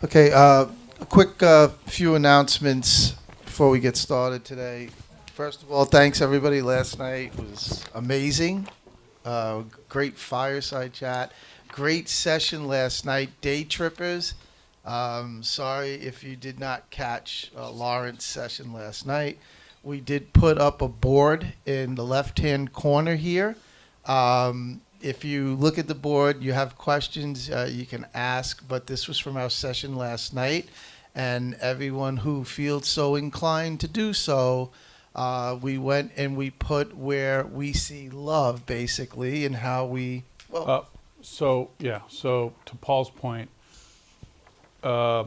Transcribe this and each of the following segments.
Okay, a quick few announcements before we get started today. First of all, thanks everybody. Last night was amazing. Great fireside chat. Great session last night. Day trippers. Sorry if you did not catch Laurent's session last night. We did put up a board in the left-hand corner here. If you look at the board, you have questions you can ask, but this was from our session last night, and everyone who feels so inclined to do so, we went and we put where we see love, basically, and how we, So to Paul's point, I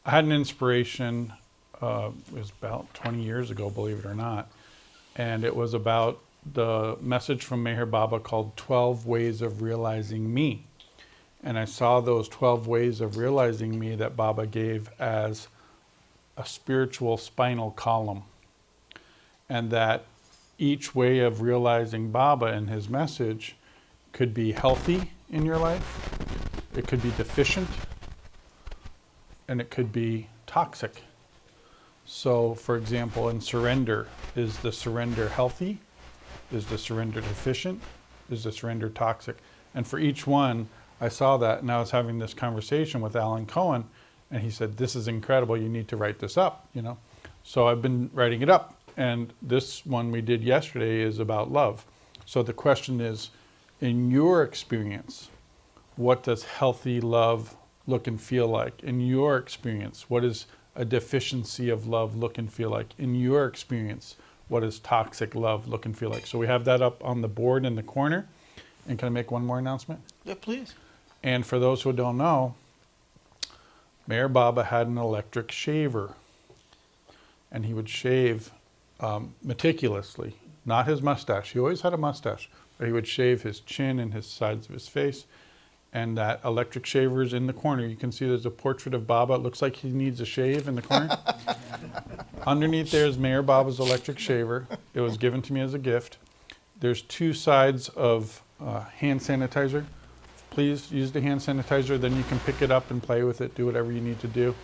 had an inspiration, it was about 20 years ago, believe it or not, and it was about the message from Meher Baba called 12 Ways of Realizing Me. And I saw those 12 ways of realizing me that Baba gave as a spiritual spinal column. And that each way of realizing Baba and his message could be healthy in your life, it could be deficient, and it could be toxic. So, for example, in surrender, is the surrender healthy? Is the surrender deficient? Is the surrender toxic? And for each one, I saw that, and I was having this conversation with Alan Cohen, and he said, this is incredible, you need to write this up, you know? So I've been writing it up, and this one we did yesterday is about love. So the question is, in your experience, what does healthy love look and feel like? In your experience, what is a deficiency of love look and feel like? In your experience, what does toxic love look and feel like? So we have that up on the board in the corner. And can I make one more announcement? yeah, please. And for those who don't know, Meher Baba had an electric shaver. And he would shave meticulously, not his mustache. He always had a mustache, but he would shave his chin and his sides of his face. And that electric shaver is in the corner. You can see there's a portrait of Baba. It looks like he needs a shave in the corner. Underneath there is Meher Baba's electric shaver. It was given to me as a gift. There's two sides of hand sanitizer. Please use the hand sanitizer, then you can pick it up and play with it, do whatever you need to do.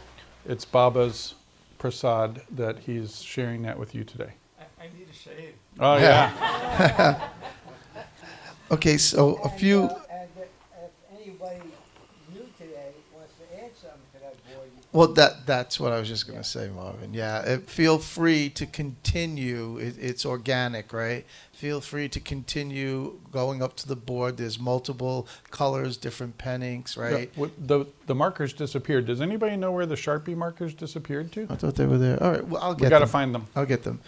It's Baba's prasad that he's sharing that with you today. I need a shave. Oh, yeah. Okay, so a few. And if anybody new today wants to add something to that board, Well, that's what I was just going to say, Marvin. Yeah, feel free to continue. It's organic, right? Feel free to continue going up to the board. There's multiple colors, different pen inks, right? The markers disappeared. Does anybody know where the Sharpie markers disappeared to? I thought they were there. All right, well, I'll get them. We got to find them. I'll get them.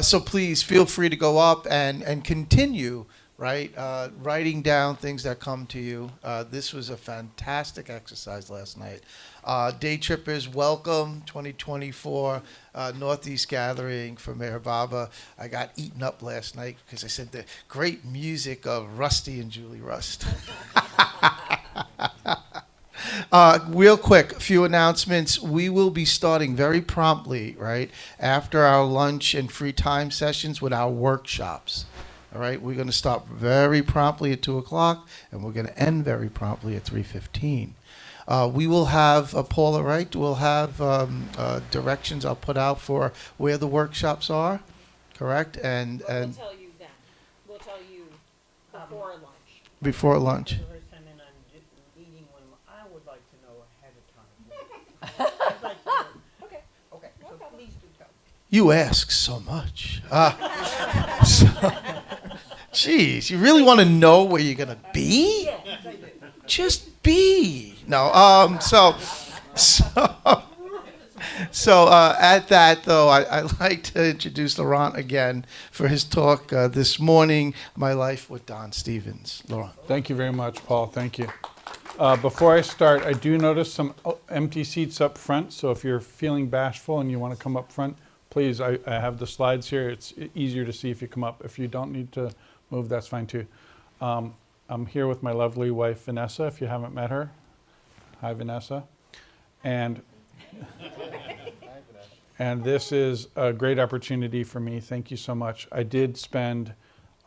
So please feel free to go up and continue, right? Writing down things that come to you. This was a fantastic exercise last night. Day trippers, welcome 2024 Northeast Gathering for Meher Baba. I got eaten up last night because I said the great music of Rusty and Julie Rust. Real quick, a few announcements. We will be starting very promptly, right, after our lunch and free time sessions with our workshops. All right, we're going to start very promptly at 2 o'clock, and we're going to end very promptly at 3:15. We will have, Paula, right, we'll have directions I'll put out for where the workshops are, correct? And We'll tell you then. We'll tell you before lunch. before lunch. the first time in on meeting one, I would like to know ahead of time. I'd like to know. Okay. Okay, so please do tell. You ask so much. Geez, you really want to know where you're going to be? Yes, I did. Just be. No, so at that, though, I'd like to introduce Laurent again for his talk this morning, My Life with Don Stevens. Laurent. Thank you very much, Paul. Thank you. Before I start, I do notice some empty seats up front, so if you're feeling bashful and you want to come up front, please, I have the slides here. It's easier to see if you come up. If you don't need to move, that's fine too. I'm here with my lovely wife, Vanessa, if you haven't met her. Hi, Vanessa. And this is a great opportunity for me. Thank you so much. I did spend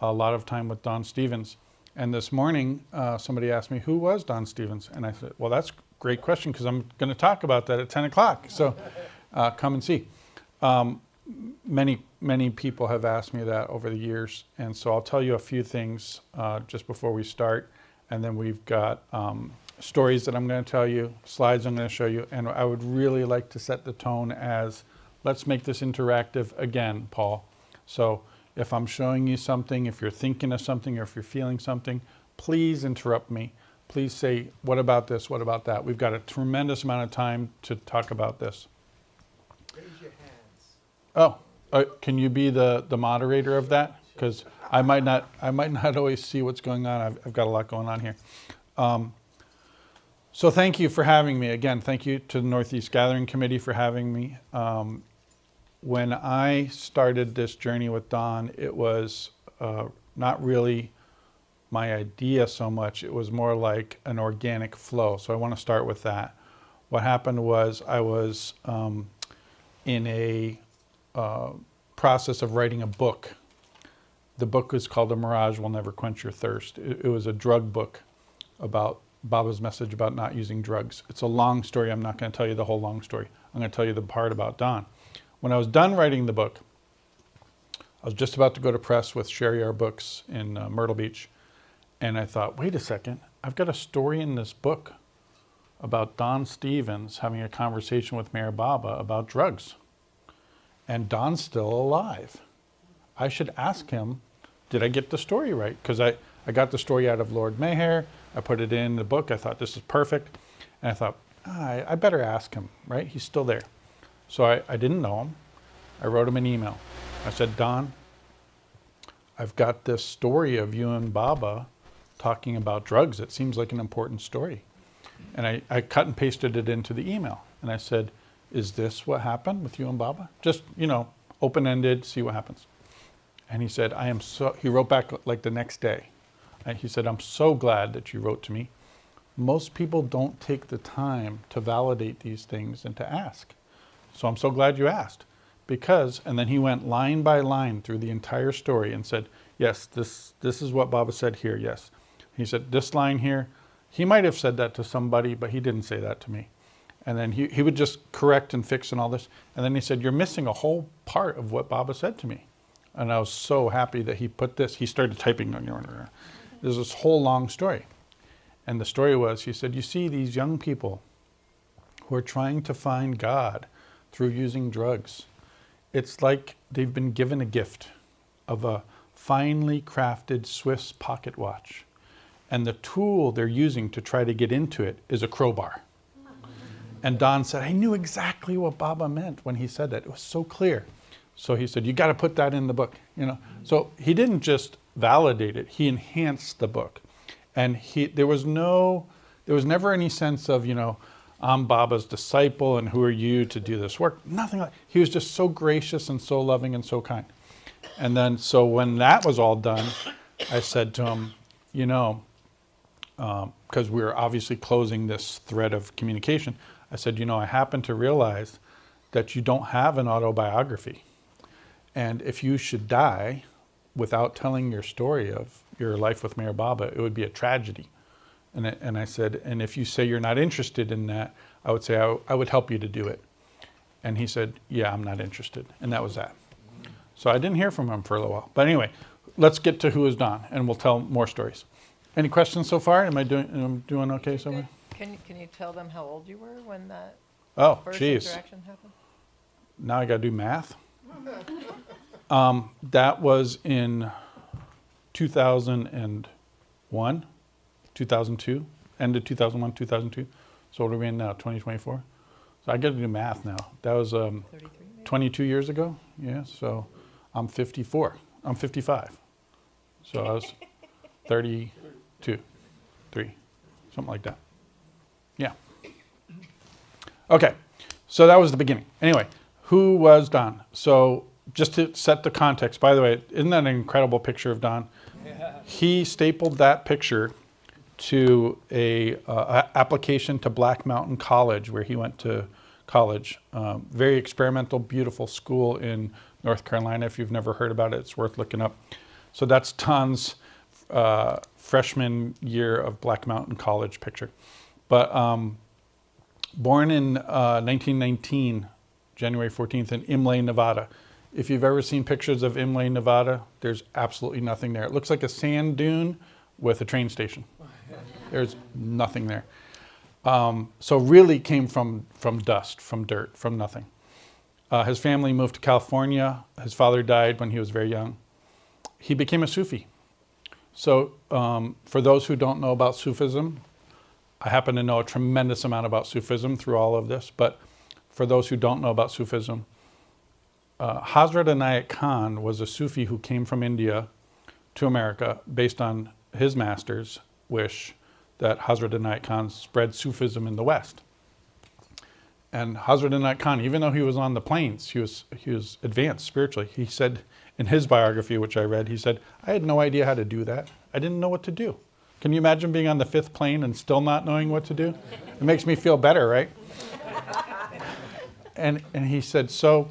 a lot of time with Don Stevens. And this morning, somebody asked me, who was Don Stevens? And I said, well, that's a great question because I'm going to talk about that at 10 o'clock. So come and see. Many people have asked me that over the years. And so I'll tell you a few things just before we start. And then we've got stories that I'm going to tell you, slides I'm going to show you. And I would really like to set the tone as, let's make this interactive again, Paul. So if I'm showing you something, if you're thinking of something, or if you're feeling something, please interrupt me. Please say, what about this? What about that? We've got a tremendous amount of time to talk about this. Raise your hands. Oh, can you be the moderator of that? Because I might not always see what's going on. I've got a lot going on here. So thank you for having me. Again, thank you to the Northeast Gathering Committee for having me. When I started this journey with Don, it was not really my idea so much. It was more like an organic flow. So I want to start with that. What happened was I was in a process of writing a book. The book was called The Mirage Will Never Quench Your Thirst. It was a drug book about Baba's message about not using drugs. It's a long story. I'm not going to tell you the whole long story. I'm going to tell you the part about Don. When I was done writing the book, I was just about to go to press with Sherry R. Books in Myrtle Beach. And I thought, wait a second, I've got a story in this book about Don Stevens having a conversation with Mayor Baba about drugs. And Don's still alive. I should ask him, did I get the story right? Because I got the story out of Lord Mayor. I put it in the book. I thought, this is perfect. And I thought, I better ask him, right? He's still there. So I didn't know him. I wrote him an email. I said, Don, I've got this story of you and Baba talking about drugs. It seems like an important story. And I cut and pasted it into the email. And I said, is this what happened with you and Baba? Just, open-ended, see what happens. And he said, he wrote back like the next day. And he said, I'm so glad that you wrote to me. Most people don't take the time to validate these things and to ask. So I'm so glad you asked. And then he went line by line through the entire story and said, yes, this is what Baba said here, yes. He said, this line here, he might have said that to somebody, but he didn't say that to me. And then he would just correct and fix and all this. And then he said, you're missing a whole part of what Baba said to me. And I was so happy that he put this. He started typing. There's this whole long story. And the story was, he said, you see these young people who are trying to find God through using drugs. It's like they've been given a gift of a finely crafted Swiss pocket watch. And the tool they're using to try to get into it is a crowbar. And Don said, I knew exactly what Baba meant when he said that. It was so clear. So he said, you got to put that in the book. So he didn't just validate it, he enhanced the book. And there was never any sense of, I'm Baba's disciple and who are you to do this work? Nothing like. He was just so gracious and so loving and so kind. And then, so when that was all done, I said to him, because we were obviously closing this thread of communication, I said, I happen to realize that you don't have an autobiography. And if you should die without telling your story of your life with Mayor Baba, it would be a tragedy. And I said, and if you say you're not interested in that, I would say I would help you to do it. And he said, yeah, I'm not interested. And that was that. So I didn't hear from him for a little while. But anyway, let's get to who is Don, and we'll tell more stories. Any questions so far? Am I doing okay so far? Can you tell them how old you were when that first geez. interaction happened? Now I got to do math. That was in 2001, 2002, end of 2001, 2002. So what are we in now, 2024? So I got to do math now. That was 22 years ago. Yeah, so I'm 54. I'm 55. So I was 32, 3, something like that. Yeah. Okay, so that was the beginning. Anyway, who was Don? So just to set the context, by the way, isn't that an incredible picture of Don? Yeah. He stapled that picture to a application to Black Mountain College, where he went to college. Very experimental, beautiful school in North Carolina. If you've never heard about it, it's worth looking up. So that's Don's freshman year of Black Mountain College picture. But born in 1919, January 14th, in Imlay, Nevada. If you've ever seen pictures of Imlay, Nevada, there's absolutely nothing there. It looks like a sand dune with a train station. There's nothing there. So really came from dust, from dirt, from nothing. His family moved to California. His father died when he was very young. He became a Sufi. So for those who don't know about Sufism, I happen to know a tremendous amount about Sufism through all of this, but for those who don't know about Sufism, Hazrat Inayat Khan was a Sufi who came from India to America based on his master's wish that Hazrat Inayat Khan spread Sufism in the West. And Hazrat Inayat Khan, even though he was on the plains, he was advanced spiritually. He said in his biography, which I read, he said, I had no idea how to do that. I didn't know what to do. Can you imagine being on the 5th plane and still not knowing what to do? It makes me feel better, right? And he said, so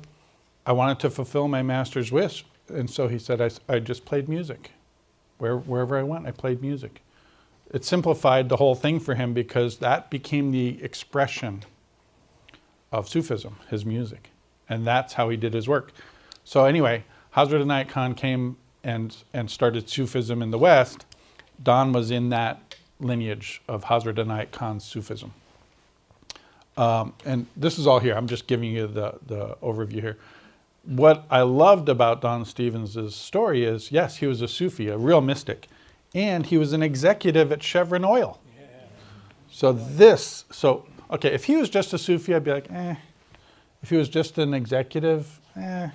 I wanted to fulfill my master's wish. And so he said, I just played music. Wherever I went, I played music. It simplified the whole thing for him because that became the expression of Sufism, his music. And that's how he did his work. So anyway, Hazrat Inayat Khan came and started Sufism in the West. Don was in that lineage of Hazrat Inayat Khan's Sufism. And this is all here. I'm just giving you the overview here. What I loved about Don Stevens' story is, yes, he was a Sufi, a real mystic, and he was an executive at Chevron Oil. Yeah. So okay, if he was just a Sufi, I'd be like, eh. If he was just an executive, eh.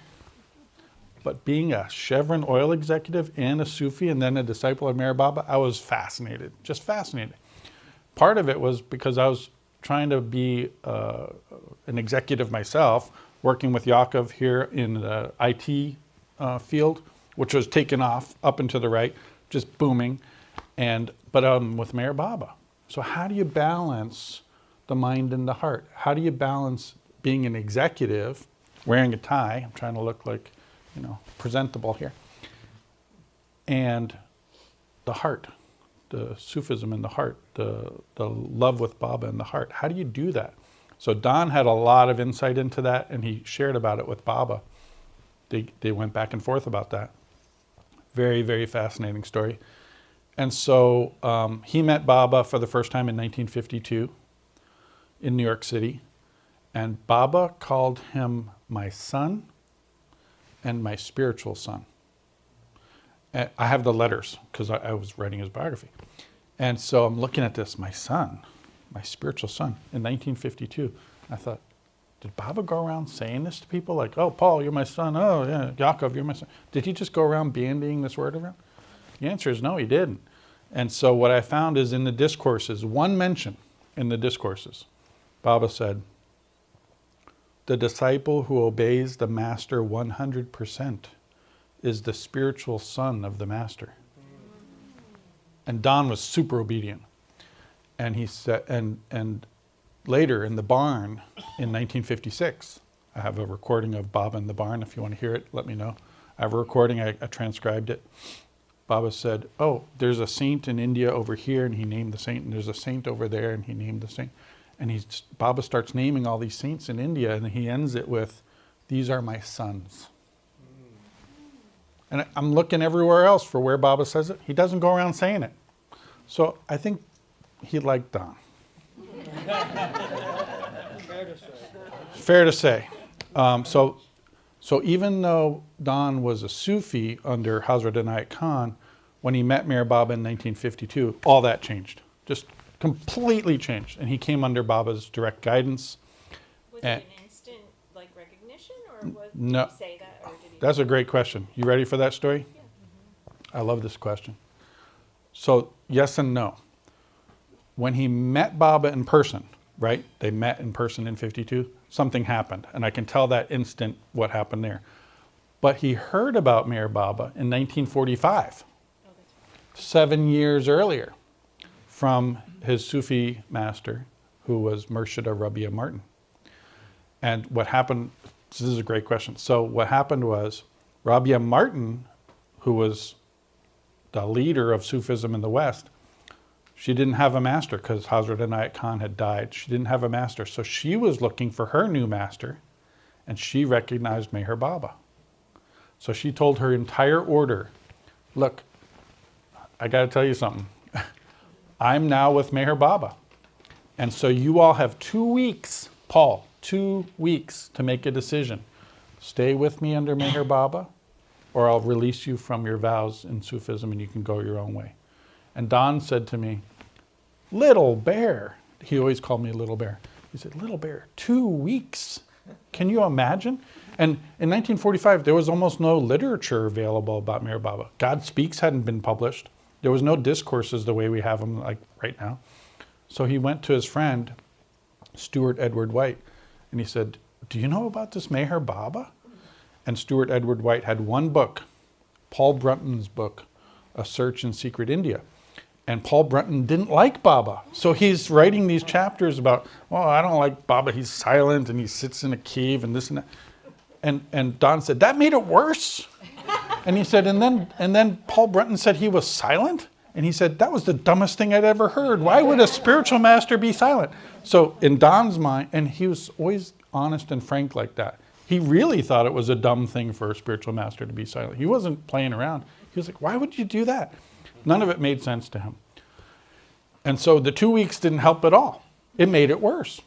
But being a Chevron Oil executive and a Sufi and then a disciple of Meher Baba, I was fascinated, just fascinated. Part of it was because I was trying to be an executive myself, working with Yaakov here in the IT field, which was taken off up and to the right, just booming. But with Meher Baba. So how do you balance the mind and the heart? How do you balance being an executive, wearing a tie, I'm trying to look like, presentable here, and the heart, the Sufism in the heart, the love with Baba in the heart. How do you do that? So Don had a lot of insight into that, and he shared about it with Baba. They went back and forth about that. Very, very fascinating story. And so he met Baba for the first time in 1952 in New York City. And Baba called him my son and my spiritual son. And I have the letters because I was writing his biography. And so I'm looking at this, my son, my spiritual son, in 1952. I thought, did Baba go around saying this to people? Like, oh, Paul, you're my son. Oh, yeah, Yaakov, you're my son. Did he just go around bandying this word around? The answer is no, he didn't. And so what I found is in the discourses, one mention in the discourses, Baba said, the disciple who obeys the master 100% is the spiritual son of the master. And Don was super obedient. And he said, and later in the barn in 1956, I have a recording of Baba in the barn. If you want to hear it, let me know. I have a recording, I transcribed it. Baba said, oh, there's a saint in India over here, and he named the saint, and there's a saint over there, and he named the saint. And Baba starts naming all these saints in India, and he ends it with, these are my sons. And I'm looking everywhere else for where Baba says it. He doesn't go around saying it. So I think he liked Don. Fair to say. So even though Don was a Sufi under Hazrat Inayat Khan, when he met Meher Baba in 1952, all that changed. Just completely changed. And he came under Baba's direct guidance. Was it an instant recognition, or did No. he say that, or did he? That's a great question. You ready for that story? Yeah. I love this question. So yes and no. When he met Baba in person, right? They met in person in 52. Something happened, and I can tell that instant what happened there. But he heard about Meher Baba in 1945, Oh, that's right. 7 years earlier, from his Sufi master, who was Murshida Rabia Martin. And what happened, this is a great question. So what happened was, Rabia Martin, who was the leader of Sufism in the West, she didn't have a master because Hazrat Inayat Khan had died. She didn't have a master. So she was looking for her new master, and she recognized Meher Baba. So she told her entire order, look, I got to tell you something. I'm now with Meher Baba. And so you all have 2 weeks, Paul, 2 weeks to make a decision. Stay with me under Meher Baba, or I'll release you from your vows in Sufism and you can go your own way. And Don said to me, Little Bear. He always called me Little Bear. He said, Little Bear, 2 weeks. Can you imagine? And in 1945, there was almost no literature available about Meher Baba. God Speaks hadn't been published. There was no discourses the way we have them like right now. So he went to his friend, Stuart Edward White, and he said, do you know about this Meher Baba? And Stuart Edward White had one book, Paul Brunton's book, A Search in Secret India. And Paul Brunton didn't like Baba. So he's writing these chapters about, well, I don't like Baba. He's silent and he sits in a cave and this and that. And Don said, that made it worse. And he said, and then Paul Brunton said he was silent. And he said, that was the dumbest thing I'd ever heard. Why would a spiritual master be silent? So in Don's mind, and he was always honest and frank like that. He really thought it was a dumb thing for a spiritual master to be silent. He wasn't playing around. He was like, why would you do that? None of it made sense to him. And so the 2 weeks didn't help at all. It made it worse.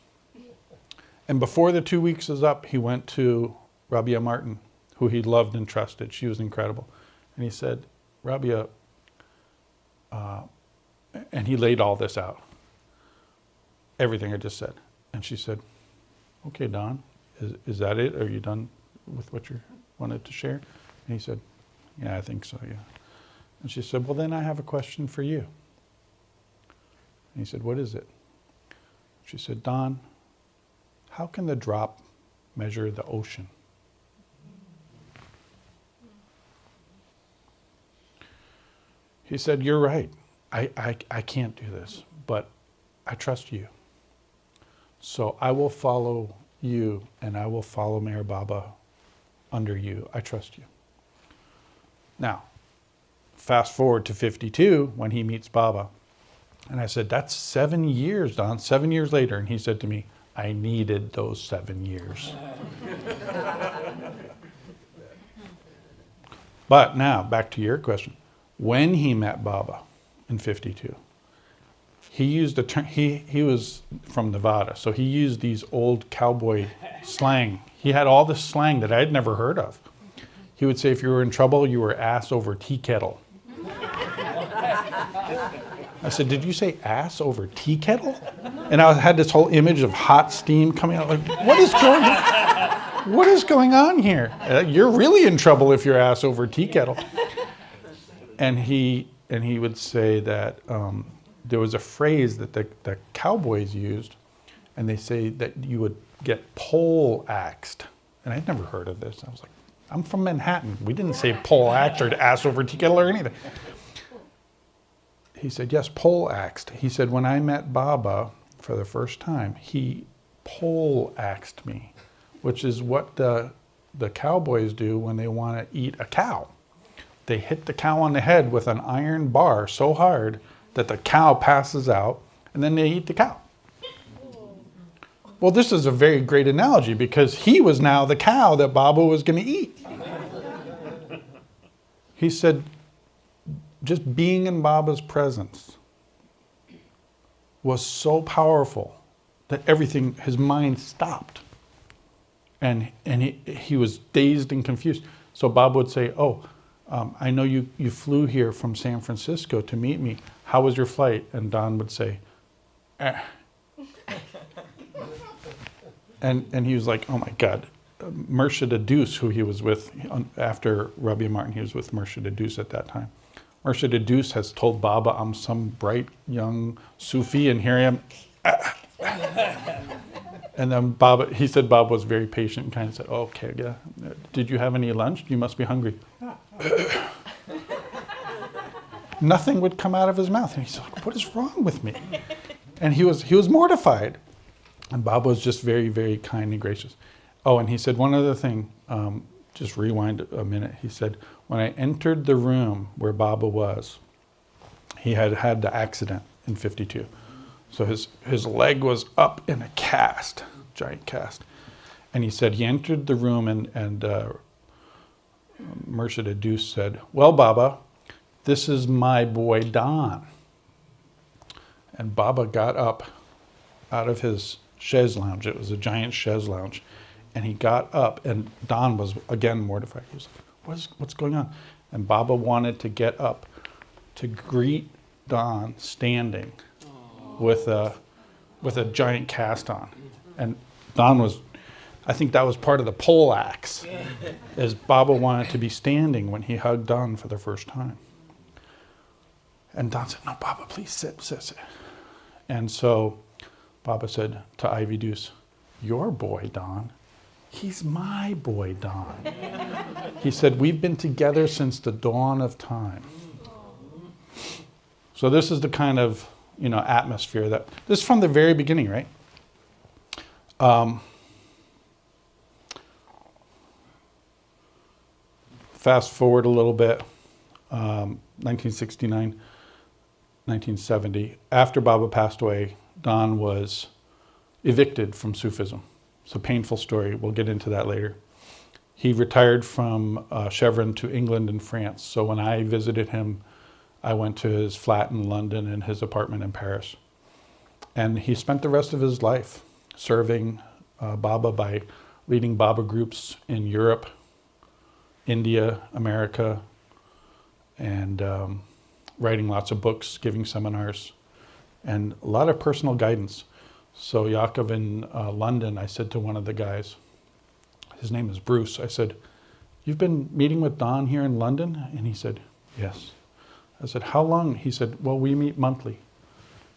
And before the 2 weeks was up, he went to Rabia Martin, who he loved and trusted. She was incredible. And he said, Rabia, and he laid all this out. Everything I just said. And she said, okay, Don, is that it? Are you done with what you wanted to share? And he said, yeah, I think so, yeah. And she said, well, then I have a question for you. And he said, what is it? She said, Don, how can the drop measure the ocean? He said, you're right. I can't do this, but I trust you. So I will follow you and I will follow Meher Baba under you. I trust you. Now, fast forward to 52 when he meets Baba. And I said, that's 7 years, Don, 7 years later. And he said to me, I needed those 7 years. But now, back to your question. When he met Baba in 52, he used a term, he was from Nevada, so he used these old cowboy slang. He had all this slang that I'd never heard of. He would say, if you were in trouble, you were ass over tea kettle. I said, did you say ass over tea kettle? And I had this whole image of hot steam coming out. Like, what is going on? What is going on here? You're really in trouble if you're ass over tea kettle. And he would say that there was a phrase that the cowboys used, and they say that you would get pole axed. And I'd never heard of this. I was like, I'm from Manhattan. We didn't say pole axed or ass over tea kettle or anything. He said, yes, pole axed. He said, when I met Baba for the first time, he pole axed me, which is what the cowboys do when they want to eat a cow. They hit the cow on the head with an iron bar so hard that the cow passes out, and then they eat the cow. Well, this is a very great analogy because he was now the cow that Baba was going to eat. He said, just being in Baba's presence was so powerful that everything, his mind stopped. And he was dazed and confused. So Baba would say, I know you flew here from San Francisco to meet me. How was your flight? And Don would say, eh. And he was like, oh my God. Murshid Deuce, who he was with after Rabia Martin, he was with Murshid Deuce at that time. Murshid Deuce has told Baba, I'm some bright young Sufi, and here I am. And then Baba, he said Baba was very patient and kind of said, oh, okay, yeah. Did you have any lunch? You must be hungry. Nothing would come out of his mouth. And he's like, what is wrong with me? And he was mortified. And Baba was just very, very kind and gracious. Oh, and he said one other thing. just rewind a minute. He said, when I entered the room where Baba was, he had had the accident in 52. So his leg was up in a cast, giant cast. And he said he entered the room and Murshid Deuce said, well, Baba, this is my boy Don. And Baba got up out of his chaise lounge. It was a giant chaise lounge. And he got up, and Don was, again, mortified. He was like, what's going on? And Baba wanted to get up to greet Don standing with a giant cast on. And Don was, I think that was part of the pole axe, as Baba wanted to be standing when he hugged Don for the first time. And Don said, no, Baba, please sit. And so Baba said to Ivy Deuce, your boy, Don, he's my boy, Don. He said, we've been together since the dawn of time. So this is the kind of, atmosphere that, this is from the very beginning, right? Fast forward a little bit, 1969, 1970. After Baba passed away, Don was evicted from Sufism. It's a painful story. We'll get into that later. He retired from Chevron to England and France. So when I visited him, I went to his flat in London and his apartment in Paris. And he spent the rest of his life serving Baba by leading Baba groups in Europe, India, America, and writing lots of books, giving seminars, and a lot of personal guidance. So Yaakov in London, I said to one of the guys, his name is Bruce, I said, you've been meeting with Don here in London? And he said, yes. I said, how long? He said, well, we meet monthly.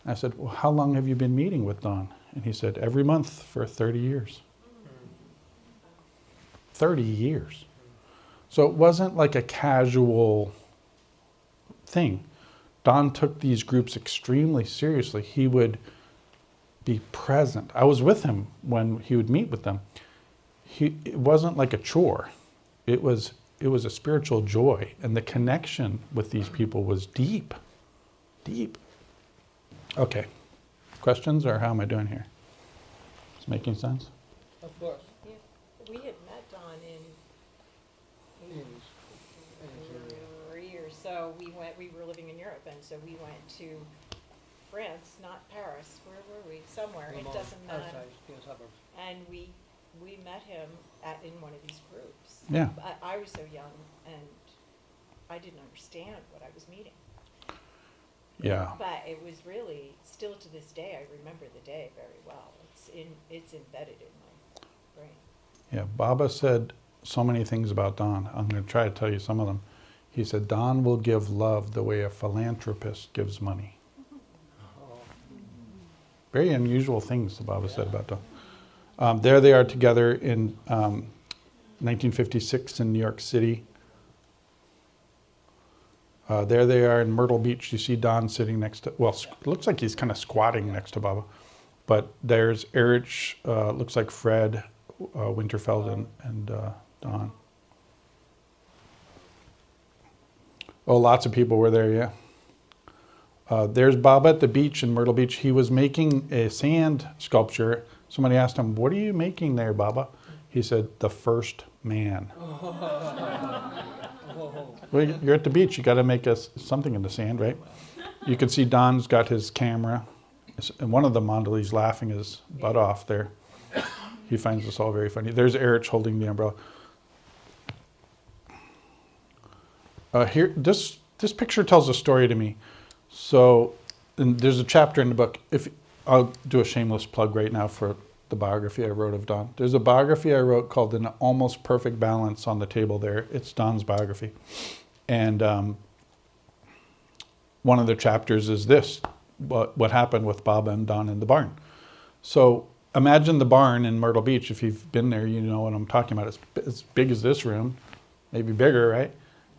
I said, well, how long have you been meeting with Don? And he said, every month for 30 years. 30 years. So it wasn't like a casual thing. Don took these groups extremely seriously. He would be present. I was with him when he would meet with them. It wasn't like a chore. It was a spiritual joy, and the connection with these people was deep, deep. Okay, questions, or how am I doing here? Is it making sense? Of course. Yeah. We had met Don in 83 or so. We were living in Europe, and so we went to France, not Paris. Where were we? Somewhere. It doesn't matter. Outside, the suburbs. And we met him in one of these groups. Yeah. I was so young, and I didn't understand what I was meeting. Yeah. But it was really, still to this day, I remember the day very well. It's embedded in my brain. Yeah, Baba said so many things about Don. I'm going to try to tell you some of them. He said, Don will give love the way a philanthropist gives money. Very unusual things that Baba said about Don. There they are together in 1956 in New York City. There they are in Myrtle Beach. You see Don sitting next to, well, it looks like he's kind of squatting next to Baba. But there's Erich, looks like Fred, Winterfeld, and Don. Oh, lots of people were there, yeah. There's Baba at the beach in Myrtle Beach. He was making a sand sculpture. Somebody asked him, what are you making there, Baba? He said, the first man. Well, you're at the beach. You got to make something in the sand, right? You can see Don's got his camera. And one of the mandali's laughing his butt off there. He finds this all very funny. There's Erich holding the umbrella. Here, this picture tells a story to me. So, and there's a chapter in the book. I'll do a shameless plug right now for the biography I wrote of Don. There's a biography I wrote called An Almost Perfect Balance on the table there. It's Don's biography. And one of the chapters is this, what happened with Baba and Don in the barn. So imagine the barn in Myrtle Beach. If you've been there, you know what I'm talking about. It's as big as this room, maybe bigger, right?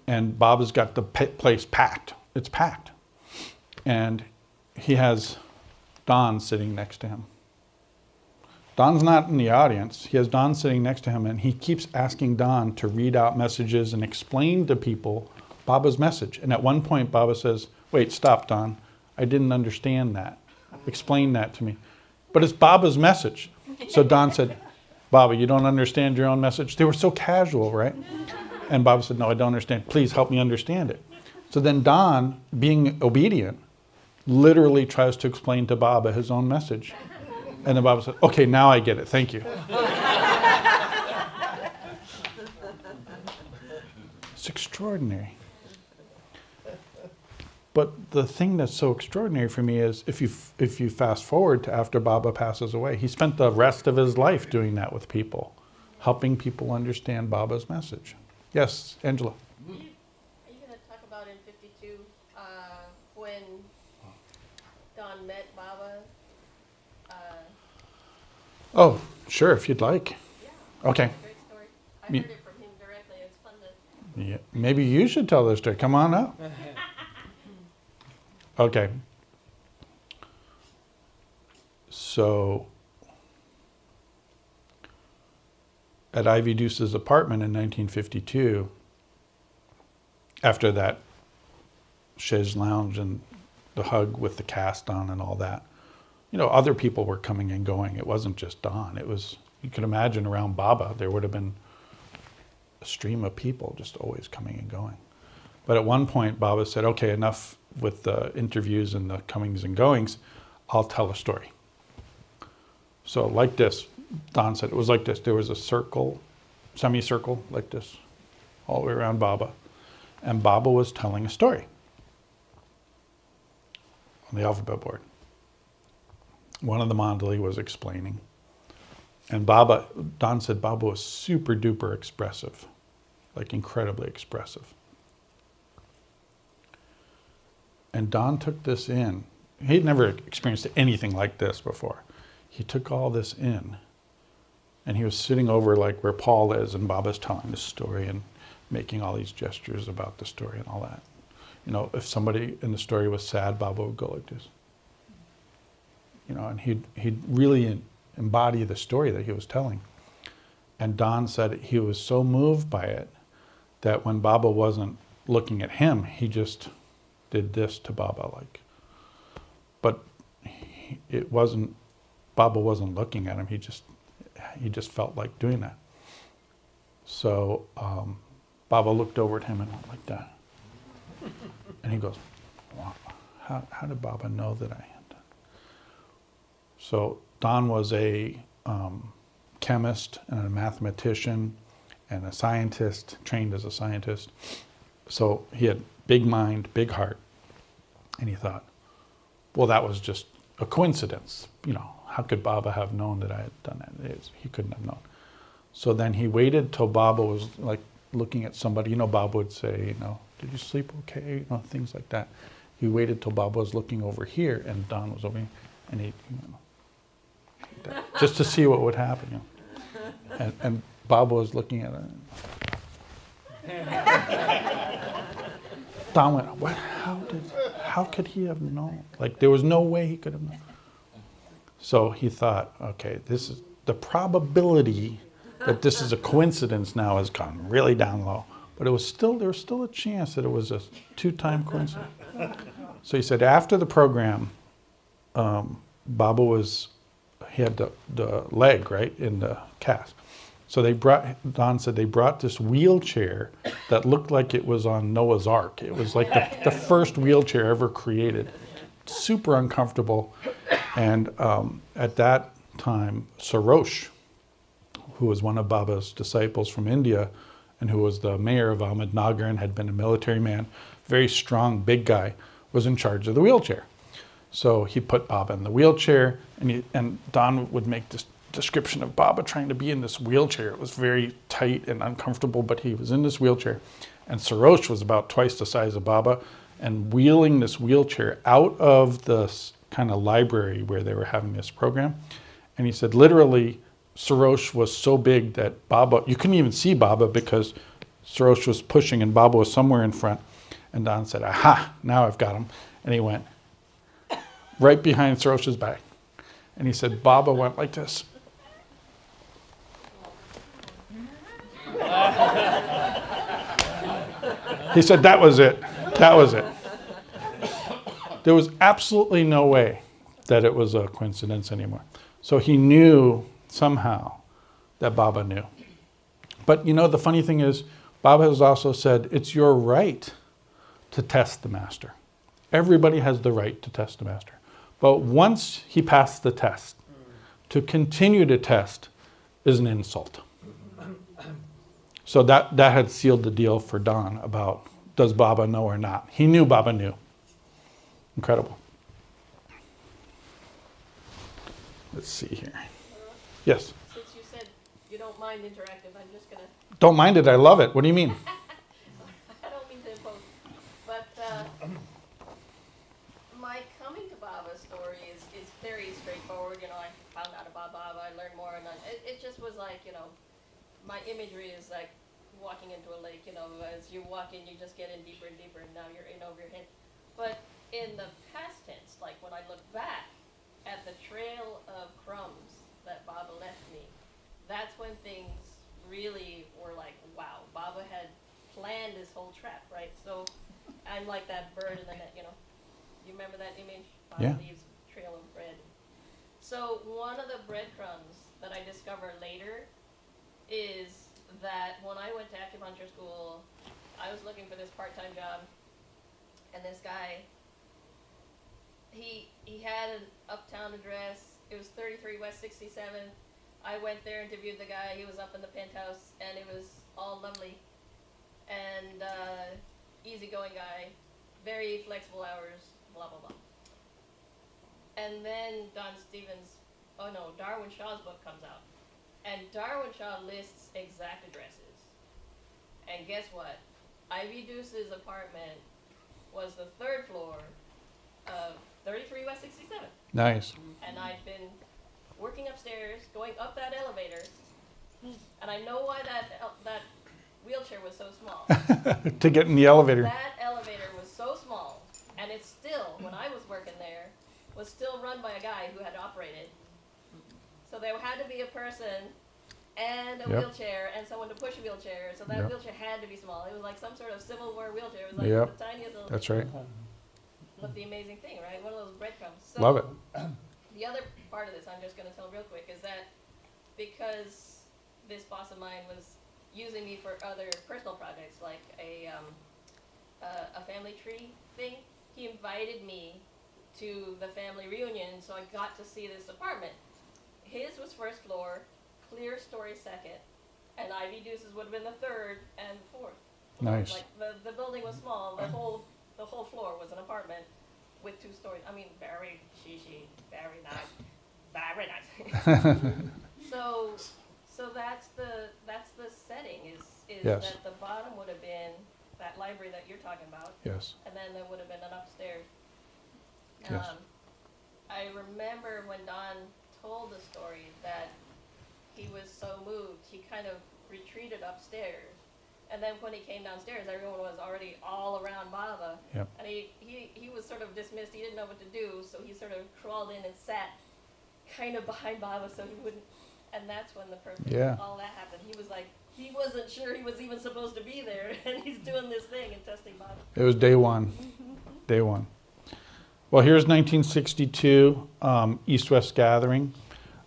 And Baba's got the place packed. It's packed. And he has Don sitting next to him. Don's not in the audience. He has Don sitting next to him, and he keeps asking Don to read out messages and explain to people Baba's message. And at one point, Baba says, "Wait, stop, Don. I didn't understand that. Explain that to me." But it's Baba's message. So Don said, "Baba, you don't understand your own message?" They were so casual, right? And Baba said, "No, I don't understand. Please help me understand it." So then Don, being obedient, literally tries to explain to Baba his own message. And then Baba said, "Okay, now I get it. Thank you." It's extraordinary. But the thing that's so extraordinary for me is if you fast forward to after Baba passes away, he spent the rest of his life doing that with people, helping people understand Baba's message. Yes, Angela. Are you going to talk about in 52 when Don met Baba? Oh, sure, if you'd like. Yeah. Okay. Great story. I Me- heard it from him directly. It's fun to. Yeah, maybe you should tell this story. Come on up. Okay. So, at Ivy Deuce's apartment in 1952, after that chaise lounge and the hug with the cast on and all that, other people were coming and going. It wasn't just Don. It was, you could imagine around Baba, there would have been a stream of people just always coming and going. But at one point, Baba said, "Okay, enough with the interviews and the comings and goings. I'll tell a story." So like this, Don said, it was like this. There was a circle, semicircle like this, all the way around Baba. And Baba was telling a story on the alphabet board. One of the mandali was explaining. And Don said Baba was super duper expressive, like incredibly expressive. And Don took this in. He'd never experienced anything like this before. He took all this in. And he was sitting over like where Paul is, and Baba's telling this story and making all these gestures about the story and all that. If somebody in the story was sad, Baba would go like this. And he'd really embody the story that he was telling. And Don said he was so moved by it that when Baba wasn't looking at him, he just did this to Baba, but Baba wasn't looking at him. He just felt like doing that. So Baba looked over at him and went like that, and he goes, "Wow, how did Baba know that I had done?" So Don was a chemist and a mathematician and a scientist, trained as a scientist. So he had big mind, big heart. And he thought, well, that was just a coincidence. How could Baba have known that I had done that? He couldn't have known. So then he waited till Baba was like looking at somebody. Baba would say, "Did you sleep okay?" Things like that. He waited till Baba was looking over here and Don was over here. And he, like that, just to see what would happen. And Baba was looking at it. Don went, "What? How could he have known? Like, there was no way he could have known." So he thought, okay, this is the probability that this is a coincidence now has gone really down low. But there was still a chance that it was a two-time coincidence. So he said after the program, Baba he had the leg, right, in the cast. So Don said they brought this wheelchair that looked like it was on Noah's Ark. It was like the first wheelchair ever created. Super uncomfortable. And at that time, Sarosh, who was one of Baba's disciples from India and who was the mayor of Ahmednagar and had been a military man, very strong, big guy, was in charge of the wheelchair. So he put Baba in the wheelchair, and Don would make this description of Baba trying to be in this wheelchair. It was very tight and uncomfortable, but he was in this wheelchair. And Sarosh was about twice the size of Baba and wheeling this wheelchair out of the kind of library where they were having this program. And he said literally Sarosh was so big that Baba, you couldn't even see Baba because Sarosh was pushing and Baba was somewhere in front. And Don said, "Aha, now I've got him." And he went right behind Sarosh's back. And he said Baba went like this. He said, that was it. That was it. There was absolutely no way that it was a coincidence anymore. So he knew somehow that Baba knew. But you know, the funny thing is, Baba has also said, it's your right to test the master. Everybody has the right to test the master. But once he passed the test, to continue to test is an insult. So that had sealed the deal for Don about, does Baba know or not? He knew Baba knew. Incredible. Let's see here. Yes? Since you said you don't mind interactive, I'm just gonna, Don't mind it, I love it. What do you mean? I don't mean to impose, but my coming to Baba story is very straightforward. You know, I found out about Baba, I learned more, and it just was like, you know, my imagery is like walking into a lake. You know, as you walk in, you just get in deeper and deeper, and now you're in over your head. But in the past tense, like when I look back at the trail of crumbs that Baba left me, that's when things really were like, wow, Baba had planned this whole trap, right? So I'm like that bird in the net, you know. You remember that image? Baba Yeah. leaves trail of bread. So one of the breadcrumbs that I discovered later is that when I went to acupuncture school, I was looking for this part-time job, and this guy, he had an uptown address. It was 33 West 67th. I went there, interviewed the guy. He was up in the penthouse, and it was all lovely and easygoing guy, very flexible hours, blah blah blah. And then Darwin Shaw's book comes out, and Darwin Shaw lists exact addresses. And guess what? Ivy Deuce's apartment was the third floor of 33 West 67th. Nice. And I'd been working upstairs, going up that elevator, and I know why that wheelchair was so small. To get in the elevator. That elevator was so small, and it's still, when I was working there, was still run by a guy who had operated. So there had to be a person and a Yep. wheelchair and someone to push a wheelchair, so that Yep. wheelchair had to be small. It was like some sort of Civil War wheelchair. It was like Yep. the tiniest little, That's right. but the amazing thing, right? One of those breadcrumbs. So Love it. the other part of this, I'm just going to tell real quick, is that because this boss of mine was using me for other personal projects, like a family tree thing, he invited me to the family reunion, so I got to see this apartment. His was first floor, clear story second, and Ivy Deuce's would have been the third and fourth. Nice. Like the building was small, the whole floor was an apartment with 2 stories. I mean, very chic, very nice, very nice. So that's the setting is Yes. that the bottom would have been that library that you're talking about, Yes. and then there would have been an upstairs. Yes. I remember when Don told the story that he was so moved, he kind of retreated upstairs. And then when he came downstairs, everyone was already all around Baba. Yep. And he was sort of dismissed. He didn't know what to do, so he sort of crawled in and sat kind of behind Baba so he wouldn't. And that's when all that happened. He was like, he wasn't sure he was even supposed to be there, and he's doing this thing and testing Baba. It was day one. Day one. Well, here's 1962, East-West Gathering.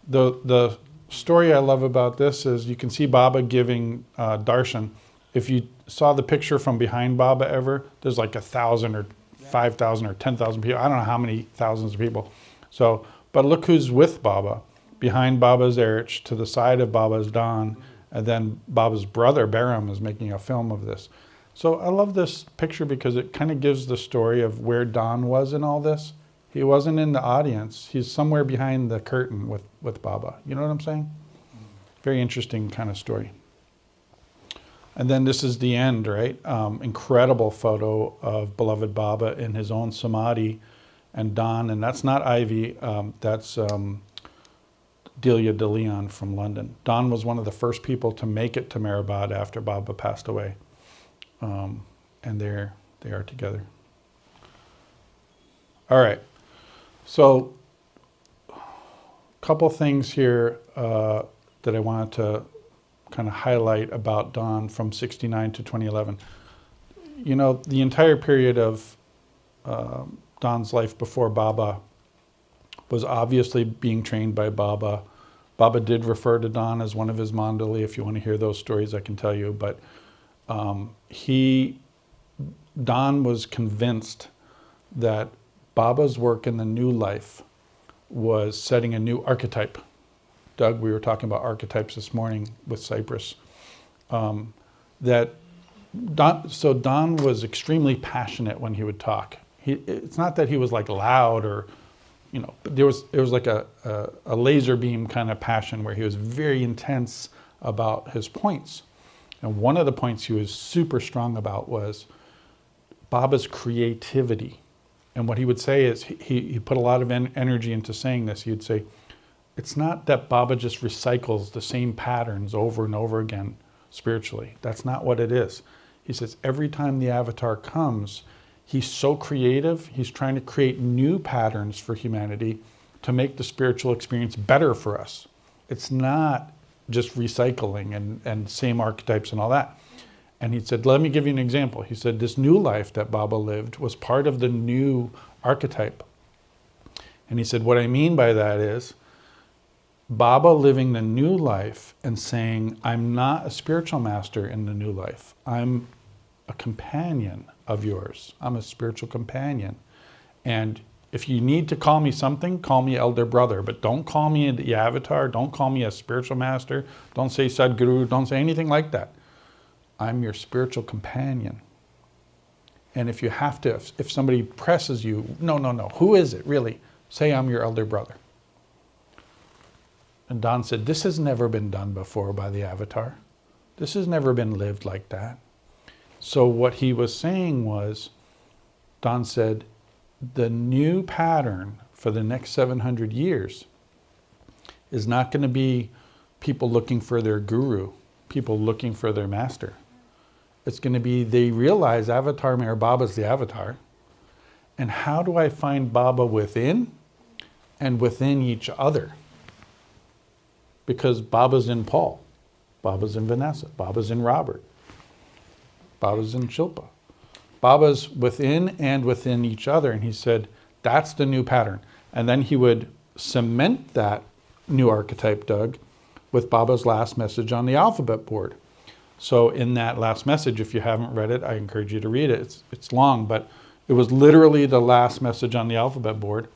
The story I love about this is you can see Baba giving darshan. If you saw the picture from behind Baba ever, there's like 1,000 or 5,000 or 10,000 people. I don't know how many thousands of people. So, but look who's with Baba. Behind Baba's Erich, to the side of Baba's Don, and then Baba's brother, Baram, is making a film of this. So I love this picture because it kind of gives the story of where Don was in all this. He wasn't in the audience. He's somewhere behind the curtain with Baba. You know what I'm saying? Very interesting kind of story. And then this is the end, right? Incredible photo of beloved Baba in his own samadhi and Don. And that's not Ivy. That's Delia de Leon from London. Don was one of the first people to make it to Mehrabad after Baba passed away. And there they are together. All right. So a couple things here that I wanted to kind of highlight about Don from 69 to 2011. you know, the entire period of Don's life before Baba was obviously being trained by Baba. Baba did refer to Don as one of his mandali. If you want to hear those stories, I can tell you. But Don was convinced that Baba's work in the new life was setting a new archetype. Doug, we were talking about archetypes this morning with Cyprus. Don was extremely passionate when he would talk. It's not that he was like loud or, you know, but there was like a laser beam kind of passion where he was very intense about his points. And one of the points he was super strong about was Baba's creativity. And what he would say is, he put a lot of energy into saying this. He would say, it's not that Baba just recycles the same patterns over and over again spiritually. That's not what it is. He says, every time the avatar comes, he's so creative, he's trying to create new patterns for humanity to make the spiritual experience better for us. It's not just recycling and same archetypes and all that. And he said, let me give you an example. He said, this new life that Baba lived was part of the new archetype. And he said, what I mean by that is, Baba living the new life and saying, I'm not a spiritual master in the new life. I'm a companion of yours. I'm a spiritual companion. And if you need to call me something, call me elder brother, but don't call me the avatar. Don't call me a spiritual master. Don't say Sadhguru. Don't say anything like that. I'm your spiritual companion. And if you have to, if somebody presses you, no, who is it really? Say I'm your elder brother. And Don said, this has never been done before by the avatar. This has never been lived like that. So what he was saying was, Don said, the new pattern for the next 700 years is not going to be people looking for their guru, people looking for their master. It's going to be, they realize Avatar Meher Baba's the avatar. And how do I find Baba within and within each other? Because Baba's in Paul, Baba's in Vanessa, Baba's in Robert, Baba's in Shilpa. Baba's within and within each other. And he said, that's the new pattern. And then he would cement that new archetype, Doug, with Baba's last message on the alphabet board. So in that last message, if you haven't read it, I encourage you to read it. It's long, but it was literally the last message on the alphabet board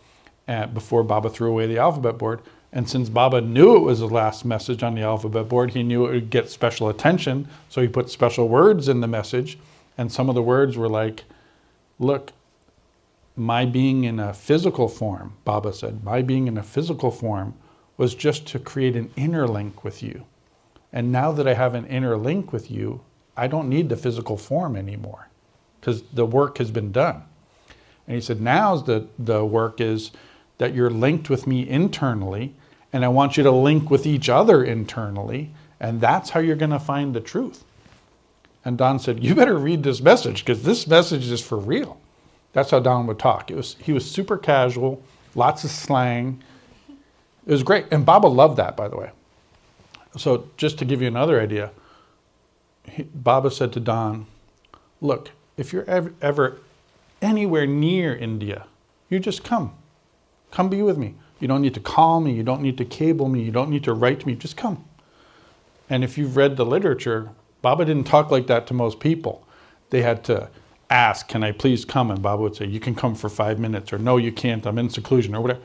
before Baba threw away the alphabet board. And since Baba knew it was the last message on the alphabet board, he knew it would get special attention. So he put special words in the message. And some of the words were like, look, my being in a physical form, Baba said, my being in a physical form was just to create an inner link with you. And now that I have an inner link with you, I don't need the physical form anymore because the work has been done. And he said, now the work is that you're linked with me internally, and I want you to link with each other internally, and that's how you're going to find the truth. And Don said, you better read this message because this message is for real. That's how Don would talk. He was super casual, lots of slang. It was great. And Baba loved that, by the way. So just to give you another idea, Baba said to Don, look, if you're ever anywhere near India, you just come. Come be with me. You don't need to call me. You don't need to cable me. You don't need to write to me. Just come. And if you've read the literature, Baba didn't talk like that to most people. They had to ask, can I please come? And Baba would say, you can come for 5 minutes, or no, you can't, I'm in seclusion, or whatever.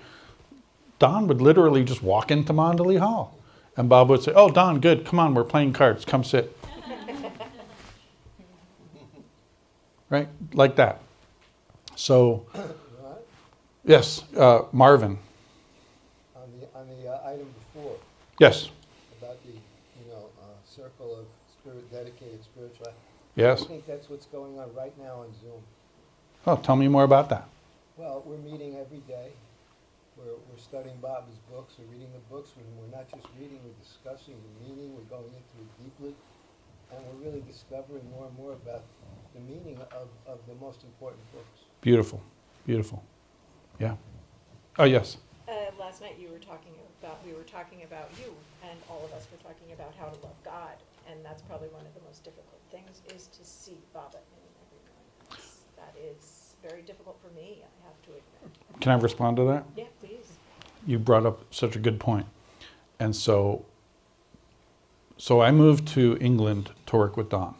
Don would literally just walk into Mandali Hall. And Baba would say, oh, Don, good, come on, we're playing cards, come sit. Right, like that. So, yes, Marvin. On the item before, Yes, about the, circle of dedicated spiritual. yes. I think that's what's going on right now on Zoom. Oh, tell me more about that. Well, we're meeting every day. We're studying Baba's books. We're reading the books. We're not just reading, we're discussing the meaning. We're going into it deeply. And we're really discovering more and more about the meaning of the most important books. Beautiful, beautiful. Yeah. Oh, yes. Last night we were talking about you, and all of us were talking about how to love God, and that's probably one of the most difficult things is to see Baba in everyone. That is very difficult for me, I have to admit. Can I respond to that? Yeah, please. You brought up such a good point. And so I moved to England to work with Don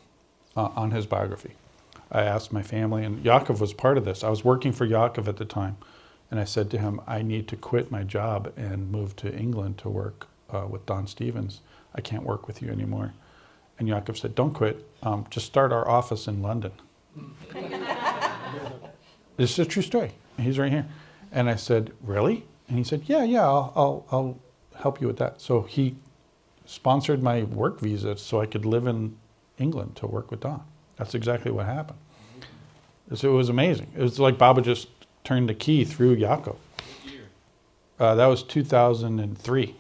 on his biography. I asked my family, and Yaakov was part of this. I was working for Yaakov at the time, and I said to him, I need to quit my job and move to England to work with Don Stevens. I can't work with you anymore. And Yaakov said, don't quit, just start our office in London. This is a true story. He's right here. And I said, really? And he said, yeah, I'll help you with that. So he sponsored my work visa so I could live in England to work with Don. That's exactly what happened. So it was amazing. It was like Baba just turned the key through Yaakov. That was 2003.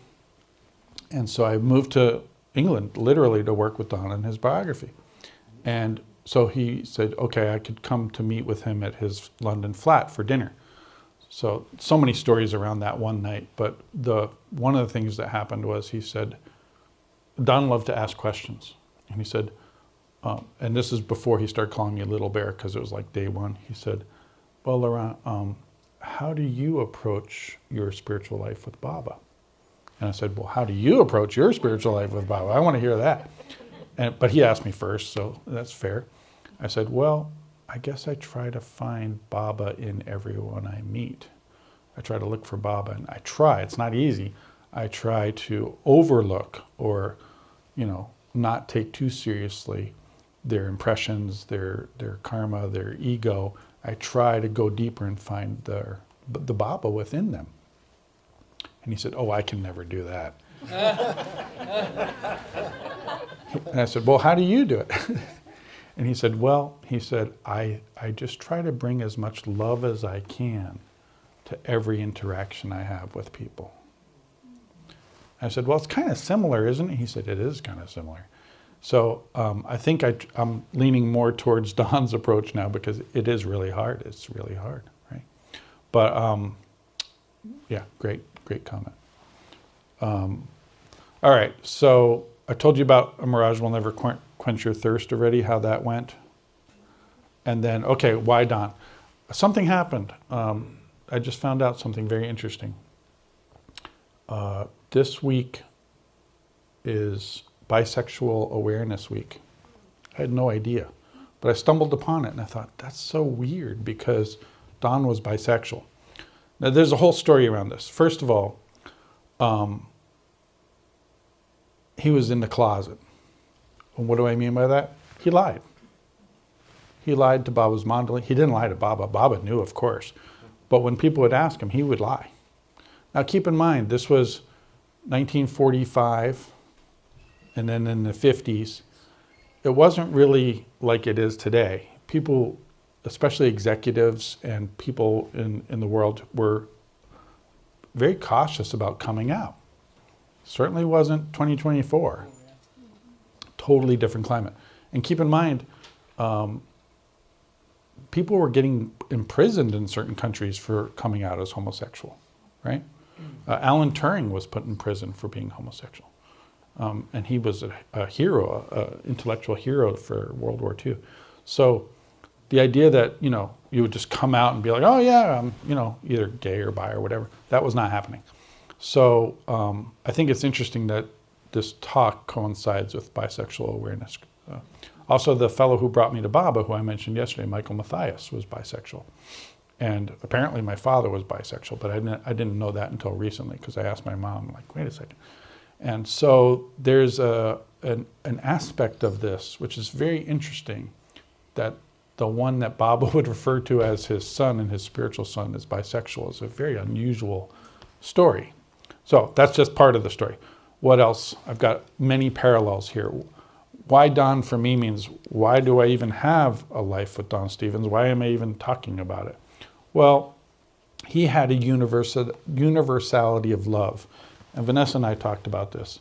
And so I moved to England literally to work with Don in his biography. And so he said, okay, I could come to meet with him at his London flat for dinner. So many stories around that one night. But one of the things that happened was he said, Don loved to ask questions. And he said, and this is before he started calling me Little Bear because it was like day one. He said, well, Laurent, how do you approach your spiritual life with Baba? And I said, well, how do you approach your spiritual life with Baba? I want to hear that. But he asked me first, so that's fair. I said, well, I guess I try to find Baba in everyone I meet. I try to look for Baba, and it's not easy. I try to overlook or, not take too seriously their impressions, their karma, their ego. I try to go deeper and find the Baba within them. And he said, oh, I can never do that. And I said, well, how do you do it? And he said, I just try to bring as much love as I can to every interaction I have with people. I said, well, it's kind of similar, isn't it? He said, it is kind of similar. So I think I'm leaning more towards Don's approach now because it is really hard. It's really hard, right? But yeah, great comment. All right, so I told you about a mirage will never quench your thirst already, how that went. And then, okay, why Don? Something happened. I just found out something very interesting. This week is Bisexual Awareness Week. I had no idea, but I stumbled upon it and I thought, that's so weird because Don was bisexual. Now, there's a whole story around this. First of all, he was in the closet. And what do I mean by that? He lied. He lied to Baba's Mandali. He didn't lie to Baba. Baba knew, of course. But when people would ask him, he would lie. Now, keep in mind, this was 1945, and then in the 50s. It wasn't really like it is today. People, especially executives and people in the world, were very cautious about coming out. Certainly wasn't 2024. Totally different climate. And keep in mind, people were getting imprisoned in certain countries for coming out as homosexual, right? Alan Turing was put in prison for being homosexual. And he was a hero, an intellectual hero for World War II. So the idea that, you would just come out and be like, oh yeah, I'm, either gay or bi or whatever, that was not happening. So I think it's interesting that this talk coincides with bisexual awareness. Also, the fellow who brought me to Baba, who I mentioned yesterday, Michael Matthias, was bisexual. And apparently my father was bisexual, but I didn't know that until recently because I asked my mom, like, wait a second. And so there's an aspect of this which is very interesting, that the one that Baba would refer to as his son and his spiritual son is bisexual is a very unusual story. So that's just part of the story. What else? I've got many parallels here. Why Don for me means, why do I even have a life with Don Stevens? Why am I even talking about it? Well, he had a universality of love. And Vanessa and I talked about this.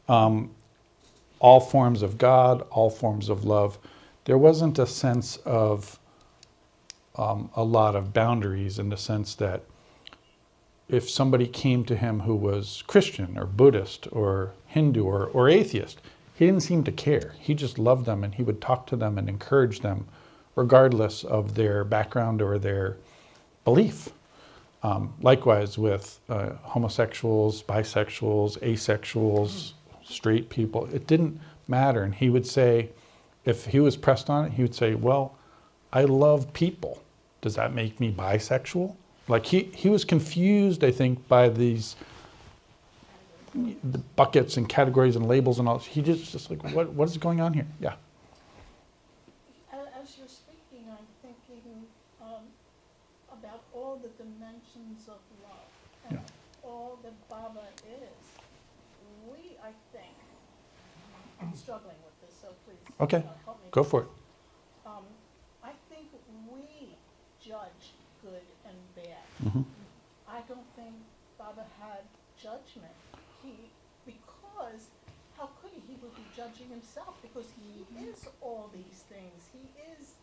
All forms of God, all forms of love. There wasn't a sense of a lot of boundaries, in the sense that if somebody came to him who was Christian or Buddhist or Hindu or atheist, he didn't seem to care. He just loved them, and he would talk to them and encourage them regardless of their background or their belief. Likewise with homosexuals, bisexuals, asexuals, straight people, it didn't matter. And he would say, if he was pressed on it, he would say, well, I love people. Does that make me bisexual? Like he was confused, I think, by the buckets and categories and labels and all. He just like, what is going on here? Yeah. As you're speaking, I'm thinking about all the dimensions of love and all that Baba is. We, I think, I'm struggling with this, so please Okay. Help me. Go for it. I think we judge good and bad. Mm-hmm. I don't think Baba had judgment. Because how could he? He would be judging himself because he is all these things. He is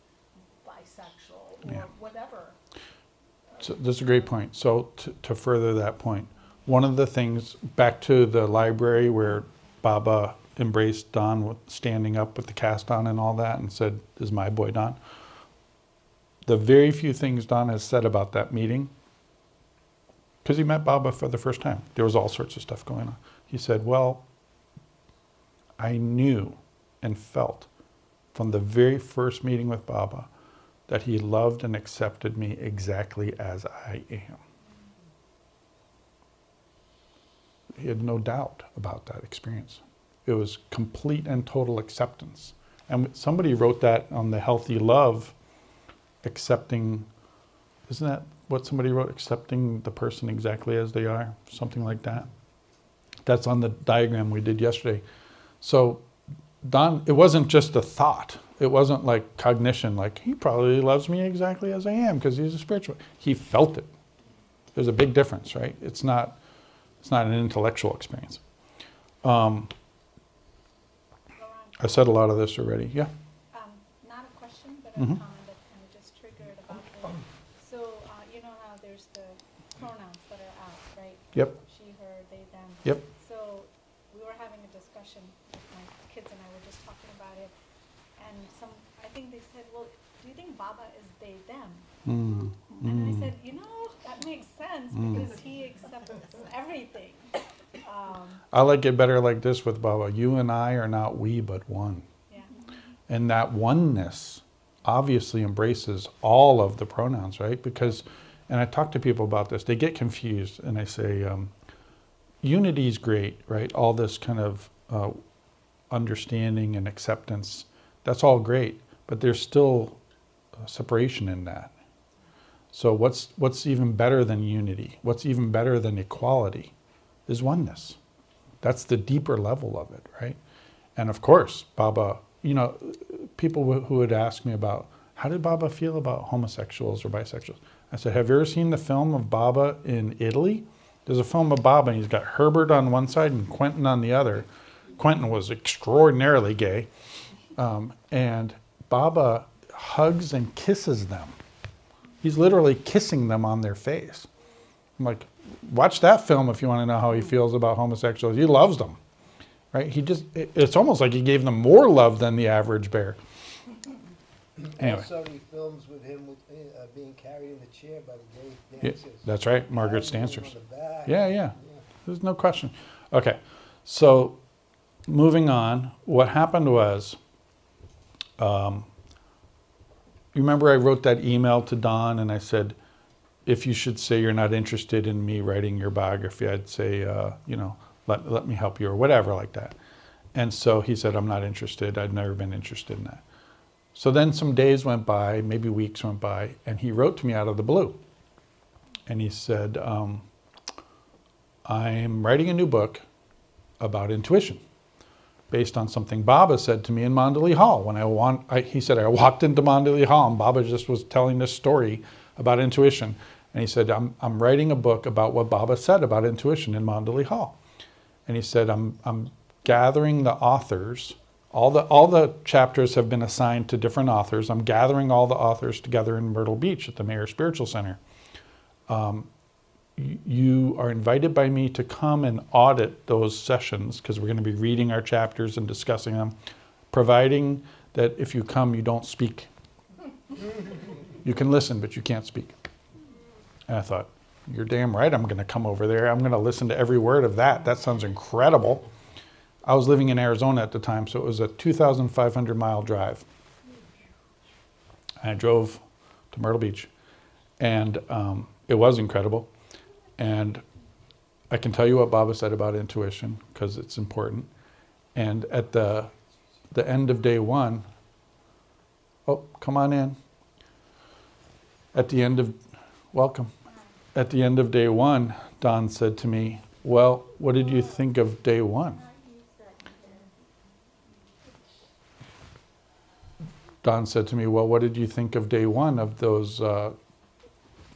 bisexual or whatever. So that's a great point. So to further that point, one of the things, back to the library where Baba embraced Don with standing up with the cast on and all that and said, "This is my boy Don." The very few things Don has said about that meeting, because he met Baba for the first time, there was all sorts of stuff going on. He said, well, I knew and felt from the very first meeting with Baba that he loved and accepted me exactly as I am. He had no doubt about that experience. It was complete and total acceptance. And somebody wrote that on the healthy love, accepting, isn't that what somebody wrote? Accepting the person exactly as they are, something like that. That's on the diagram we did yesterday. So Don, it wasn't just a thought. It wasn't like cognition, like he probably loves me exactly as I am because he's a spiritual. He felt it. There's a big difference, right? It's not an intellectual experience. I said a lot of this already. Yeah. Not a question, but a Mhm. comment that kind of just triggered about the. So you know how there's the pronouns that are out, right? Yep. She, her, they, them. Yep. So we were having a discussion with my kids, and I were just talking about it, and I think they said, "Well, do you think Baba is they, them?" And I said, that makes sense because he accepts everything. I like it better like this with Baba. You and I are not we, but one. Yeah. And that oneness obviously embraces all of the pronouns, right? Because, and I talk to people about this, they get confused and I say, unity is great, right? All this kind of understanding and acceptance, that's all great, but there's still separation in that. So what's even better than unity? What's even better than equality is oneness. That's the deeper level of it, right? And of course, Baba, people who would ask me about, how did Baba feel about homosexuals or bisexuals? I said, have you ever seen the film of Baba in Italy? There's a film of Baba and he's got Herbert on one side and Quentin on the other. Quentin was extraordinarily gay. And Baba hugs and kisses them. He's literally kissing them on their face. I'm like, watch that film if you want to know how he feels about homosexuals. He loves them, right? It's almost like he gave them more love than the average bear. Anyway. Also, he films with him being carried in the chair by the gay dancers. That's right, Margaret's dancers. On the back. Yeah. There's no question. Okay, so moving on, what happened was, you remember I wrote that email to Don and I said, if you should say you're not interested in me writing your biography, I'd say, let me help you or whatever like that. And so he said, I'm not interested. I'd never been interested in that. So then some days went by, maybe weeks went by, and he wrote to me out of the blue. And he said, I'm writing a new book about intuition based on something Baba said to me in Mandalay Hall. He said, I walked into Mandalay Hall and Baba just was telling this story about intuition. And he said, I'm writing a book about what Baba said about intuition in Mandalay Hall. And he said, I'm gathering the authors. All the chapters have been assigned to different authors. I'm gathering all the authors together in Myrtle Beach at the Mayor Spiritual Center. You are invited by me to come and audit those sessions because we're going to be reading our chapters and discussing them, providing that if you come, you don't speak. You can listen, but you can't speak. And I thought, you're damn right I'm going to come over there. I'm going to listen to every word of that. That sounds incredible. I was living in Arizona at the time, so it was a 2,500-mile drive. I drove to Myrtle Beach, and it was incredible. And I can tell you what Baba said about intuition, because it's important. And at the end of day one, oh, come on in. Welcome. At the end of day one, Don said to me, well, what did you think of day one? Don said to me, well, what did you think of day one of those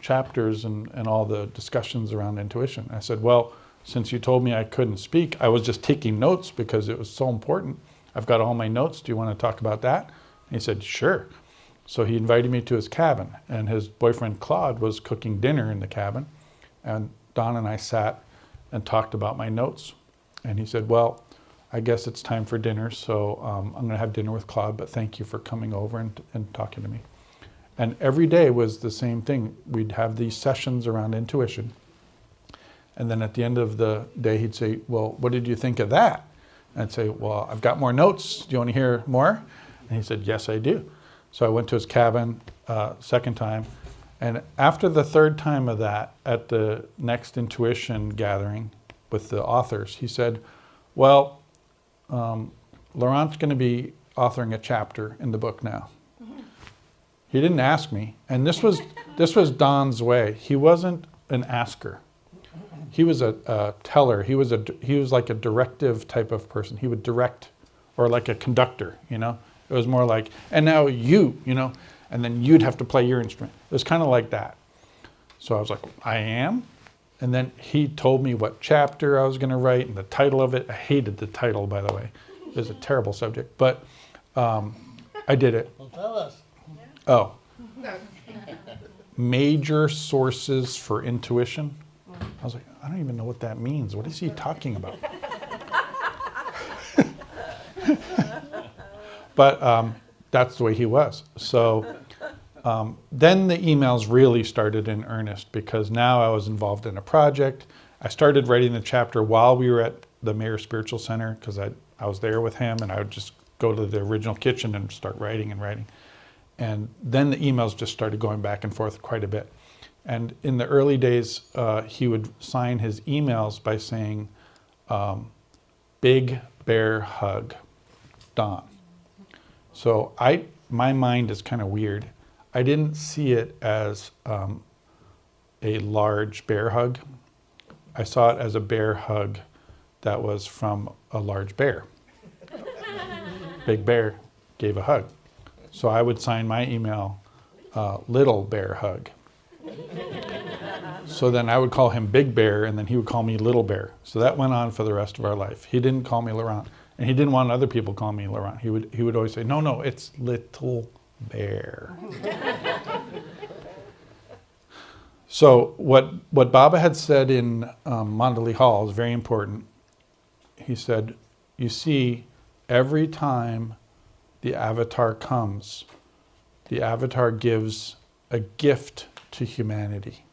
chapters and all the discussions around intuition? I said, well, since you told me I couldn't speak, I was just taking notes because it was so important. I've got all my notes. Do you want to talk about that? And he said, sure. So he invited me to his cabin, and his boyfriend Claude was cooking dinner in the cabin. And Don and I sat and talked about my notes. And he said, well, I guess it's time for dinner, so I'm going to have dinner with Claude, but thank you for coming over and talking to me. And every day was the same thing. We'd have these sessions around intuition. And then at the end of the day, he'd say, well, what did you think of that? And I'd say, well, I've got more notes. Do you want to hear more? And he said, yes, I do. So I went to his cabin second time. And after the third time of that, at the next intuition gathering with the authors, he said, well, Laurent's going to be authoring a chapter in the book now. He didn't ask me. And this was Don's way. He wasn't an asker. He was a teller. He was like a directive type of person. He would direct, or like a conductor, you know. It was more like, and now you know, and then you'd have to play your instrument. It was kind of like that. So I was like, I am? And then he told me what chapter I was going to write and the title of it. I hated the title, by the way. It was a terrible subject, but I did it. Well, tell us. Oh. Major sources for intuition. I was like, I don't even know what that means. What is he talking about? But that's the way he was. So then the emails really started in earnest, because now I was involved in a project. I started writing the chapter while we were at the Mayor Spiritual Center, because I was there with him, and I would just go to the original kitchen and start writing and writing. And then the emails just started going back and forth quite a bit. And in the early days, he would sign his emails by saying, Big Bear Hug, Don. So my mind is kind of weird. I didn't see it as a large bear hug. I saw it as a bear hug that was from a large bear. Big Bear gave a hug. So I would sign my email, Little Bear Hug. So then I would call him Big Bear, and then he would call me Little Bear. So that went on for the rest of our life. He didn't call me Laurent, and he didn't want other people calling me Laurent. He would always say, no, it's Little Bear. So what Baba had said in Mandali Hall is very important. He said, you see, every time the avatar comes, the avatar gives a gift to humanity.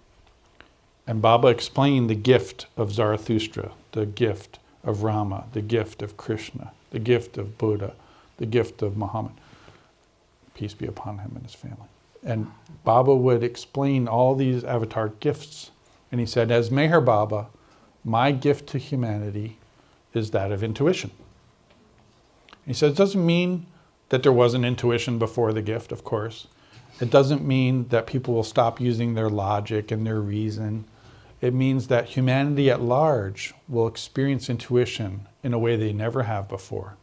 And Baba explained the gift of Zarathustra, the gift of Rama, the gift of Krishna, the gift of Buddha, the gift of Muhammad. Peace be upon him and his family. And Baba would explain all these avatar gifts. And he said, as Meher Baba, my gift to humanity is that of intuition. He said, it doesn't mean that there wasn't intuition before the gift, of course. It doesn't mean that people will stop using their logic and their reason. It means that humanity at large will experience intuition in a way they never have before.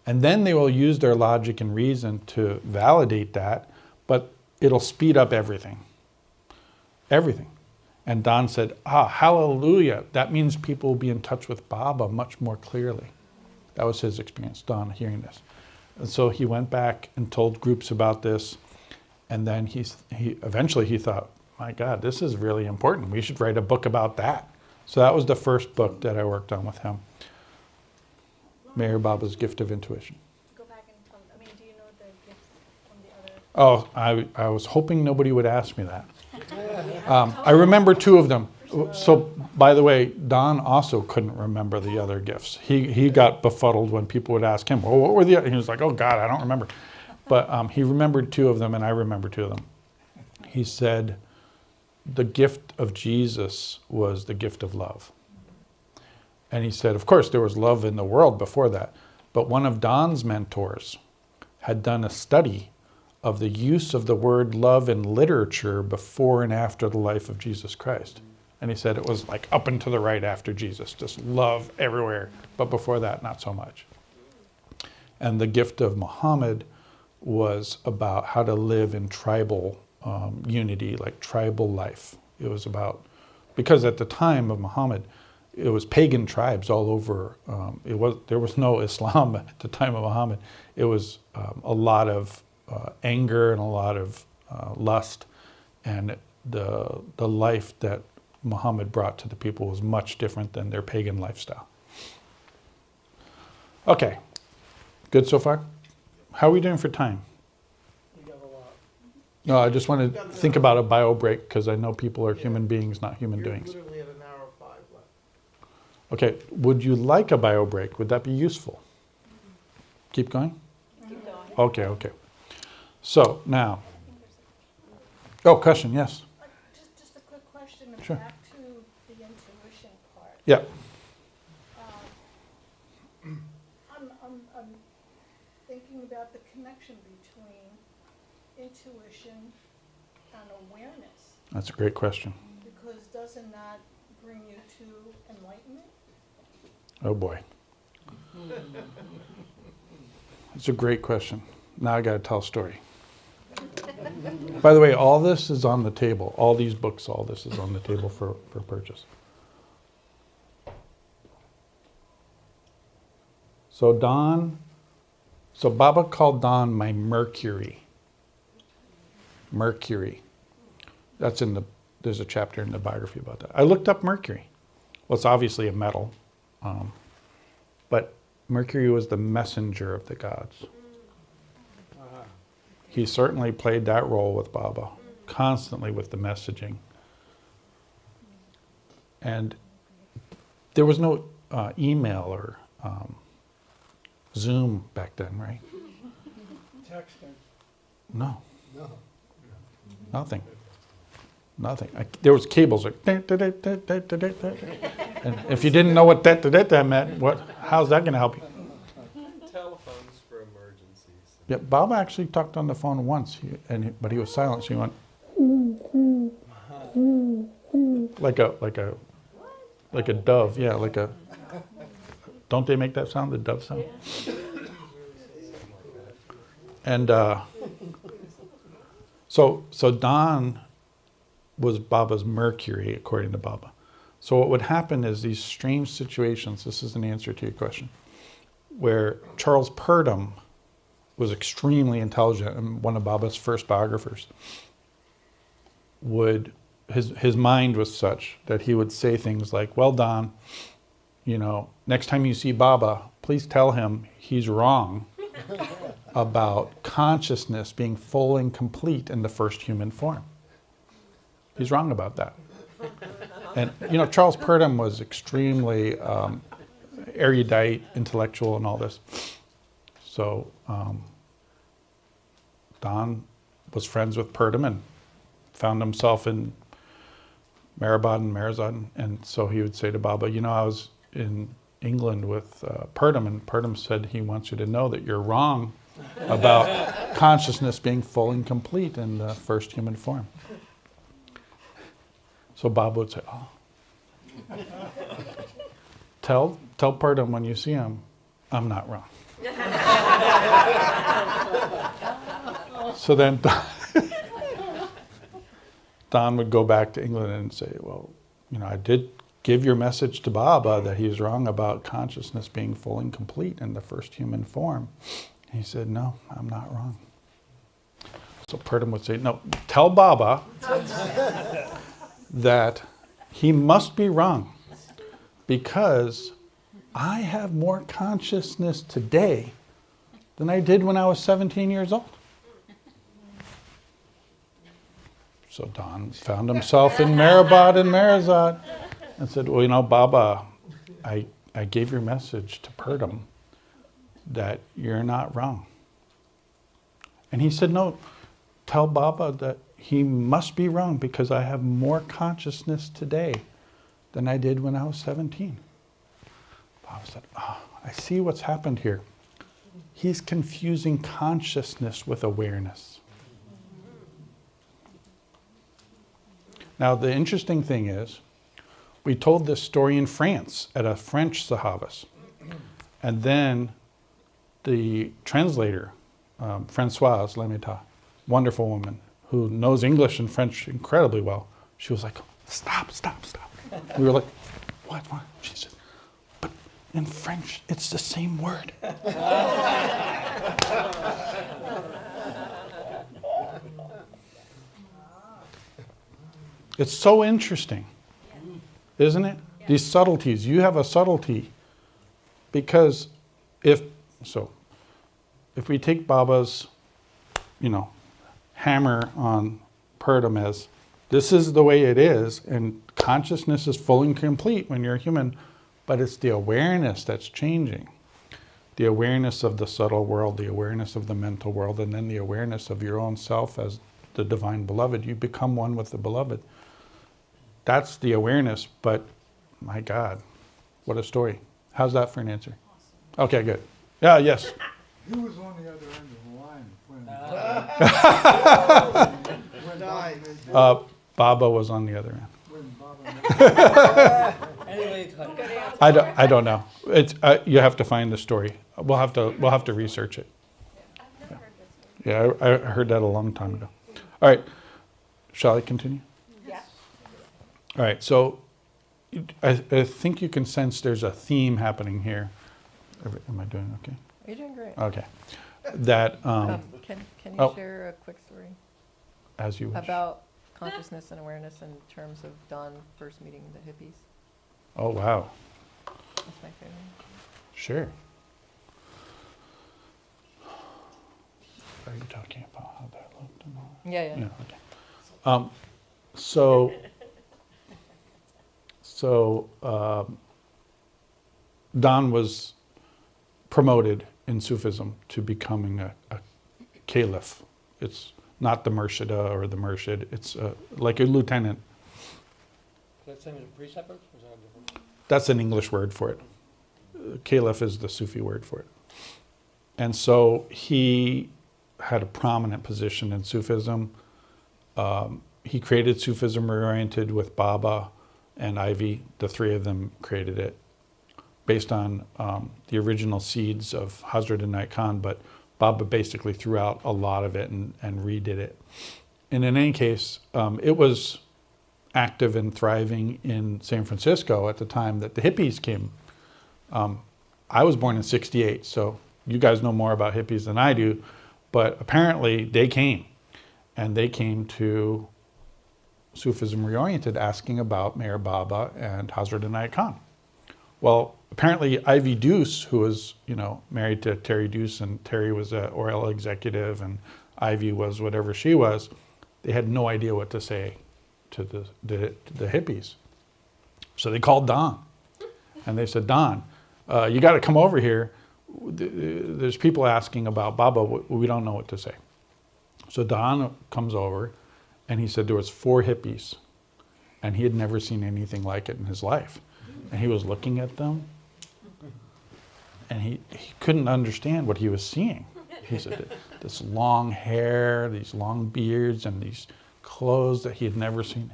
And then they will use their logic and reason to validate that, but it'll speed up everything. Everything. And Don said, hallelujah. That means people will be in touch with Baba much more clearly. That was his experience, Don, hearing this. And so he went back and told groups about this. And then he eventually thought, my God, this is really important. We should write a book about that. So that was the first book that I worked on with him. Meher Baba's Gift of Intuition. Go back and tell, do you know the gifts from the other Oh, I was hoping nobody would ask me that. I remember two of them. So, by the way, Don also couldn't remember the other gifts. He got befuddled when people would ask him, well, what were the other? He was like, oh, God, I don't remember. But he remembered two of them, and I remember two of them. He said the gift of Jesus was the gift of love. And he said, of course, there was love in the world before that. But one of Don's mentors had done a study of the use of the word love in literature before and after the life of Jesus Christ. And he said it was like up and to the right after Jesus, just love everywhere. But before that, not so much. And the gift of Muhammad was about how to live in tribal unity, like tribal life. It was about, because at the time of Muhammad, it was pagan tribes all over. There was no Islam at the time of Muhammad. It was a lot of anger and a lot of lust, and the life that Muhammad brought to the people was much different than their pagan lifestyle. Okay, good so far? How are we doing for time? We got a lot. No, I just want to think about a bio break because I know people are human beings, not human You're doings. literally at an hour 5 left. Okay, would you like a bio break? Would that be useful? Keep going? Keep going. Okay. So now, question, yes. Just a quick question, Sure. back to the intuition part. Yeah. I'm thinking about the connection between intuition and awareness, That's a great question. because doesn't that bring you to enlightenment? Oh boy. It's a great question. Now I got to tell a story. By the way, all this is on the table. All these books, all this is on the table for purchase. So Baba called Don my Mercury. Mercury. There's a chapter in the biography about that. I looked up Mercury. Well, it's obviously a metal. But Mercury was the messenger of the gods. He certainly played that role with Baba, constantly with the messaging. And there was no email or Zoom back then, right? Texting. No, No. nothing. There was cables like, and if you didn't know what that meant, how's that going to help you? Telephones for emergencies. Yeah, Baba actually talked on the phone once, but he was silent. So he went like a dove. Yeah, like a. Don't they make that sound? The dove sound. And so Don was Baba's Mercury, according to Baba. So what would happen is these strange situations. This is an answer to your question, where Charles Purdom was extremely intelligent and one of Baba's first biographers. His mind was such that he would say things like, "Well, Don, next time you see Baba, please tell him he's wrong about consciousness being full and complete in the first human form. He's wrong about that." And Charles Purdom was extremely erudite, intellectual, and all this. So Don was friends with Purdom and found himself in Mehrabad and Marazad, and so he would say to Baba, I was in England with Purdom, and Purdom said he wants you to know that you're wrong about consciousness being full and complete in the first human form. So Baba would say, tell Purdom when you see him, I'm not wrong. So then Don would go back to England and say, well, I did give your message to Baba that he's wrong about consciousness being full and complete in the first human form. And he said, no, I'm not wrong. So Purdom would say, no, tell Baba that he must be wrong because I have more consciousness today than I did when I was 17 years old. So Don found himself in Meribad and Marizad and said, well, you know, Baba, I gave your message to Purdom that you're not wrong. And he said, no, tell Baba that he must be wrong because I have more consciousness today than I did when I was 17. Baba said, oh, I see what's happened here. He's confusing consciousness with awareness. Now, the interesting thing is, we told this story in France at a French Sahavas. And then the translator, Françoise Lemaitre, wonderful woman, who knows English and French incredibly well, she was like, stop. We were like, what? She said, but in French, it's the same word. It's so interesting, isn't it? Yeah. These subtleties. You have a subtlety because if we take Baba's, hammer on Purdom as this is the way it is, and consciousness is full and complete when you're a human, but it's the awareness that's changing. The awareness of the subtle world, the awareness of the mental world, and then the awareness of your own self as the divine beloved. You become one with the beloved. That's the awareness, but my God, what a story. How's that for an answer? Awesome. Okay, good. Yeah, yes. He was on the other end of the line when Baba was on the other end. when Baba I don't know. It's you have to find the story. We'll have to research it. I've never heard this one. Yeah, I heard that a long time ago. All right, shall I continue? Yeah. All right, so I think you can sense there's a theme happening here. Am I doing okay? You're doing great. Okay. That, Can you oh. share a quick story as you wish. about consciousness and awareness in terms of Don first meeting the hippies? Oh, wow. That's my favorite. Sure. Are you talking about how that looked and all that? Yeah. Yeah, okay. So Don was promoted in Sufism to becoming a caliph. It's not the Murshida or the Murshid. It's like a lieutenant. That's the same as a preceptor? Or is that different? That's an English word for it. Caliph is the Sufi word for it. And so he had a prominent position in Sufism. He created Sufism Reoriented with Baba and Ivy. The three of them created it based on the original seeds of Hazrat Inayat Khan, but Baba basically threw out a lot of it and redid it. And in any case, it was active and thriving in San Francisco at the time that the hippies came. I was born in '68, so you guys know more about hippies than I do, but apparently they came. And they came to Sufism Reoriented asking about Mayor Baba and Hazrat Inayat Khan. Well, apparently Ivy Deuce, who was, married to Terry Deuce, and Terry was an oil executive and Ivy was whatever she was, they had no idea what to say to the hippies. So they called Don. And they said, Don, you got to come over here. There's people asking about Baba. We don't know what to say. So Don comes over, and he said there was 4 hippies, and he had never seen anything like it in his life. And he was looking at them, and he couldn't understand what he was seeing. He said this long hair, these long beards, and these clothes that he had never seen.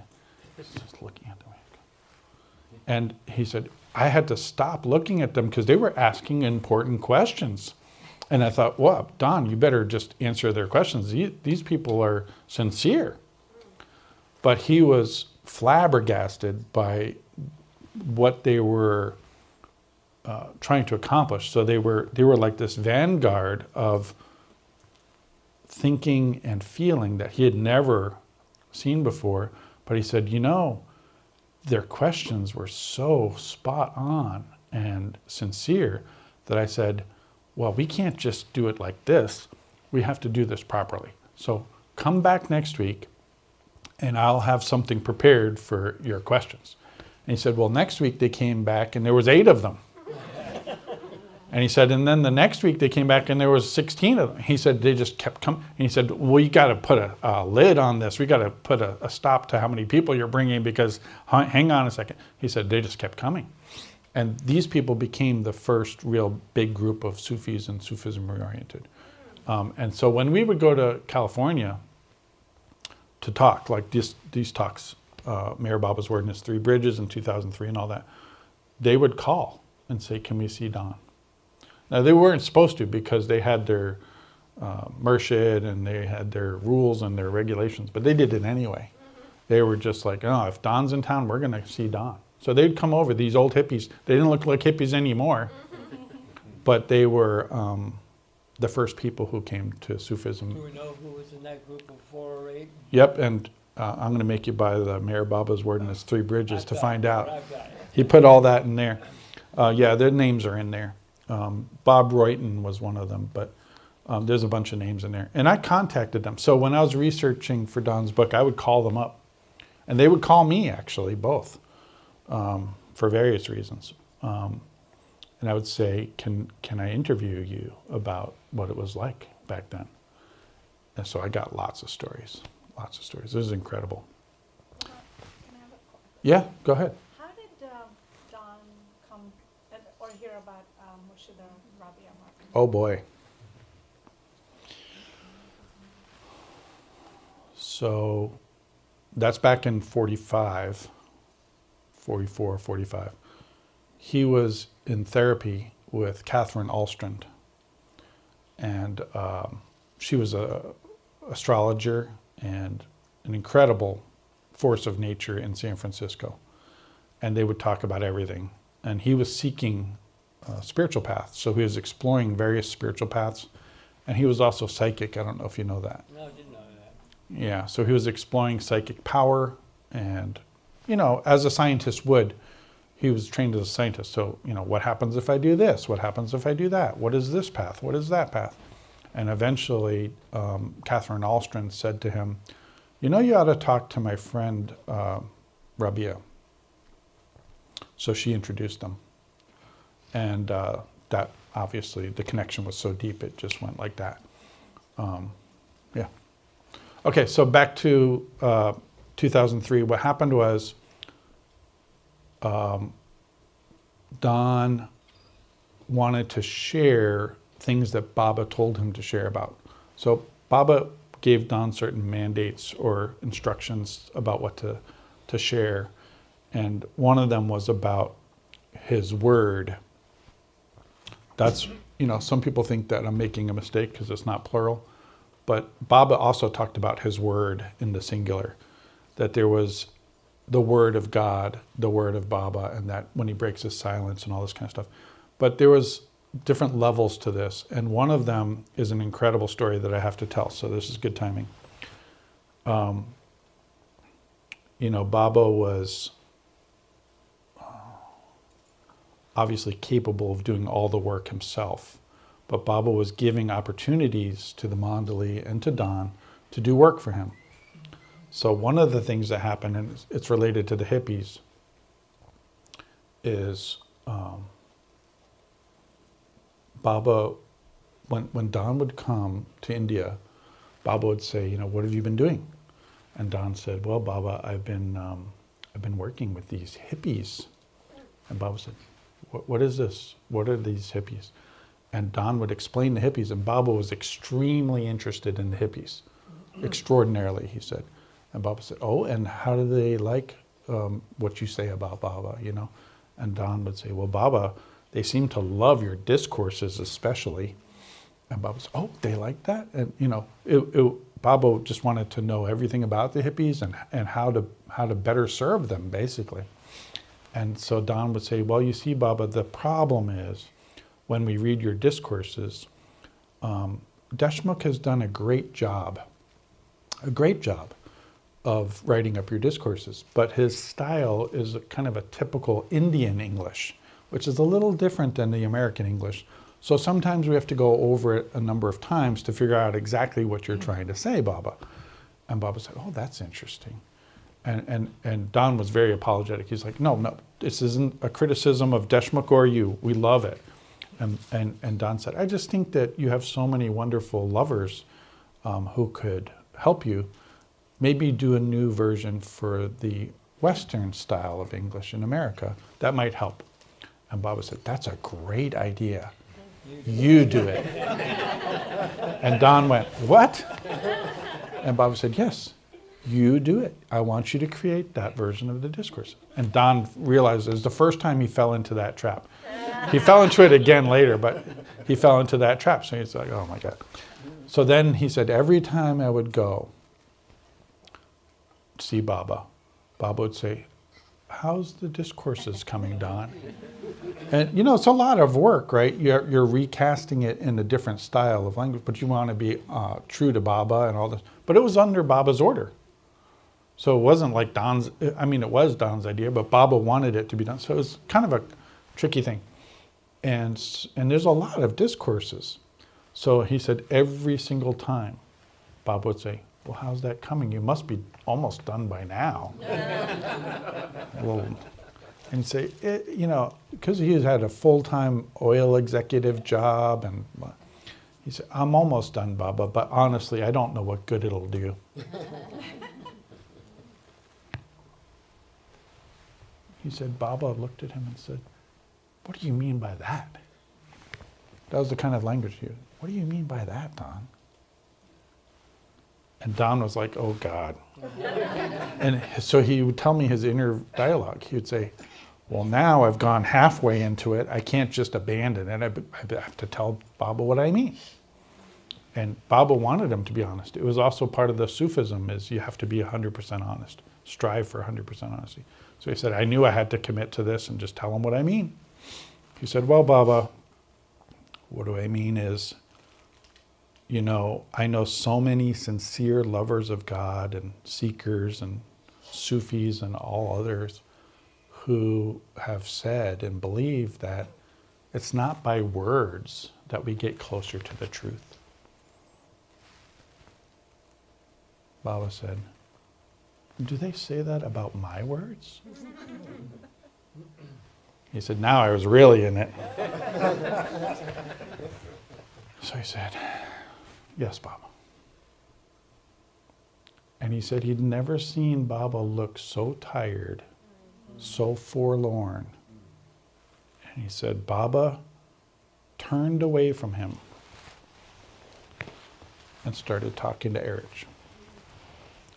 Just looking at them. And he said, I had to stop looking at them because they were asking important questions. And I thought, well, Don, you better just answer their questions. These people are sincere. But he was flabbergasted by what they were trying to accomplish. So they were like this vanguard of thinking and feeling that he had never seen before. But he said, their questions were so spot on and sincere that I said, well, we can't just do it like this. We have to do this properly. So come back next week and I'll have something prepared for your questions. And he said, well, next week they came back and there was 8 of them. And he said, and then the next week they came back and there was 16 of them. He said, they just kept coming. And he said, we got to put a lid on this. We got to put a stop to how many people you're bringing because, hang on a second. He said, they just kept coming. And these people became the first real big group of Sufis and Sufism oriented. And so when we would go to California to talk, like these talks, Mayor Baba's Word in His 3 Bridges in 2003 and all that, they would call and say, can we see Don? Now, they weren't supposed to because they had their murshid and they had their rules and their regulations, but they did it anyway. They were just like, oh, if Don's in town, we're going to see Don. So they'd come over, these old hippies. They didn't look like hippies anymore, but they were the first people who came to Sufism. Do we know who was in that group of 4 or 8? Yep, and I'm going to make you buy the Mayor Baba's Word in His 3 Bridges to find out. I've got it. He put all that in there. Yeah, their names are in there. Bob Royton was one of them, but there's a bunch of names in there. And I contacted them. So when I was researching for Don's book, I would call them up. And they would call me, actually, both, for various reasons. And I would say, can I interview you about what it was like back then? And so I got lots of stories. This is incredible. Can I have a Yeah, go ahead. How did Don come or hear about Murshida Rabia Martin? Oh boy. So that's back in 45, 44, 45. He was in therapy with Catherine Alstrand. And she was a astrologer and an incredible force of nature in San Francisco. And they would talk about everything. And he was seeking spiritual paths. So he was exploring various spiritual paths. And he was also psychic. I don't know if you know that. No, I didn't know that. Yeah, so he was exploring psychic power. And, you know, as a scientist would, he was trained as a scientist. So, you know, what happens if I do this? What happens if I do that? What is this path? What is that path? And eventually, Catherine Alstrand said to him, you know, you ought to talk to my friend, Rabia. So she introduced them. And that, obviously, the connection was so deep, it just went like that. Yeah. Okay, so back to 2003. What happened was Don wanted to share things that Baba told him to share about. So Baba gave Don certain mandates or instructions about what to share. And one of them was about his word. That's, you know, some people think that I'm making a mistake because it's not plural. But Baba also talked about his word in the singular, that there was the word of God, the word of Baba, and that when he breaks his silence and all this kind of stuff. But there was different levels to this, and one of them is an incredible story that I have to tell, so this is good timing. You know, Baba was obviously capable of doing all the work himself, but Baba was giving opportunities to the Mandali and to Don to do work for him. So one of the things that happened, and it's related to the hippies, is Baba, when Don would come to India, Baba would say, you know, what have you been doing? And Don said, well, Baba, I've been working with these hippies. And Baba said, what is this? What are these hippies? And Don would explain the hippies, and Baba was extremely interested in the hippies, extraordinarily, he said. And Baba said, oh, and how do they like what you say about Baba, you know? And Don would say, well, Baba, they seem to love your discourses especially. And Baba said, oh, they like that? And, you know, Baba just wanted to know everything about the hippies and how to better serve them, basically. And so Don would say, well, you see, Baba, the problem is when we read your discourses, Deshmukh has done a great job of writing up your discourses, but his style is a kind of a typical Indian English, which is a little different than the American English. So sometimes we have to go over it a number of times to figure out exactly what you're trying to say, Baba. And Baba said, oh, that's interesting. And Don was very apologetic. He's like, no, this isn't a criticism of Deshmukh or you. We love it. And Don said, I just think that you have so many wonderful lovers who could help you. Maybe do a new version for the Western style of English in America. That might help. And Baba said, that's a great idea. You do it. And Don went, what? And Baba said, yes, you do it. I want you to create that version of the discourse. And Don realized it was the first time he fell into that trap. He fell into it again later, but he fell into that trap. So he's like, oh my God. So then he said, every time I would go see Baba, Baba would say, how's the discourses coming, Don? And it's a lot of work, right? You're recasting it in a different style of language, but you want to be true to Baba and all this. But it was under Baba's order. So it wasn't like Don's, it was Don's idea, but Baba wanted it to be done. So it was kind of a tricky thing. And there's a lot of discourses. So he said every single time, Baba would say, well, how's that coming? You must be almost done by now. Well, and he'd say, because he had a full-time oil executive job, and he said, I'm almost done, Baba, but honestly, I don't know what good it'll do. He said, Baba looked at him and said, what do you mean by that? That was the kind of language he used. What do you mean by that, Don? And Don was like, oh, God. And so he would tell me his inner dialogue. He would say, well, now I've gone halfway into it. I can't just abandon it. I have to tell Baba what I mean. And Baba wanted him to be honest. It was also part of the Sufism is you have to be 100% honest. Strive for 100% honesty. So he said, I knew I had to commit to this and just tell him what I mean. He said, well, Baba, what do I mean is, I know so many sincere lovers of God and seekers and Sufis and all others who have said and believe that it's not by words that we get closer to the truth. Baba said, do they say that about my words? He said, now I was really in it. So he said, yes, Baba. And he said he'd never seen Baba look so tired, so forlorn. And he said, Baba turned away from him and started talking to Erich.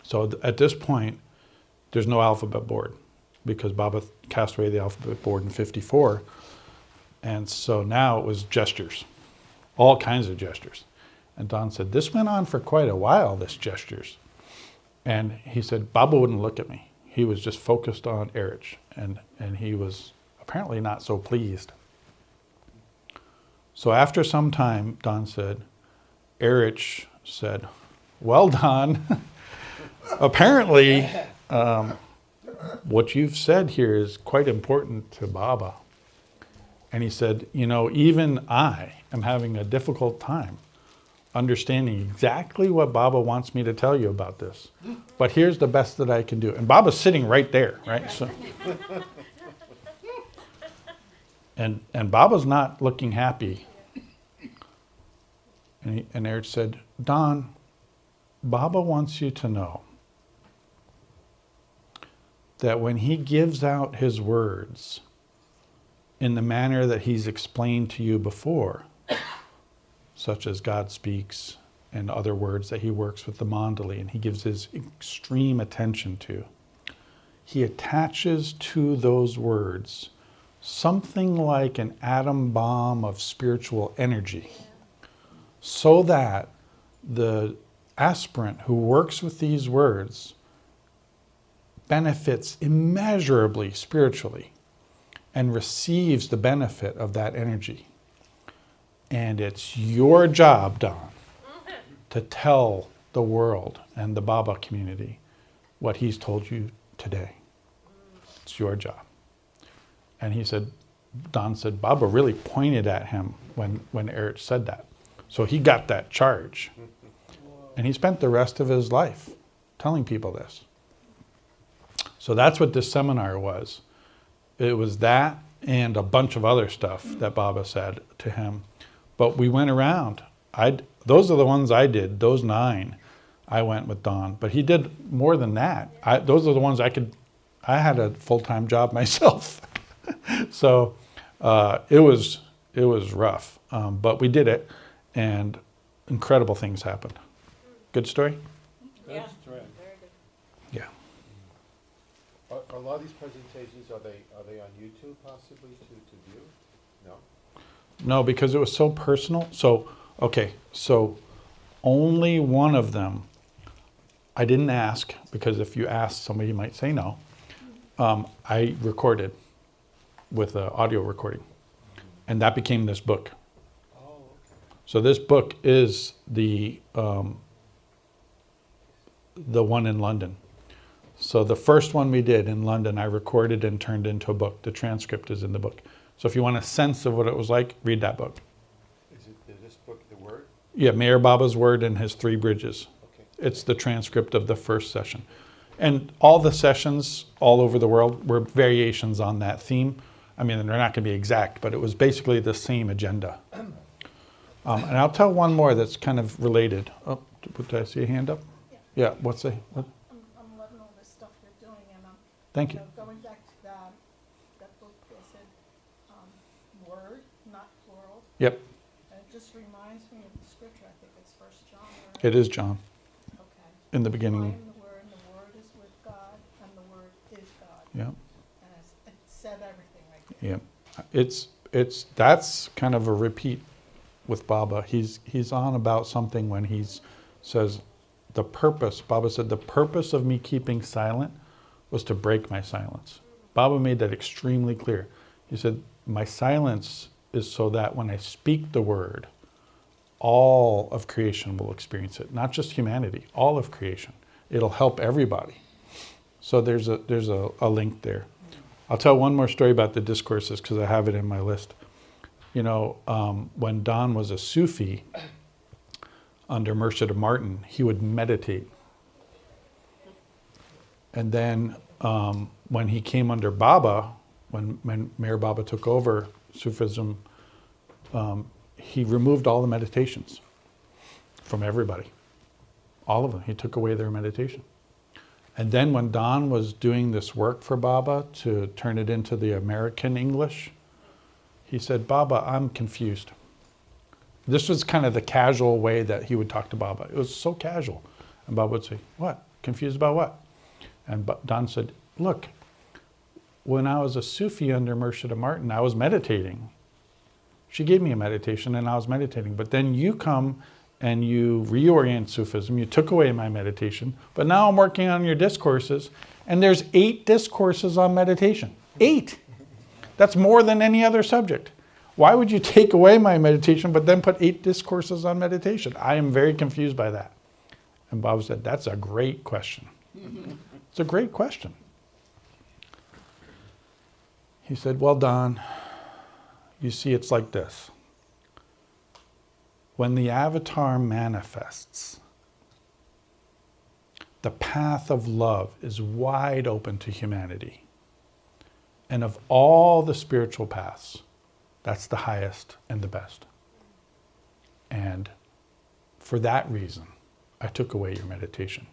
So at this point, there's no alphabet board because Baba cast away the alphabet board in 54. And so now it was gestures, all kinds of gestures. And Don said, this went on for quite a while, this gestures. And he said, Baba wouldn't look at me. He was just focused on Erich. And he was apparently not so pleased. So after some time, Don said, Erich said, well, Don, apparently what you've said here is quite important to Baba. And he said, even I am having a difficult time understanding exactly what Baba wants me to tell you about this. But here's the best that I can do. And Baba's sitting right there, right? So, and Baba's not looking happy. And Erich said, Don, Baba wants you to know that when he gives out his words in the manner that he's explained to you before, such as God speaks and other words that he works with the mandali and he gives his extreme attention to, he attaches to those words something like an atom bomb of spiritual energy, so that the aspirant who works with these words benefits immeasurably spiritually and receives the benefit of that energy. And it's your job, Don, to tell the world and the Baba community what he's told you today. It's your job. And he said, Don said, Baba really pointed at him when Erich said that. So he got that charge. And he spent the rest of his life telling people this. So that's what this seminar was. It was that and a bunch of other stuff that Baba said to him. But we went around. Those are the ones I did, those 9. I went with Don. But he did more than that. Those are the ones I had a full-time job myself. So it was rough. But we did it, and incredible things happened. Good story? Yeah. Very good. Yeah. Are a lot of these presentations, are they on YouTube possibly to view? No? No, because it was so personal. So only one of them, I didn't ask, because if you ask, somebody might say no. I recorded with an audio recording, and that became this book. Oh, okay. So this book is the one in London. So the first one we did in London, I recorded and turned into a book. The transcript is in the book. So if you want a sense of what it was like, read that book. Is this book the Word? Yeah, Mayor Baba's Word and his 3 bridges. Okay. It's the transcript of the first session. And all the sessions all over the world were variations on that theme. I mean, they're not going to be exact, but it was basically the same agenda. And I'll tell one more that's kind of related. Oh, did I see a hand up? Yeah, what's the... What? I'm loving all this stuff you're doing, and Thank you. going back to that book they said, word, not plural. Yep, And it just reminds me of the scripture. I think it's 1 John. Right? it is John. Okay. In the I beginning. am the Word, and the Word is with God, and the Word is God. Yeah, And it said everything right there. yeah. That's kind of a repeat with Baba. He's on about something when he says, the purpose, Baba said, the purpose of me keeping silent was to break my silence. Baba made that extremely clear. He said, my silence is so that when I speak the word, all of creation will experience it, not just humanity, all of creation. It'll help everybody. So there's a link there. I'll tell one more story about the discourses because I have it in my list. You know, when Don was a Sufi under Murshid Martin, he would meditate. And then when he came under Baba, when Mayor Baba took over Sufism, he removed all the meditations from everybody. All of them. He took away their meditation. And then when Don was doing this work for Baba to turn it into the American English, he said, Baba, I'm confused. This was kind of the casual way that he would talk to Baba. It was so casual. And Baba would say, what? Confused about what? And Don said, look, when I was a Sufi under Murshid Martin, I was meditating. She gave me a meditation and I was meditating. But then you come and you reorient Sufism. You took away my meditation. But now I'm working on your discourses. And there's 8 discourses on meditation. 8! That's more than any other subject. Why would you take away my meditation but then put 8 discourses on meditation? I am very confused by that. And Baba said, that's a great question. It's a great question. He said, well, Don, you see, it's like this. When the avatar manifests, the path of love is wide open to humanity. And of all the spiritual paths, that's the highest and the best. And for that reason, I took away your meditation.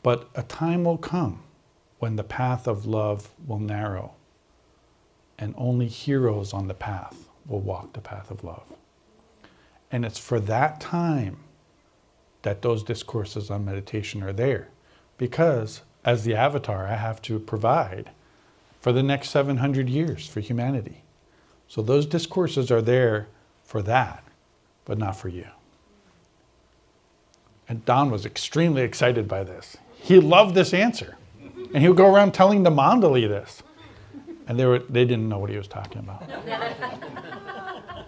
But a time will come when the path of love will narrow and only heroes on the path will walk the path of love. And it's for that time that those discourses on meditation are there. Because as the avatar, I have to provide for the next 700 years for humanity. So those discourses are there for that, but not for you. And Don was extremely excited by this. He loved this answer. And he would go around telling the Mandali this. And they didn't know what he was talking about.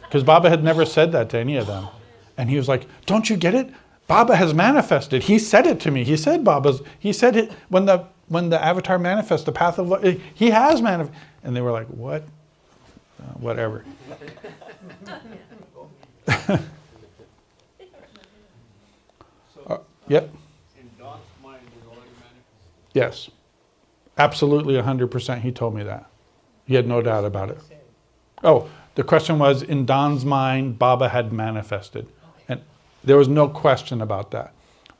Because Baba had never said that to any of them. And he was like, don't you get it? Baba has manifested. He said it to me. He said it when the avatar manifests, the path of love, he has manifested. And they were like, what? Whatever. So, Yep. in Don's mind, was already Yes. Absolutely 100% he told me that. He had no doubt about it. Oh, the question was, in Don's mind, Baba had manifested. And there was no question about that.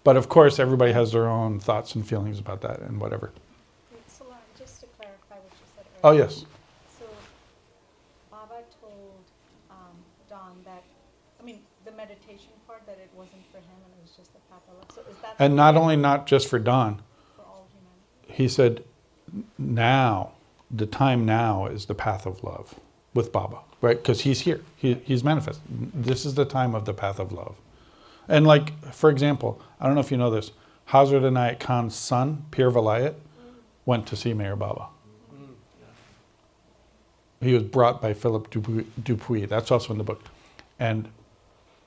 But of course, everybody has their own thoughts and feelings about that and whatever. So Lauren, just to clarify what you said Oh, earlier. yes. So Baba told Don that, I mean, the meditation part, that it wasn't for him and it was just the path of love. So is that And not just for Don. for all humanity? He said, now, the time now is the path of love with Baba, right? Because he's here. He's manifest. This is the time of the path of love. And like, for example, I don't know if you know this, Hazrat Inayat Khan's son, Pir Vilayat, went to see Mayor Baba. He was brought by Philip Dupuy. That's also in the book. And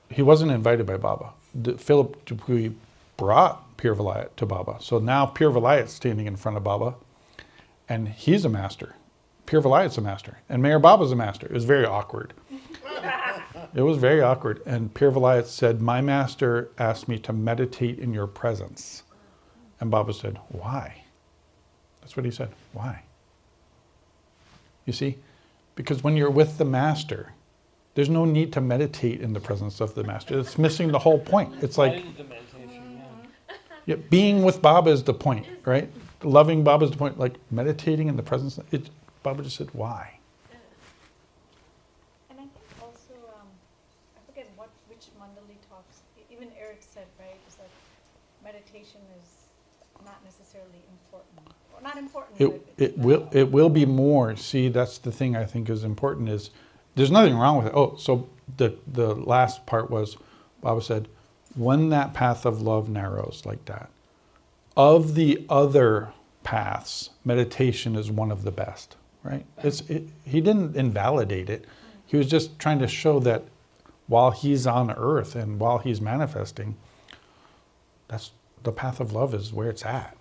he wasn't invited by Baba. Philip Dupuy brought Pir Vilayat to Baba. So now Pir Vilayat's standing in front of Baba, and he's a master. Pir Vilayat's a master, and Mayor Baba's a master. It was very awkward. It was very awkward. And Pir Vilayat said, my master asked me to meditate in your presence. And Baba said, why? That's what he said. Why? You see? Because when you're with the master, there's no need to meditate in the presence of the master. It's missing the whole point. It's like, yeah, being with Baba is the point, right? Loving Baba is the point. Like meditating in the presence, Baba just said, why? And I think also, I forget which Mandali talks, even Eric said, right, it's like meditation is not necessarily important. Or not important, but It will be more. See, that's the thing I think is important is, there's nothing wrong with it. Oh, so the last part was, Baba said, when that path of love narrows like that, of the other paths, meditation is one of the best, right? He didn't invalidate it. He was just trying to show that while he's on earth and while he's manifesting, that's the path of love is where it's at.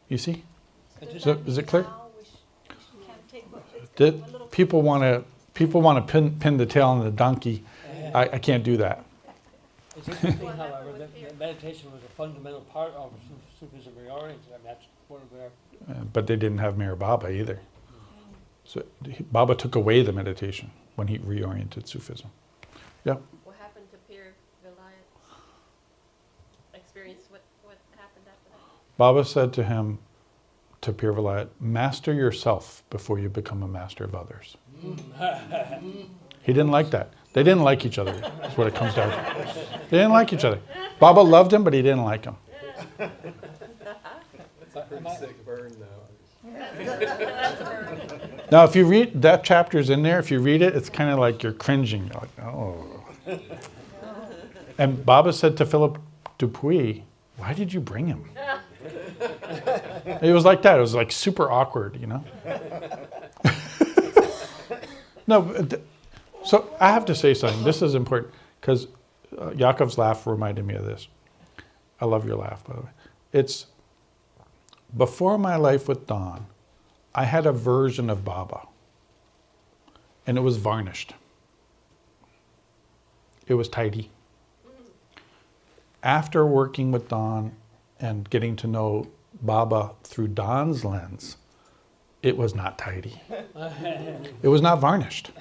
You see? So, is it clear? People want to pin the tail on the donkey. I can't do that. It's interesting, however, that meditation was a fundamental part of Sufism reoriented. I mean, that's one of their... But they didn't have Mayor Baba either. So Baba took away the meditation when he reoriented Sufism. Yeah. What happened to Pir Vilayat's experience? What happened after that? Baba said to him, to Pir Vilayat, master yourself before you become a master of others. He didn't like that. They didn't like each other, is what it comes down to. They didn't like each other. Baba loved him, but he didn't like him. It's a pretty sick burn now. Now, if you read, that chapter's in there, if you read it, it's kind of like you're cringing. You're like, oh. And Baba said to Philip Dupuy, why did you bring him? It was like that. It was like super awkward, you know? No, so I have to say something. This is important because Yaakov's laugh reminded me of this. I love your laugh, by the way. It's before my life with Don, I had a version of Baba, and it was varnished. It was tidy. After working with Don and getting to know Baba through Don's lens, it was not tidy. It was not varnished.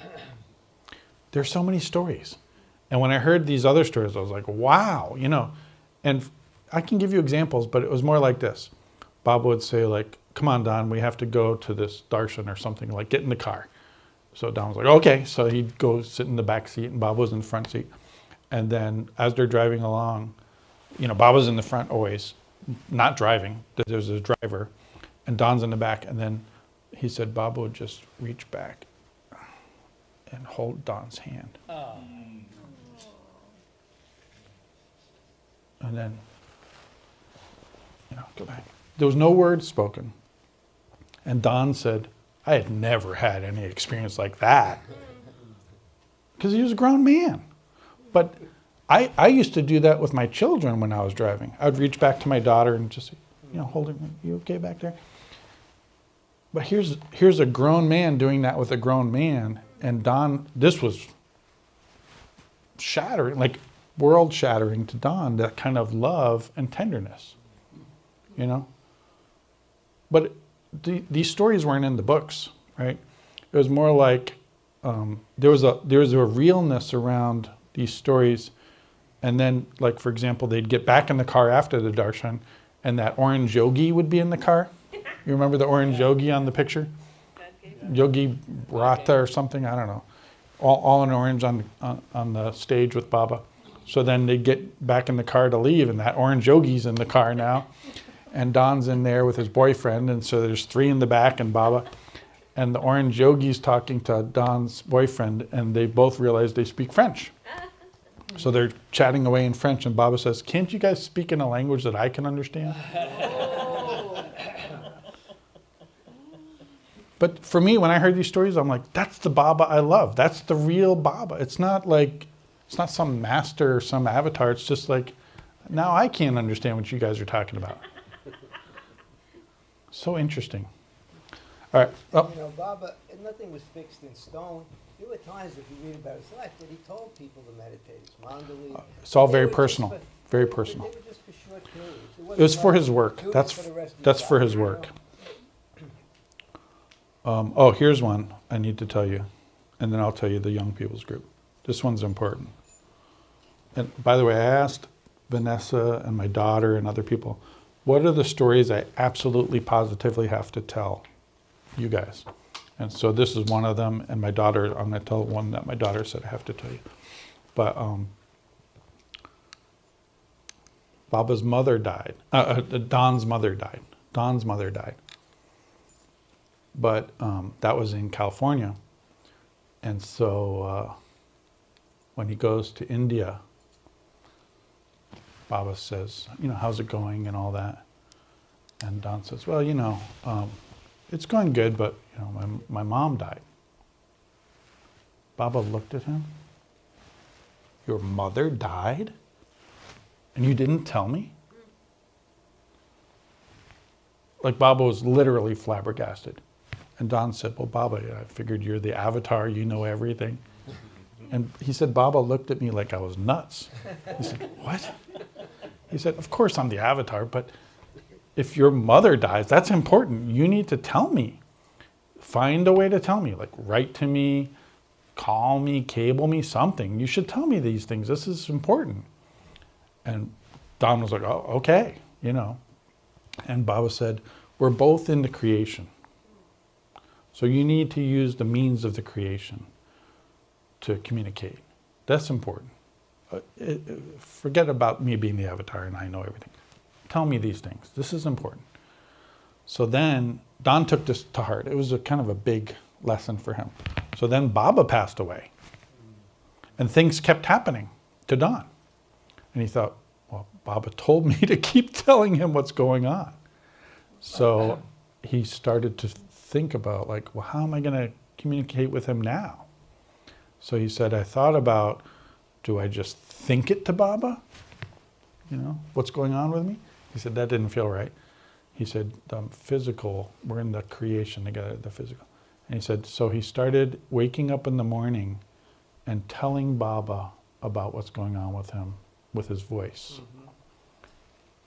There's so many stories. And when I heard these other stories, I was like, wow, you know. And I can give you examples, but it was more like this. Baba would say, like, come on, Don, we have to go to this darshan or something, like, get in the car. So Don was like, okay. So he'd go sit in the back seat, and Baba was in the front seat. And then as they're driving along, you know, Baba's in the front always, not driving. There's a driver, and Don's in the back. And then he said Baba would just reach back and hold Don's hand. Oh. And then, you know, go back. There was no word spoken. And Don said, I had never had any experience like that. Because he was a grown man. But I used to do that with my children when I was driving. I'd reach back to my daughter and just, you know, holding her, you okay back there? But here's a grown man doing that with a grown man. And Don, this was shattering, like world shattering to Don, that kind of love and tenderness, you know? but these stories weren't in the books, right? It was more like there was a realness around these stories, and then, like, for example, they'd get back in the car after the darshan, and that orange yogi would be in the car. You remember the orange yogi on the picture? Yogi Rata or something, I don't know. All in orange on the stage with Baba. So then they get back in the car to leave, and that orange yogi's in the car now, and Don's in there with his boyfriend, and so there's 3 in the back and Baba, and the orange yogi's talking to Don's boyfriend, and they both realize they speak French. So they're chatting away in French, and Baba says, "Can't you guys speak in a language that I can understand?" But for me, when I heard these stories, I'm like, that's the Baba I love. That's the real Baba. It's not some master or some avatar. It's just like, now I can't understand what you guys are talking about. So interesting. All right. Oh. You know, Baba, nothing was fixed in stone. There were times, if you read about his life, that he told people to meditate. It's mandali. It's all very personal. Very personal. They were just for short periods. It was for his work. Do That's this for the rest of that's your for life, his you know? work. Oh, here's one I need to tell you, and then I'll tell you the young people's group. This one's important. And by the way, I asked Vanessa and my daughter and other people, what are the stories I absolutely positively have to tell you guys? And so this is one of them, and my daughter, I'm going to tell one that my daughter said I have to tell you. But Baba's mother died. Don's mother died. Don's mother died. But that was in California. And so when he goes to India, Baba says, you know, how's it going and all that? And Don says, well, you know, it's going good, but, you know, my mom died. Baba looked at him. Your mother died? And you didn't tell me? Like, Baba was literally flabbergasted. And Don said, well, Baba, I figured you're the avatar, you know everything. And he said, Baba looked at me like I was nuts. He said, what? He said, of course I'm the avatar, but if your mother dies, that's important. You need to tell me. Find a way to tell me, like write to me, call me, cable me, something. You should tell me these things. This is important. And Don was like, oh, okay, you know. And Baba said, we're both into creation. So you need to use the means of the creation to communicate. That's important. Forget about me being the avatar and I know everything. Tell me these things. This is important. So then Don took this to heart. It was a kind of a big lesson for him. So then Baba passed away. And things kept happening to Don. And he thought, well, Baba told me to keep telling him what's going on. So he started to think about, like, well, how am I going to communicate with him now? So he said, I thought about, do I just think it to Baba? You know, what's going on with me? He said, that didn't feel right. He said, the physical, we're in the creation together, the physical. And he said, so he started waking up in the morning and telling Baba about what's going on with him, with his voice. Mm-hmm.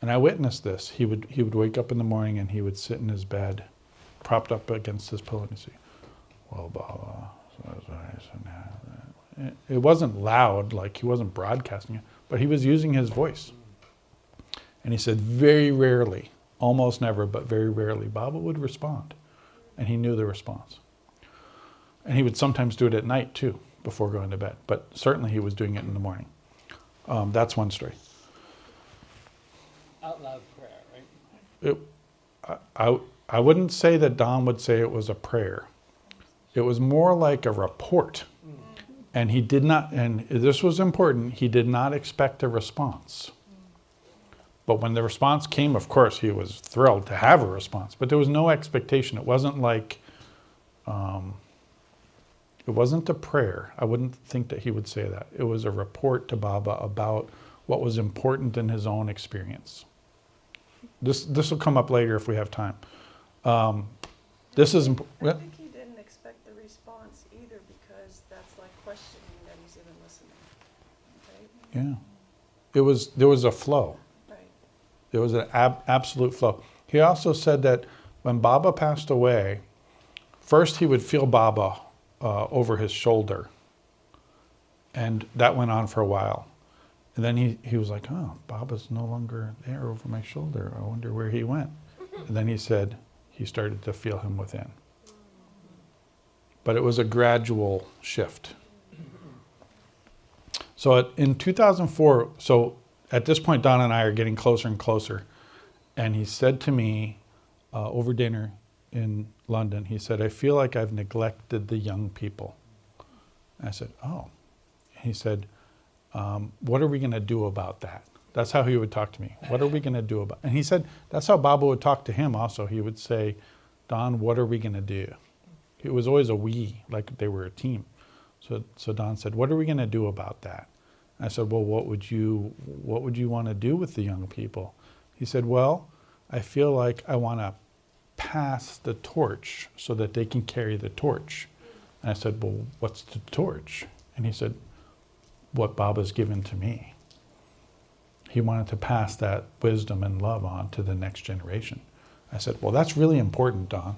And I witnessed this. He would wake up in the morning and he would sit in his bed, propped up against his pillow, and say, well, Baba, it wasn't loud, like he wasn't broadcasting it, but he was using his voice. And he said very rarely, almost never, but very rarely, Baba would respond. And he knew the response. And he would sometimes do it at night too, before going to bed. But certainly he was doing it in the morning. That's one story. Out loud prayer, right? I wouldn't say that Don would say it was a prayer. It was more like a report. And he did not, and this was important, he did not expect a response. But when the response came, of course, he was thrilled to have a response. But there was no expectation. It wasn't like, it wasn't a prayer. I wouldn't think that he would say that. It was a report to Baba about what was important in his own experience. This will come up later if we have time. This is important. I think he didn't expect the response either, because that's like questioning that he's even listening, right? Yeah. There was a flow. Right. There was an absolute flow. He also said that when Baba passed away, first he would feel Baba over his shoulder. And that went on for a while. And then he was like, oh, Baba's no longer there over my shoulder. I wonder where he went. And then he said he started to feel him within. But it was a gradual shift. So in 2004, so at this point, Don and I are getting closer and closer. And he said to me over dinner in London, he said, I feel like I've neglected the young people. And I said, oh. He said, what are we going to do about that? That's how he would talk to me. What are we going to do about it? And he said, that's how Baba would talk to him also. He would say, Don, what are we going to do? It was always a we, like they were a team. So Don said, what are we going to do about that? And I said, well, what would you want to do with the young people? He said, well, I feel like I want to pass the torch so that they can carry the torch. And I said, well, what's the torch? And he said, what Baba's given to me. He wanted to pass that wisdom and love on to the next generation. I said, well, that's really important, Don.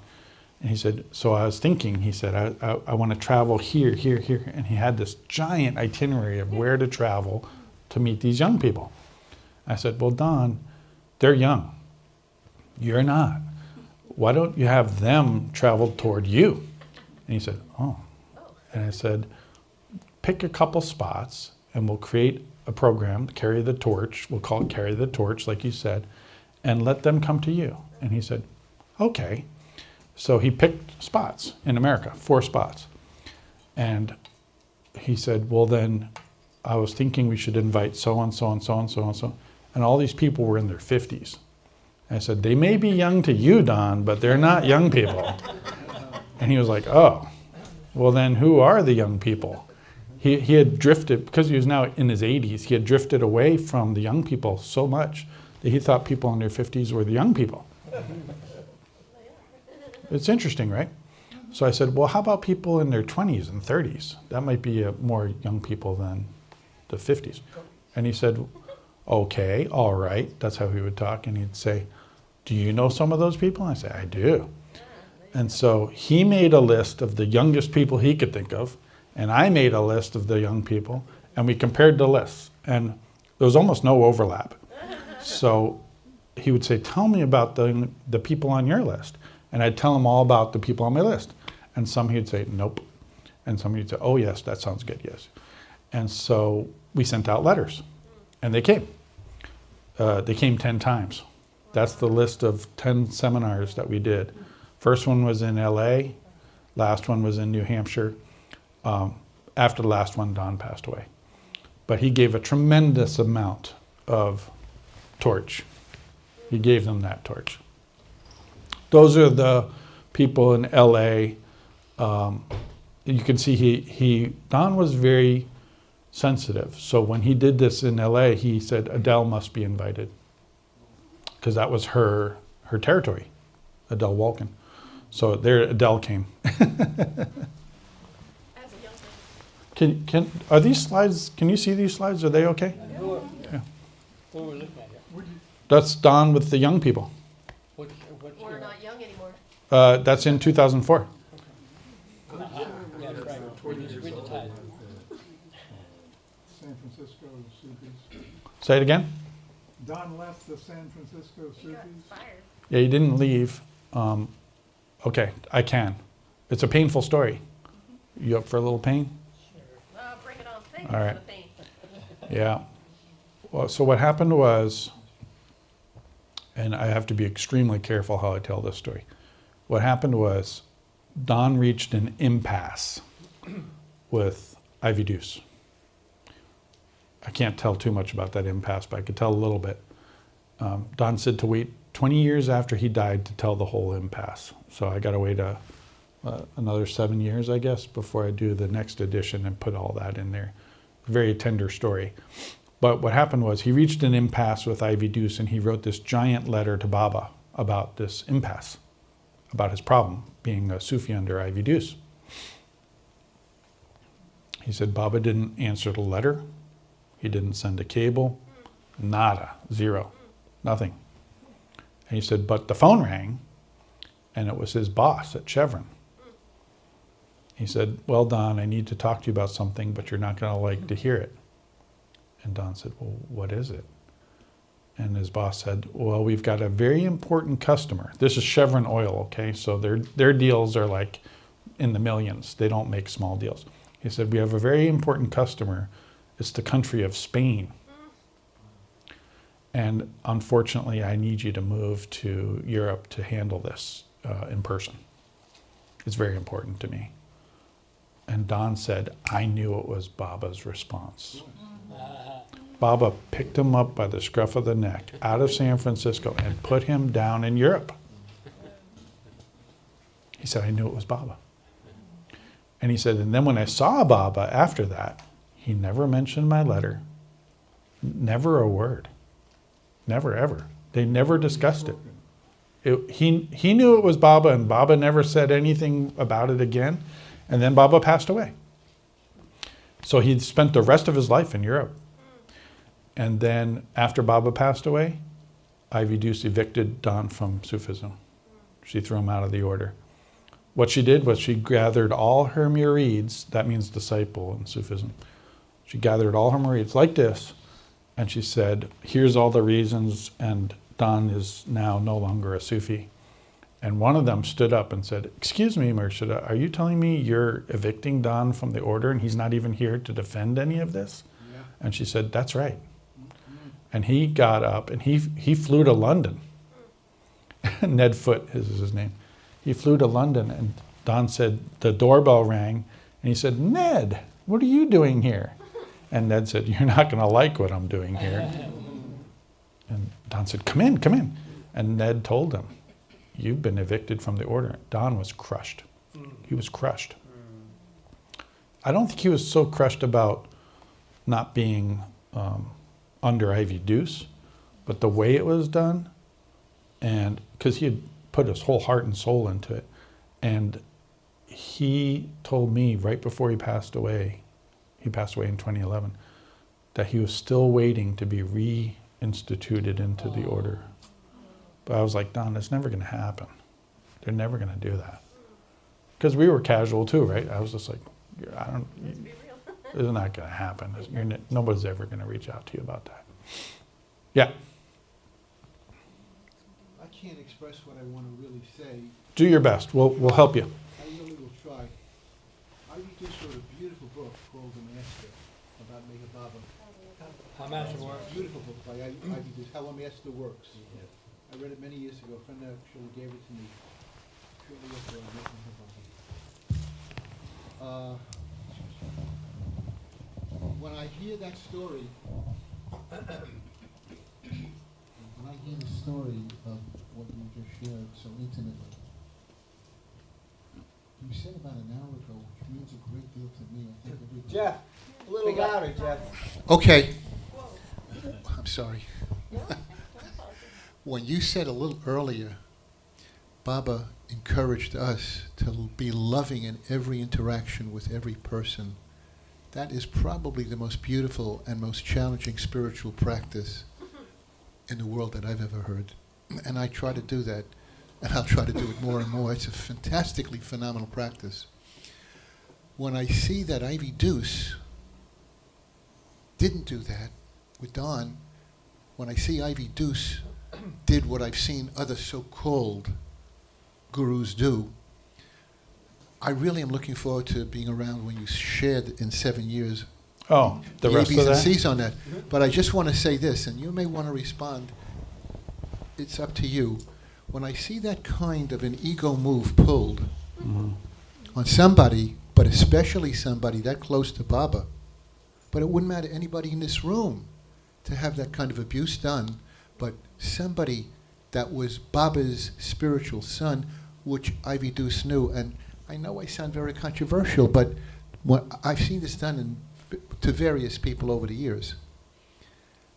And he said, so I was thinking, he said, I want to travel here, here, here. And he had this giant itinerary of where to travel to meet these young people. I said, well, Don, they're young. You're not. Why don't you have them travel toward you? And he said, oh. And I said, pick a couple spots and we'll create a program, Carry the Torch. We'll call it Carry the Torch, like you said, and let them come to you. And he said, okay. So he picked spots in America, 4 spots. And he said, well, then I was thinking we should invite so and so and so and so and so. And all these people were in their 50s. And I said, they may be young to you, Don, but they're not young people. And he was like, oh, well, then who are the young people? He had drifted, because he was now in his 80s, he had drifted away from the young people so much that he thought people in their 50s were the young people. It's interesting, right? So I said, well, how about people in their 20s and 30s? That might be more young people than the 50s. And he said, okay, all right. That's how he would talk. And he'd say, do you know some of those people? And I say, I do. And so he made a list of the youngest people he could think of, and I made a list of the young people, and we compared the lists. And there was almost no overlap. So he would say, tell me about the people on your list. And I'd tell him all about the people on my list. And some he'd say, nope. And some he'd say, oh, yes, that sounds good, yes. And so we sent out letters, and they came. They came 10 times. That's the list of 10 seminars that we did. First one was in LA, last one was in New Hampshire. After the last one, Don passed away. But he gave a tremendous amount of torch. He gave them that torch. Those are the people in LA. You can see Don was very sensitive. So when he did this in LA, he said Adele must be invited, because that was her territory, Adele Walken. So there Adele came. Are these slides, can you see these slides? Are they okay? Yeah. What we're looking at here. That's Don with the young people. We're not young anymore. That's in 2004. Yeah, that's right. Read the title. San Francisco Sufis. Say it again? Don left the San Francisco Sufis. Yeah, he didn't leave. Okay, I can. It's a painful story. You up for a little pain? Bring it on. Thank All you right. for the pain. Yeah. Well, so what happened was, and I have to be extremely careful how I tell this story. What happened was, Don reached an impasse with Ivy Deuce. I can't tell too much about that impasse, but I could tell a little bit. Don said to wait 20 years after he died to tell the whole impasse. So I got to wait another 7 years, I guess, before I do the next edition and put all that in there. Very tender story. But what happened was he reached an impasse with Ivy Deuce, and he wrote this giant letter to Baba about this impasse, about his problem being a Sufi under Ivy Deuce. He said Baba didn't answer the letter. He didn't send a cable. Nada. Zero. Nothing. And he said, but the phone rang, and it was his boss at Chevron. He said, well, Don, I need to talk to you about something, but you're not going to like to hear it. And Don said, well, what is it? And his boss said, well, we've got a very important customer. This is Chevron Oil, okay? So their deals are like in the millions. They don't make small deals. He said, we have a very important customer. It's the country of Spain. And unfortunately, I need you to move to Europe to handle this in person. It's very important to me. And Don said, I knew it was Baba's response. Baba picked him up by the scruff of the neck out of San Francisco and put him down in Europe. He said, I knew it was Baba. And he said, and then when I saw Baba after that, he never mentioned my letter, never a word, never ever. They never discussed it. He knew it was Baba, and Baba never said anything about it again. And then Baba passed away. So he spent the rest of his life in Europe. And then after Baba passed away, Ivy Deuce evicted Don from Sufism. She threw him out of the order. What she did was she gathered all her murids, that means disciple in Sufism. She gathered all her murids like this, and she said, here's all the reasons, and Don is now no longer a Sufi. And one of them stood up and said, excuse me, Murshida, are you telling me you're evicting Don from the order and he's not even here to defend any of this? Yeah. And she said, that's right. And he got up and he flew to London. Ned Foote is his name. He flew to London, and Don said, the doorbell rang, and he said, Ned, what are you doing here? And Ned said, you're not going to like what I'm doing here. And Don said, come in, come in. And Ned told him, you've been evicted from the order. Don was crushed. He was crushed. I don't think he was so crushed about not being under Ivy Deuce, but the way it was done, and because he had put his whole heart and soul into it. And he told me right before he passed away in 2011, that he was still waiting to be reinstituted into the order. But I was like, Don, that's never going to happen. They're never going to do that. Because we were casual too, right? I was just like, it's not going to happen. Nobody's ever going to reach out to you about that. Yeah. I can't express what I want to really say. Do your best. We'll help you. I really will try. Ivy just wrote a beautiful book called The Master about Mega Baba. How Master Works. Beautiful book by Ivy Deuce, How a Master Works. I read it many years ago. A friend actually gave it to me shortly after I met Baba. When I hear that story, when I hear the story of what you just shared so intimately, you said about an hour ago, which means a great deal to me. I think everybody. Jeff, a little louder, Jeff. Okay. I'm sorry. When you said a little earlier, Baba encouraged us to be loving in every interaction with every person. That is probably the most beautiful and most challenging spiritual practice in the world that I've ever heard. And I try to do that, and I'll try to do it more and more. It's a fantastically phenomenal practice. When I see that Ivy Deuce didn't do that with Don, when I see Ivy Deuce did what I've seen other so-called gurus do, I really am looking forward to being around when you shared in 7 years. Oh, the rest A's of that? and C's on that. But I just want to say this, and you may want to respond. It's up to you. When I see that kind of an ego move pulled on somebody, but especially somebody that close to Baba, but it wouldn't matter anybody in this room to have that kind of abuse done, but somebody that was Baba's spiritual son, which Ivy Deuce knew. And I know I sound very controversial, but I've seen this done to various people over the years.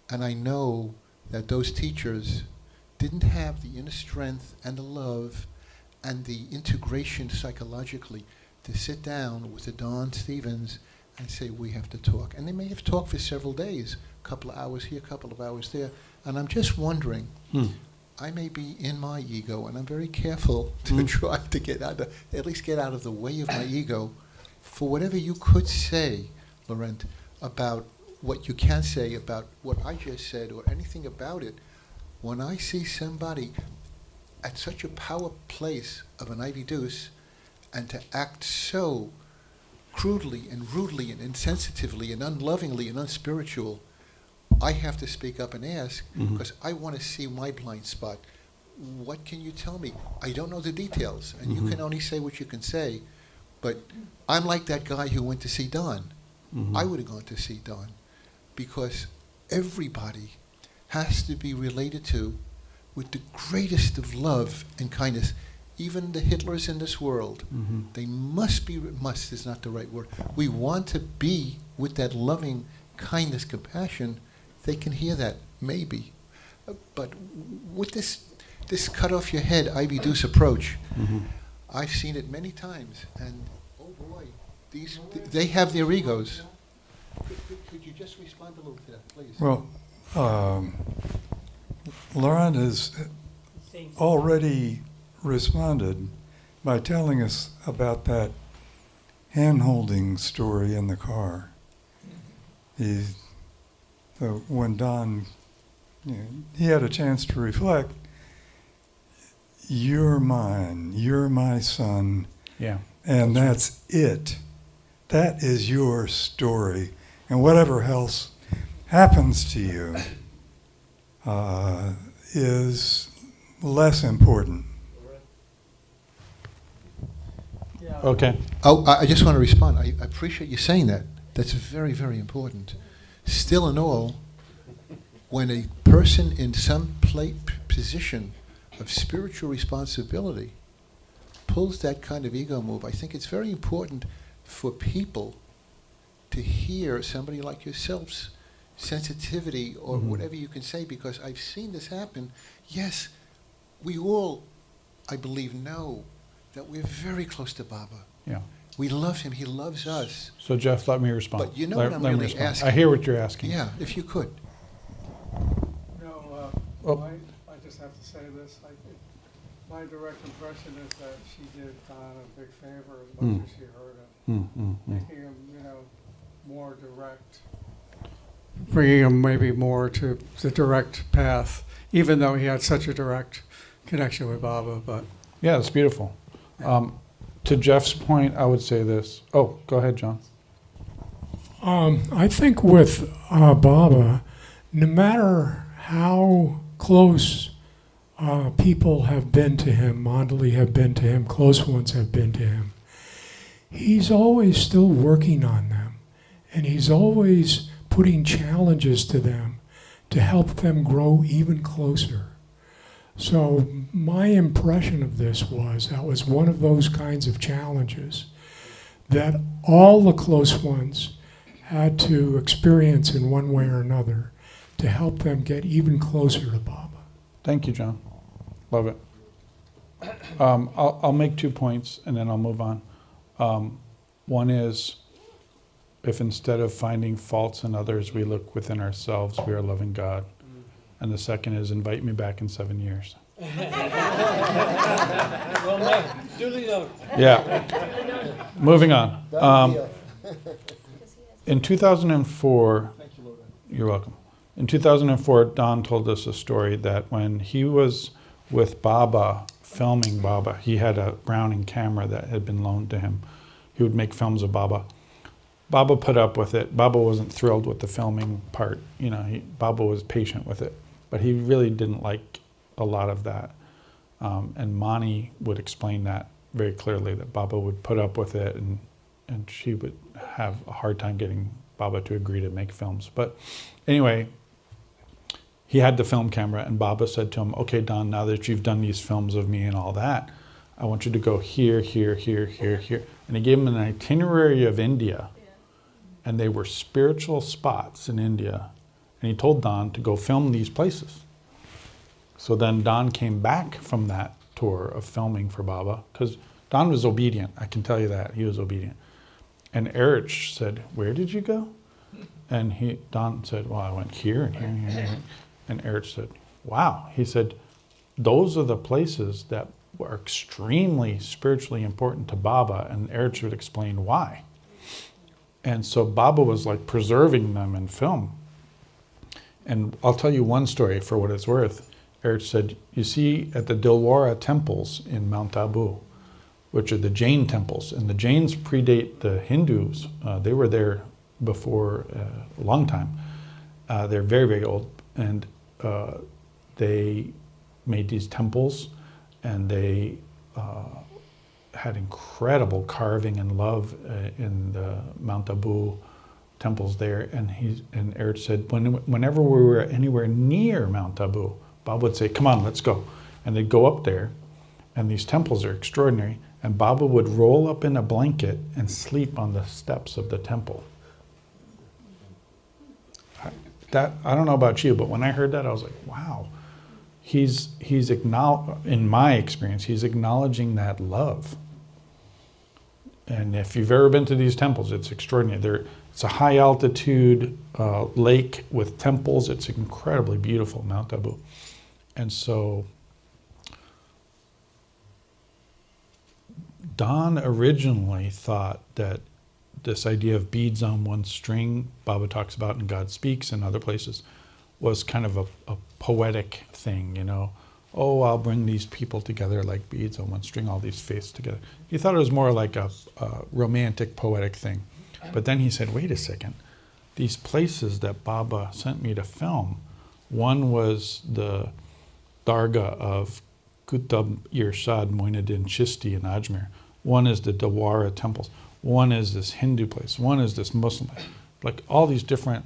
And I know that those teachers didn't have the inner strength and the love and the integration psychologically to sit down with the Don Stevens and say, we have to talk. And they may have talked for several days, a couple of hours here, a couple of hours there. And I'm just wondering, I may be in my ego, and I'm very careful to try to get out at least get out of the way of my ego for whatever you could say, Laurent, about what you can say about what I just said or anything about it. When I see somebody at such a power place of an Ivy Deuce and to act so crudely and rudely and insensitively and unlovingly and unspiritual, I have to speak up and ask because I want to see my blind spot. What can you tell me? I don't know the details, and you can only say what you can say, but I'm like that guy who went to see Don. I would have gone to see Don because everybody has to be related to with the greatest of love and kindness. Even the Hitlers in this world, they must is not the right word. We want to be with that loving kindness, compassion. They can hear that, maybe. But with this cut off your head Ivy Deuce approach, I've seen it many times, and oh boy, they have their egos. Could you just respond a little to that, please? Well, Laurent has already responded by telling us about that hand-holding story in the car. When Don, he had a chance to reflect, you're mine, you're my son, and that's it. That is your story. And whatever else happens to you is less important. Okay. Oh, I just want to respond. I appreciate you saying that. That's very, very important. Still in all, when a person in some position of spiritual responsibility pulls that kind of ego move, I think it's very important for people to hear somebody like yourself's sensitivity or whatever you can say, because I've seen this happen. Yes, we all, I believe, know that we're very close to Baba. Yeah. We love him. He loves us. So Jeff, let me respond. But you know what I'm Let me really respond. asking. I hear what you're asking. Yeah, if you could. No, Oh. I just have to say this. My direct impression is that she did Don a big favor as much as she heard him, making him, more direct, bringing him maybe more to the direct path, even though he had such a direct connection with Baba. But Yeah, it's beautiful. To Jeff's point, I would say this. Oh, go ahead, John. I think with Baba, no matter how close people have been to him, Mandali have been to him, close ones have been to him, he's always still working on them. And he's always putting challenges to them to help them grow even closer. So my impression of this was that was one of those kinds of challenges that all the close ones had to experience in one way or another to help them get even closer to Baba. Thank you, John. Love it. I'll make 2 points and then I'll move on. One is, if instead of finding faults in others, we look within ourselves, we are loving God. And the second is, invite me back in 7 years. Well, duly noted. Yeah. Moving on. In 2004, you're welcome. In 2004, Don told us a story that when he was with Baba, filming Baba, he had a Browning camera that had been loaned to him. He would make films of Baba. Baba put up with it. Baba wasn't thrilled with the filming part. Baba was patient with it, but he really didn't like a lot of that. And Mani would explain that very clearly, that Baba would put up with it, and she would have a hard time getting Baba to agree to make films. But anyway, he had the film camera, and Baba said to him, okay, Don, now that you've done these films of me and all that, I want you to go here, here, here, here, here. And he gave him an itinerary of India. And they were spiritual spots in India. And he told Don to go film these places. So then Don came back from that tour of filming for Baba, because Don was obedient, I can tell you that, he was obedient. And Erich said, where did you go? And Don said, well, I went here and here and here. And Erich said, wow. He said, those are the places that were extremely spiritually important to Baba, and Erich would explain why. And so Baba was like preserving them in film. And I'll tell you one story for what it's worth. Erich said, you see at the Dilwara temples in Mount Abu, which are the Jain temples, and the Jains predate the Hindus. They were there before a long time. They're very, very old. And they made these temples, and they had incredible carving and love in the Mount Abu temples there. And Erich said, whenever we were anywhere near Mount Abu, Baba would say, come on, let's go. And they'd go up there, and these temples are extraordinary, and Baba would roll up in a blanket and sleep on the steps of the temple. I don't know about you, but when I heard that, I was like, wow. He's in my experience, he's acknowledging that love. And if you've ever been to these temples, it's extraordinary. It's a high altitude lake with temples. It's incredibly beautiful, Mount Abu. And so Don originally thought that this idea of beads on one string, Baba talks about in God Speaks and other places, was kind of a poetic thing, you know. Oh, I'll bring these people together like beads on one string, all these faiths together. He thought it was more like a romantic, poetic thing. But then he said, wait a second. These places that Baba sent me to film, one was the Dargah of Qutb Irshad Moinuddin Chishti in Ajmer. One is the Dilwara temples. One is this Hindu place. One is this Muslim place. Like all these different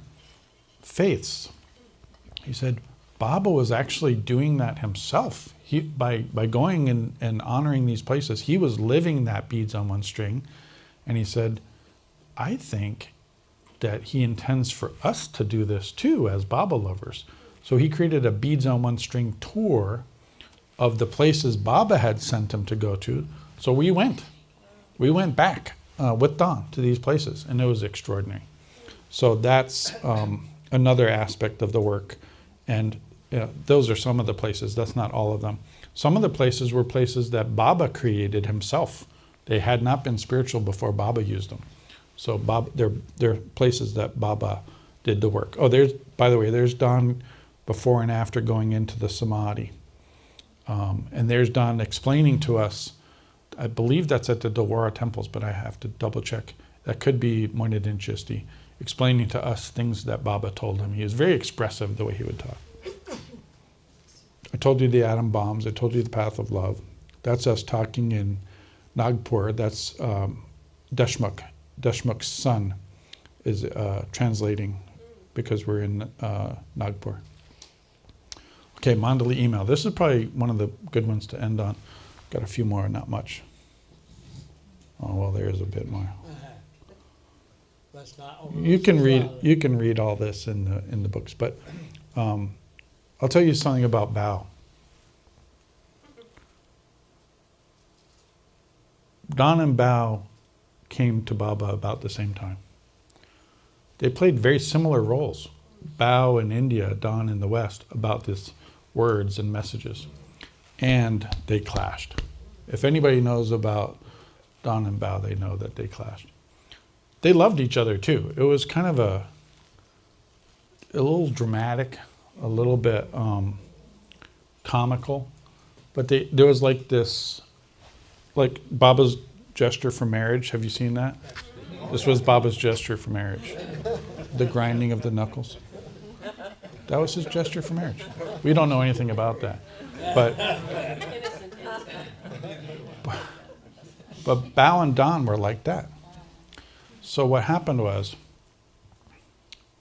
faiths. He said, Baba was actually doing that himself. By going and honoring these places, he was living that beads on one string. And he said, I think that he intends for us to do this too as Baba lovers. So he created a beads on one string tour of the places Baba had sent him to go to. So we went back with Don to these places, and it was extraordinary. So that's another aspect of the work. And those are some of the places. That's not all of them. Some of the places were places that Baba created himself. They had not been spiritual before Baba used them. So they're places that Baba did the work. Oh, by the way, there's Don before and after going into the Samadhi. And there's Don explaining to us, I believe that's at the Dilwara temples, but I have to double check. That could be Moinuddin Chishti, explaining to us things that Baba told him. He was very expressive the way he would talk. I told you the atom bombs. I told you the path of love. That's us talking in Nagpur. That's Deshmukh. Deshmukh's son is translating because we're in Nagpur. Okay, Mandali email. This is probably one of the good ones to end on. Got a few more, not much. Oh, well, there's a bit more. Let's not You can read all this in the books, but I'll tell you something about Bao. Don and Bao came to Baba about the same time. They played very similar roles. Bao in India, Don in the West, about this words and messages. And they clashed. If anybody knows about Don and Bao, they know that they clashed. They loved each other too. It was kind of a little dramatic, a little bit comical, but there was like this, like Baba's gesture for marriage. Have you seen that? This was Baba's gesture for marriage. The grinding of the knuckles. That was his gesture for marriage. We don't know anything about that. But Bao and Don were like that. So what happened was,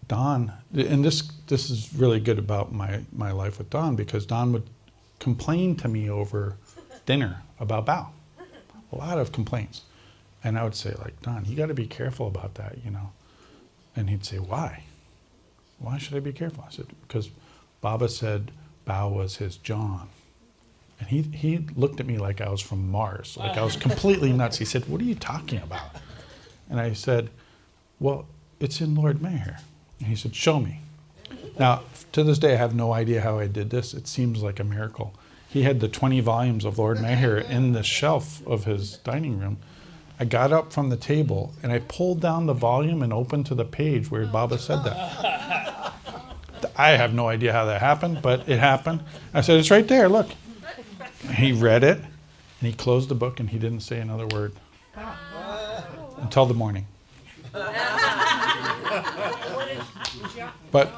Don, and this is really good about my life with Don, because Don would complain to me over dinner about Bao. A lot of complaints. And I would say, like, Don, you got to be careful about that, you know. And he'd say, why? Why should I be careful? I said, because Baba said Bao was his John. And he looked at me like I was from Mars, like I was completely nuts. He said, what are you talking about? And I said, well, it's in Lord Mayor. And he said, show me. Now, to this day, I have no idea how I did this. It seems like a miracle. He had the 20 volumes of Lord Mayor in the shelf of his dining room. I got up from the table and I pulled down the volume and opened to the page where Baba said that. I have no idea how that happened, but it happened. I said, it's right there, look. And he read it, and he closed the book, and he didn't say another word until the morning. But,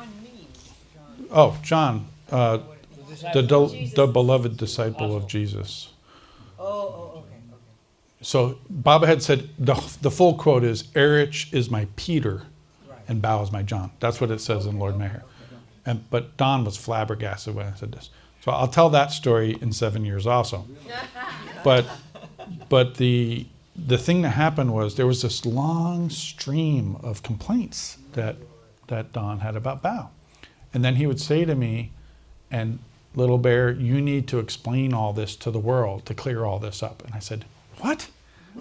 John, the beloved disciple of Jesus. Okay. So Baba had said, the full quote is, Erich is my Peter, and Bao is my John. That's what it says in Lord Mayor. But Don was flabbergasted when I said this. So I'll tell that story in 7 years also. But the thing that happened was there was this long stream of complaints that Don had about Bao. And then he would say to me, and Little Bear, you need to explain all this to the world to clear all this up. And I said, what?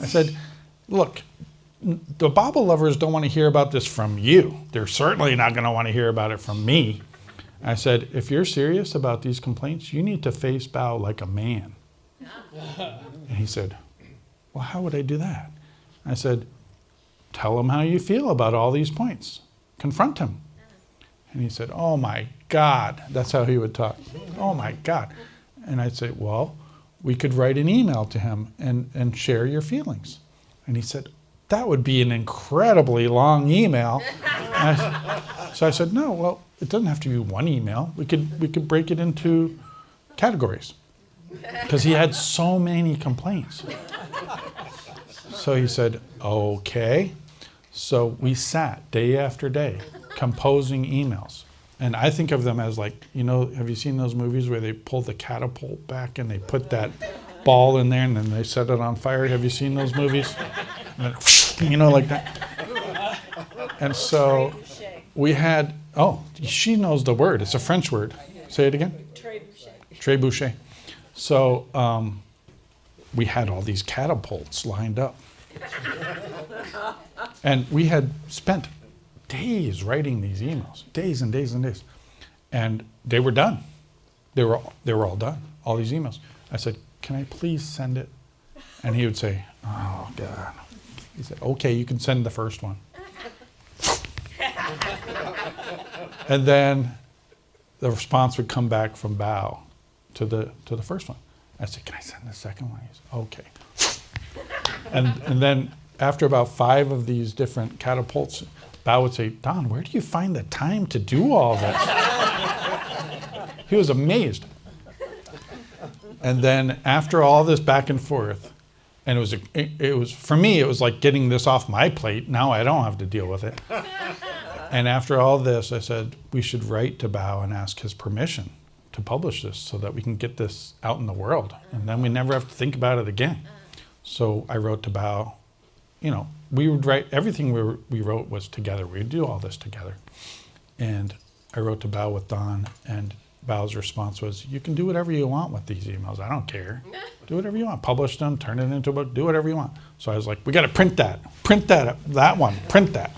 I said, look, the Baba lovers don't want to hear about this from you. They're certainly not going to want to hear about it from me. I said, if you're serious about these complaints, you need to face Bao like a man. And he said, well, how would I do that? I said, tell him how you feel about all these points. Confront him. And he said, oh my God. That's how he would talk. Oh my God. And I'd say, well, we could write an email to him and share your feelings. And he said, that would be an incredibly long email. So I said, no, well, it doesn't have to be one email. We could break it into categories. Because he had so many complaints. So he said, okay. So we sat day after day composing emails. And I think of them as like, have you seen those movies where they pull the catapult back and they put that ball in there and then they set it on fire? Have you seen those movies? And then, like that. And so we had, she knows the word. It's a French word. Say it again. Trébuchet. So we had all these catapults lined up. And we had spent days writing these emails, days and days and days. And they were done. They were all done, all these emails. I said, can I please send it? And he would say, oh, God. He said, okay, you can send the first one. And then the response would come back from Bao to the first one. I said, can I send the second one? He said, okay. And then after about 5 of these different catapults, Bao would say, Don, where do you find the time to do all this? He was amazed. And then after all this back and forth, and it was for me, it was like getting this off my plate. Now I don't have to deal with it. And after all this, I said, we should write to Bao and ask his permission to publish this so that we can get this out in the world. And then we never have to think about it again. So I wrote to Bao, we would write, everything we wrote was together. We'd do all this together. And I wrote to Bao with Don, and Bao's response was, you can do whatever you want with these emails. I don't care. Do whatever you want. Publish them, turn it into a book, do whatever you want. So I was like, we got to print that. Print that one. Print that.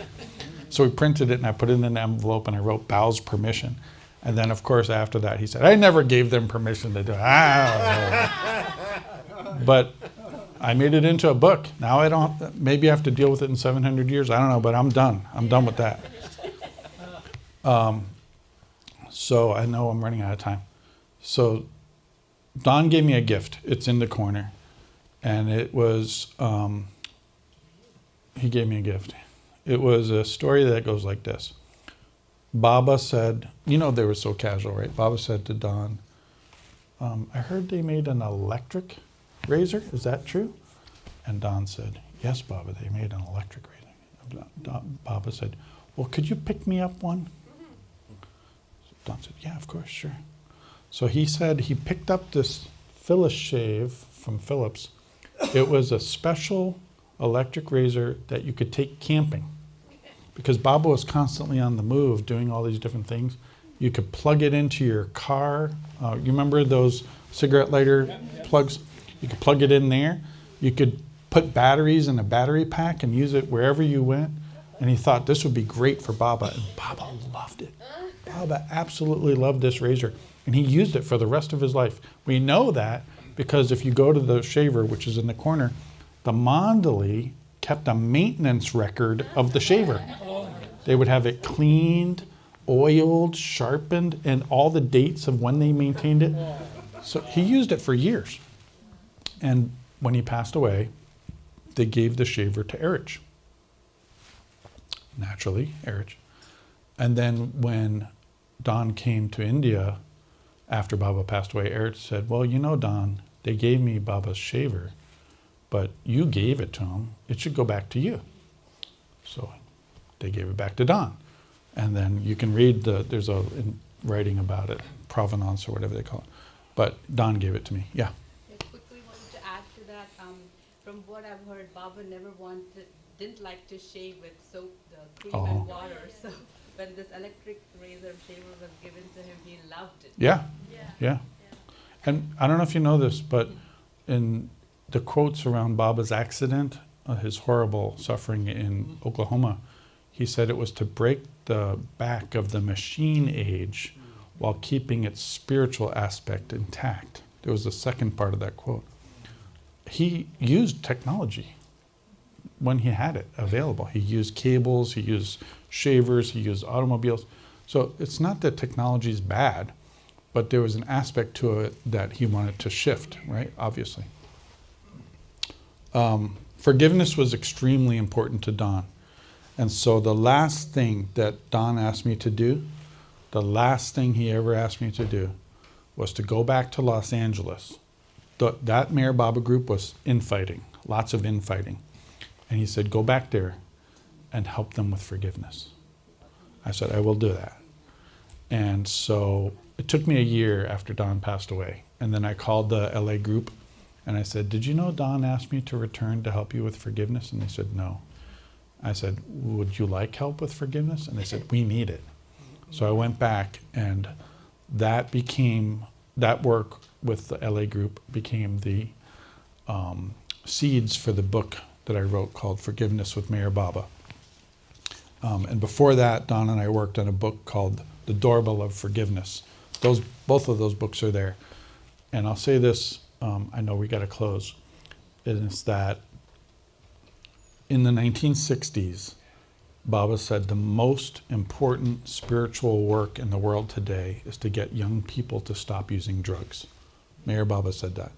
So we printed it, and I put it in an envelope, and I wrote Bao's permission. And then, of course, after that, he said, I never gave them permission to do it. But I made it into a book. Now I don't, maybe I have to deal with it in 700 years. I don't know, but I'm done. I'm done with that. So I know I'm running out of time. So Don gave me a gift. It's in the corner. And it was, he gave me a gift. It was a story that goes like this. Baba said, they were so casual, right? Baba said to Don, I heard they made an electric razor. Is that true? And Don said, yes, Baba, they made an electric razor. Baba said, well, could you pick me up one? Don said, yeah, of course, sure. So he said he picked up this Philips shave from Philips. It was a special electric razor that you could take camping. Because Baba was constantly on the move doing all these different things. You could plug it into your car. You remember those cigarette lighter plugs? You could plug it in there. You could put batteries in a battery pack and use it wherever you went. And he thought this would be great for Baba, and Baba loved it. Baba absolutely loved this razor, and he used it for the rest of his life. We know that because if you go to the shaver, which is in the corner, the Mandali kept a maintenance record of the shaver. They would have it cleaned, oiled, sharpened, and all the dates of when they maintained it. So he used it for years. And when he passed away, they gave the shaver to Erich. Naturally, Erich. And then when Don came to India after Baba passed away, Erich said, well, you know, Don, they gave me Baba's shaver, but you gave it to him. It should go back to you. So they gave it back to Don. And then you can read there's a writing about it, provenance or whatever they call it. But Don gave it to me, yeah. I quickly wanted to add to that. From what I've heard, Baba never didn't like to shave with soap, the cream and water. So when this electric razor shaver was given to him, he loved it. Yeah. And I don't know if you know this, but in the quotes around Baba's accident, his horrible suffering in Oklahoma, he said it was to break the back of the machine age while keeping its spiritual aspect intact. There was the second part of that quote. He used technology when he had it available. He used cables, he used shavers, he used automobiles. So it's not that technology is bad, but there was an aspect to it that he wanted to shift, right? Obviously. Forgiveness was extremely important to Don. And so the last thing that Don asked me to do, the last thing he ever asked me to do, was to go back to Los Angeles. That Mayor Baba group was infighting, lots of infighting. And he said, go back there and help them with forgiveness. I said, I will do that. And so it took me a year after Don passed away. And then I called the LA group and I said, did you know Don asked me to return to help you with forgiveness? And they said, no. I said, would you like help with forgiveness? And they said, we need it. So I went back, and that work with the LA group became the seeds for the book that I wrote called Forgiveness with Mayor Baba. And before that, Don and I worked on a book called The Doorbell of Forgiveness. Both of those books are there. And I'll say this, I know we got to close, is that in the 1960s, Baba said the most important spiritual work in the world today is to get young people to stop using drugs. Mayor Baba said that.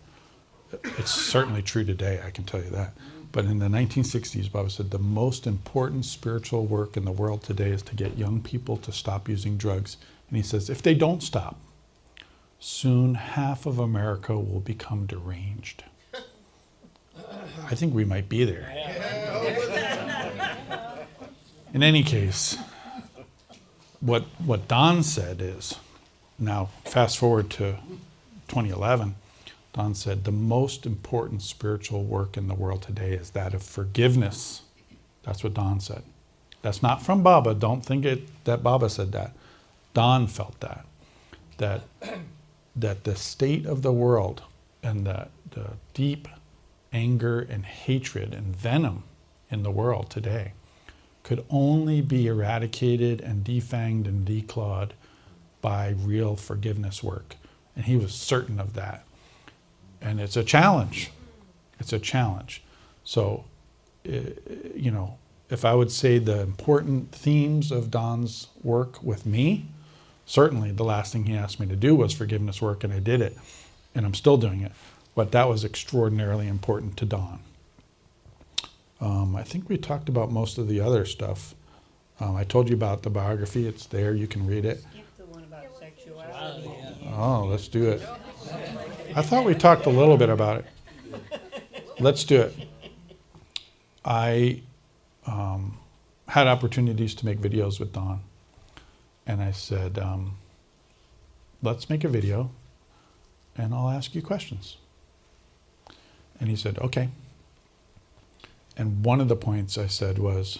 It's certainly true today, I can tell you that. But in the 1960s, Baba said the most important spiritual work in the world today is to get young people to stop using drugs. And he says, if they don't stop, soon half of America will become deranged. I think we might be there. In any case, what Don said is, now fast forward to 2011, Don said the most important spiritual work in the world today is that of forgiveness. That's what Don said. That's not from Baba. Don't think that Baba said that. Don felt that the state of the world and the deep anger and hatred and venom in the world today could only be eradicated and defanged and declawed by real forgiveness work. And he was certain of that. And it's a challenge. It's a challenge. So, if I would say the important themes of Don's work with me, certainly the last thing he asked me to do was forgiveness work, and I did it. And I'm still doing it. But that was extraordinarily important to Don. I think we talked about most of the other stuff. I told you about the biography. It's there. You can read it. Skip the one about sexuality. Oh, let's do it. I thought we talked a little bit about it. Let's do it. I had opportunities to make videos with Don. And I said, let's make a video and I'll ask you questions. And he said, okay. And one of the points I said was,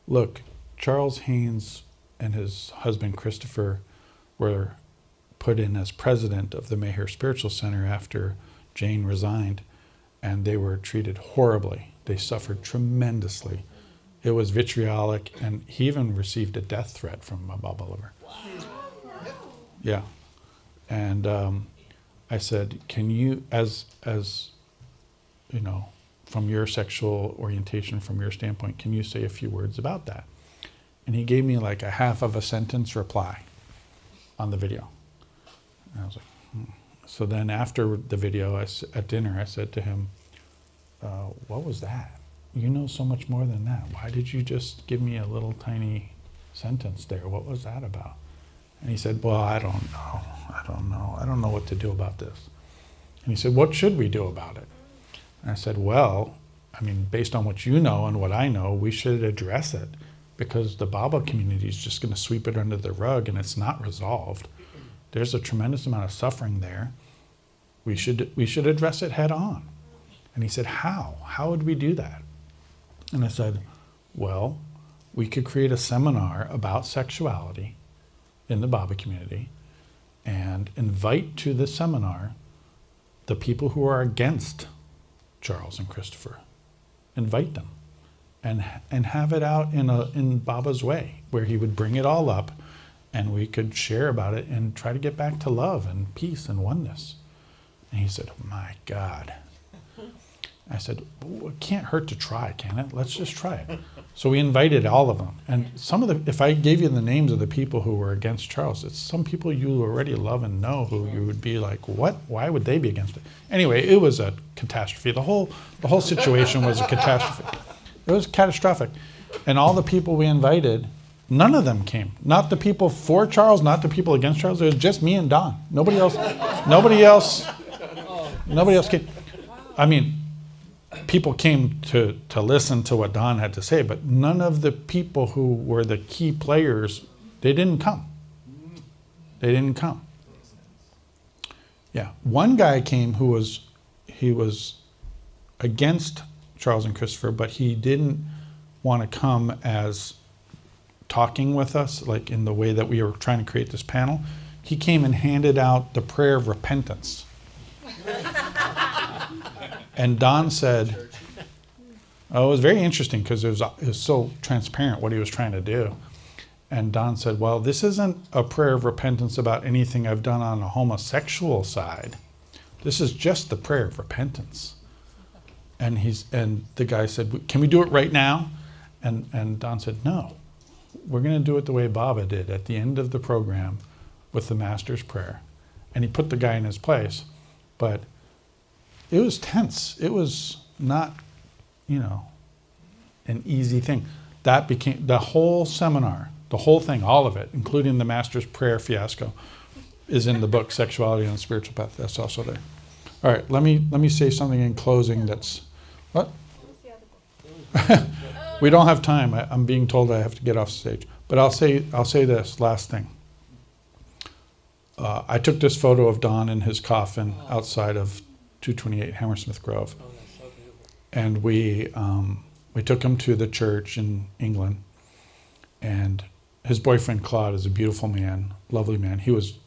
look, Charles Haynes and his husband Christopher were put in as president of the Mayher Spiritual Center after Jane resigned, and they were treated horribly. They suffered tremendously. It was vitriolic, and he even received a death threat from Bob Oliver. Yeah. And I said, can you, as you know, from your sexual orientation, from your standpoint, can you say a few words about that? And he gave me like a half of a sentence reply on the video. And I was like, So then after the video, at dinner, I said to him, what was that? You know so much more than that. Why did you just give me a little tiny sentence there? What was that about? And he said, well, I don't know. I don't know what to do about this. And he said, what should we do about it? And I said, well, I mean, based on what you know and what I know, we should address it, because the Baba community is just going to sweep it under the rug and it's not resolved. There's a tremendous amount of suffering there. We should address it head on. And he said, how? How would we do that? And I said, well, we could create a seminar about sexuality in the Baba community and invite to the seminar the people who are against Charles and Christopher. Invite them and have it out in Baba's way, where he would bring it all up and we could share about it and try to get back to love and peace and oneness. And he said, my God. I said, well, it can't hurt to try, can it? Let's just try it. So we invited all of them. And some of the, if I gave you the names of the people who were against Charles, it's some people you already love and know who you would be like, what? Why would they be against it? Anyway, it was a catastrophe. The whole situation was a catastrophe. It was catastrophic. And all the people we invited, none of them came. Not the people for Charles, not the people against Charles. It was just me and Don. Nobody else came. I mean, people came to listen to what Don had to say, but none of the people who were the key players, they didn't come. They didn't come. Yeah, one guy came who was against Charles and Christopher, but he didn't want to come as talking with us, like in the way that we were trying to create this panel. He came and handed out the prayer of repentance. And Don said, oh, it was very interesting because it was so transparent what he was trying to do. And Don said, well, this isn't a prayer of repentance about anything I've done on a homosexual side. This is just the prayer of repentance. And the guy said, can we do it right now? And Don said, no, we're going to do it the way Baba did at the end of the program with the Master's Prayer. And he put the guy in his place. But it was tense. It was not, an easy thing. That became the whole seminar, the whole thing, all of it, including the Master's Prayer fiasco, is in the book Sexuality on the Spiritual Path. That's also there. All right, let me say something in closing. That's what? We don't have time. I'm being told I have to get off stage. But I'll say this last thing. I took this photo of Don in his coffin outside of 228 Hammersmith Grove. And we took him to the church in England. And his boyfriend, Claude, is a beautiful man, lovely man. He was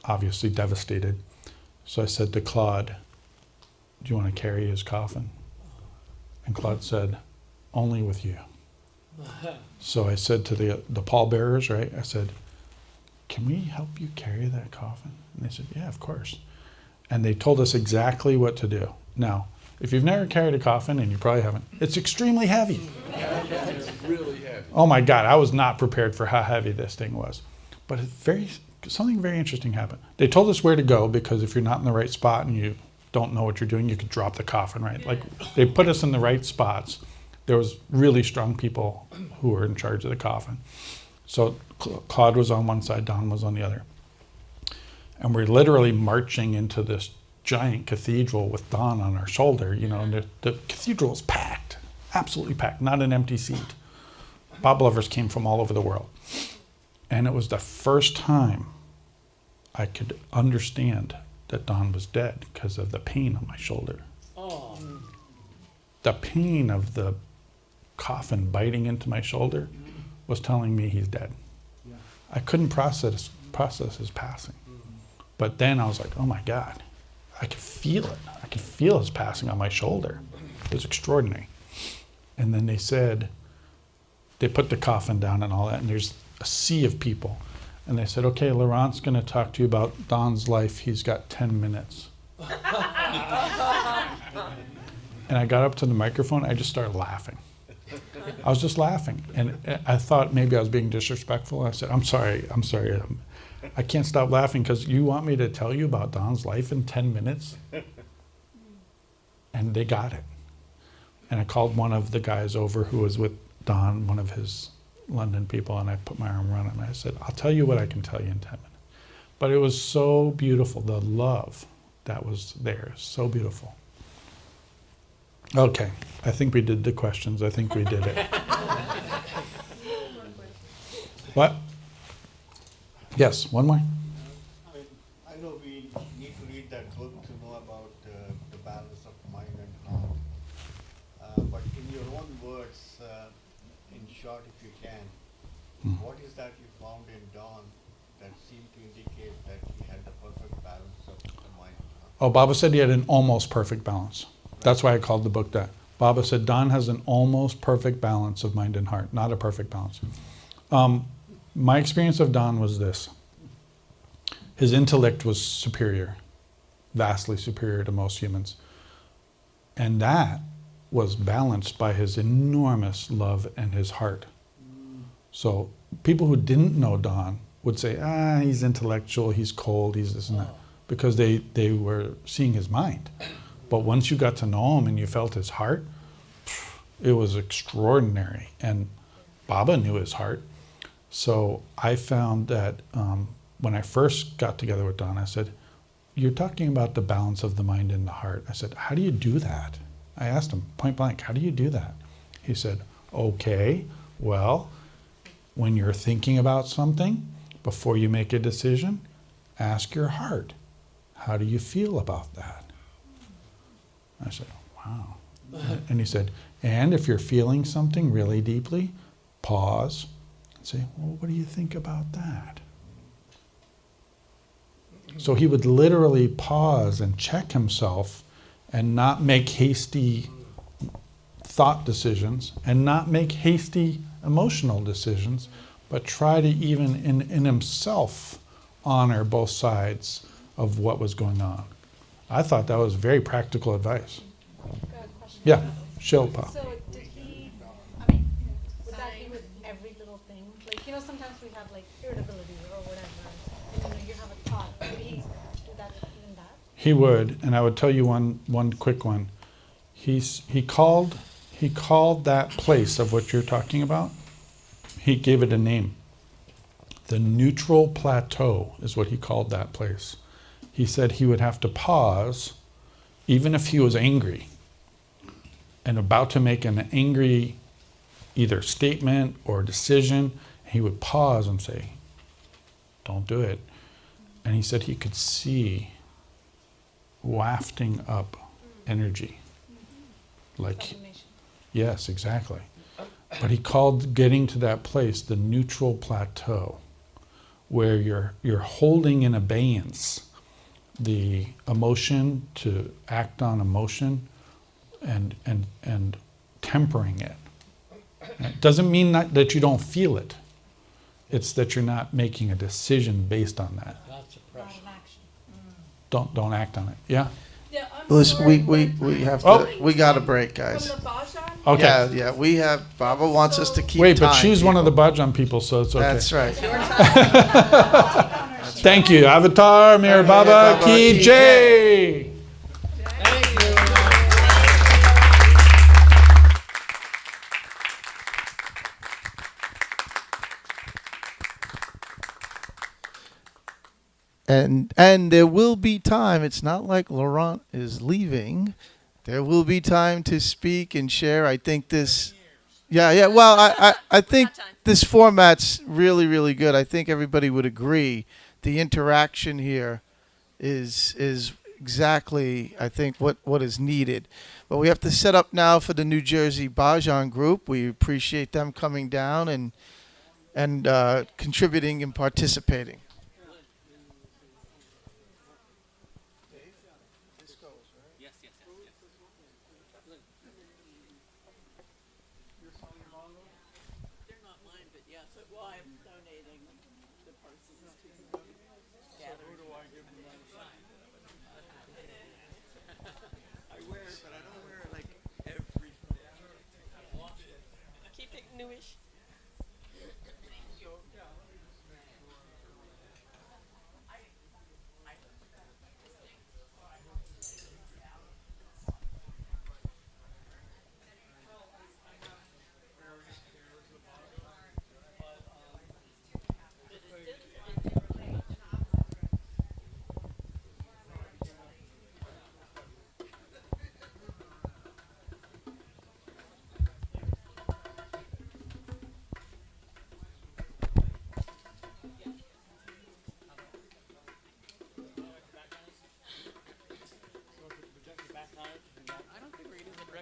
obviously devastated. So I said to Claude, do you want to carry his coffin? And Claude said, only with you. So I said to the pallbearers, right? I said, can we help you carry that coffin? And they said, yeah, of course. And they told us exactly what to do. Now, if you've never carried a coffin, and you probably haven't, it's extremely heavy. It's really heavy. Oh my God, I was not prepared for how heavy this thing was. But something very interesting happened. They told us where to go, because if you're not in the right spot and you don't know what you're doing, you could drop the coffin, right? Like, they put us in the right spots. There was really strong people who were in charge of the coffin. So Claude was on one side, Don was on the other. And we're literally marching into this giant cathedral with Don on our shoulder, and the cathedral is packed, absolutely packed, not an empty seat. Bob lovers came from all over the world. And it was the first time I could understand that Don was dead because of the pain on my shoulder. Oh. The pain of the coffin biting into my shoulder was telling me he's dead. Yeah. I couldn't process his passing. But then I was like, oh my God, I could feel it. I could feel his passing on my shoulder. It was extraordinary. And then they said, they put the coffin down and all that, and there's a sea of people. And they said, okay, Laurent's going to talk to you about Don's life. He's got 10 minutes. And I got up to the microphone. I just started laughing. I was just laughing. And I thought maybe I was being disrespectful. I said, I'm sorry. I can't stop laughing because you want me to tell you about Don's life in 10 minutes? And they got it. And I called one of the guys over who was with Don, one of his London people, and I put my arm around him and I said, I'll tell you what I can tell you in 10 minutes. But it was so beautiful. The love that was there, so beautiful. Okay, I think we did the questions. I think we did it. What? Yes, one more. I know we need to read that book to know about the balance of mind and heart. But in your own words, in short, if you can, what is that you found in Don that seemed to indicate that he had the perfect balance of the mind and heart? Oh, Baba said he had an almost perfect balance. That's why I called the book that. Baba said Don has an almost perfect balance of mind and heart, not a perfect balance. My experience of Don was this. His intellect was superior, vastly superior to most humans. And that was balanced by his enormous love and his heart. So people who didn't know Don would say, he's intellectual, he's cold, he's this and that, because they were seeing his mind. But once you got to know him and you felt his heart, it was extraordinary. And Baba knew his heart. So I found that when I first got together with Don, I said, you're talking about the balance of the mind and the heart. I said, how do you do that? I asked him point blank, how do you do that? He said, okay, well, when you're thinking about something, before you make a decision, ask your heart, how do you feel about that? I said, wow. And he said, and if you're feeling something really deeply, pause and say, well, what do you think about that? So he would literally pause and check himself and not make hasty thought decisions and not make hasty emotional decisions, but try to even in himself honor both sides of what was going on. I thought that was very practical advice. Yeah, Shilpa. So did he, I mean, would that be with every little thing? Like, sometimes we have like irritability or whatever, and you have a thought. Would he do that even that? He would, and I would tell you one quick one. He called that place of what you're talking about, he gave it a name. The neutral plateau is what he called that place. He said he would have to pause, even if he was angry and about to make an angry either statement or decision, he would pause and say, don't do it. And he said he could see wafting up energy. Like, yes, exactly. But he called getting to that place the neutral plateau, where you're holding in abeyance the emotion to act on emotion and tempering it. It doesn't mean that you don't feel it. It's that you're not making a decision based on that. Not suppression. Don't act on it. Yeah? Yeah, Listen, we have to, we got a break, guys. Okay. Yeah, we have, Baba wants us to keep Wait, but time, she's one of the people. Bhajan people, so it's okay. That's right. Thank you. Avatar, Mir Baba Ki Jai. And there will be time. It's not like Laurent is leaving. There will be time to speak and share. I think this, yeah. Well, I think this format's really, really good. I think everybody would agree. The interaction here is exactly, I think, what is needed. But we have to set up now for the New Jersey Bhajan group. We appreciate them coming down and contributing and participating.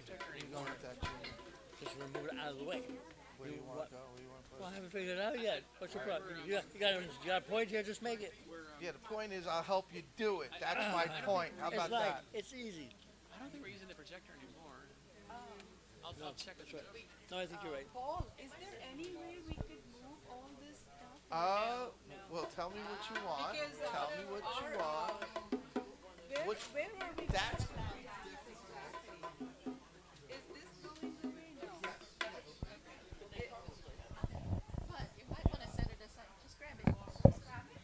projector Where you anymore. going with that, Junior? Just remove it out of the way. Where do you want to go? Where do you want to put Well, I it? haven't figured it out yet. What's the problem? You got a point here, just make it. Yeah, the point is I'll help you do it. That's my point. How about It's like, that? it's easy. I don't think we're using the projector anymore. I'll check with That's you. right. No, I think you're right. Paul, is there any way we could move all this stuff? Well, tell me what you want. Because, Tell me what you want. Where were we? That's Is this going away? No. But you might want to set it aside. Just grab it. Just grab it.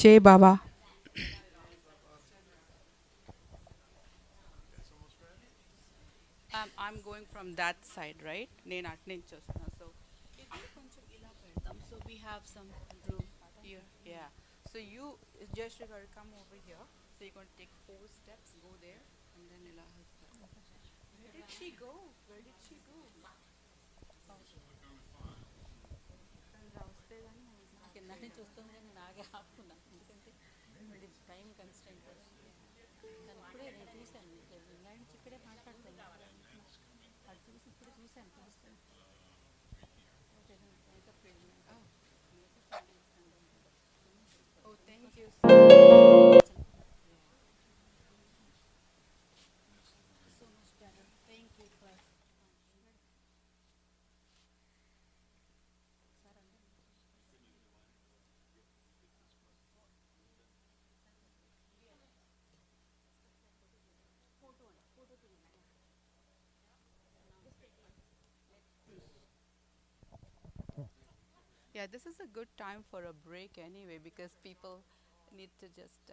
Jai Baba. I'm going from that side, right? నేను అటు నుంచి వస్తున్నా. So ఇది కొంచెం ఇలా పెడతాం. So we have some room here. Yeah. So you, just you gotta come over here. So you're going to take 4 steps, go there, and then ఇలా వస్తారు. Where did she go? Where did she go? వస్తే కానీ నాకు కింద నుంచి వస్తుంది కానీ నేను ఆగే ఆపుకున్నా ఎందుకంటే ఇది టైం కన్స్టెంట్ కదా దాన్ని ఇప్పుడే నేను చూశాను ఇందా నుంచి ఇక్కడే మాట్లాడుతాను అది చూసి ఇప్పుడే చూశాను చూస్తాను oh thank you so much better thank you for Yeah, this is a good time for a break anyway because people need to just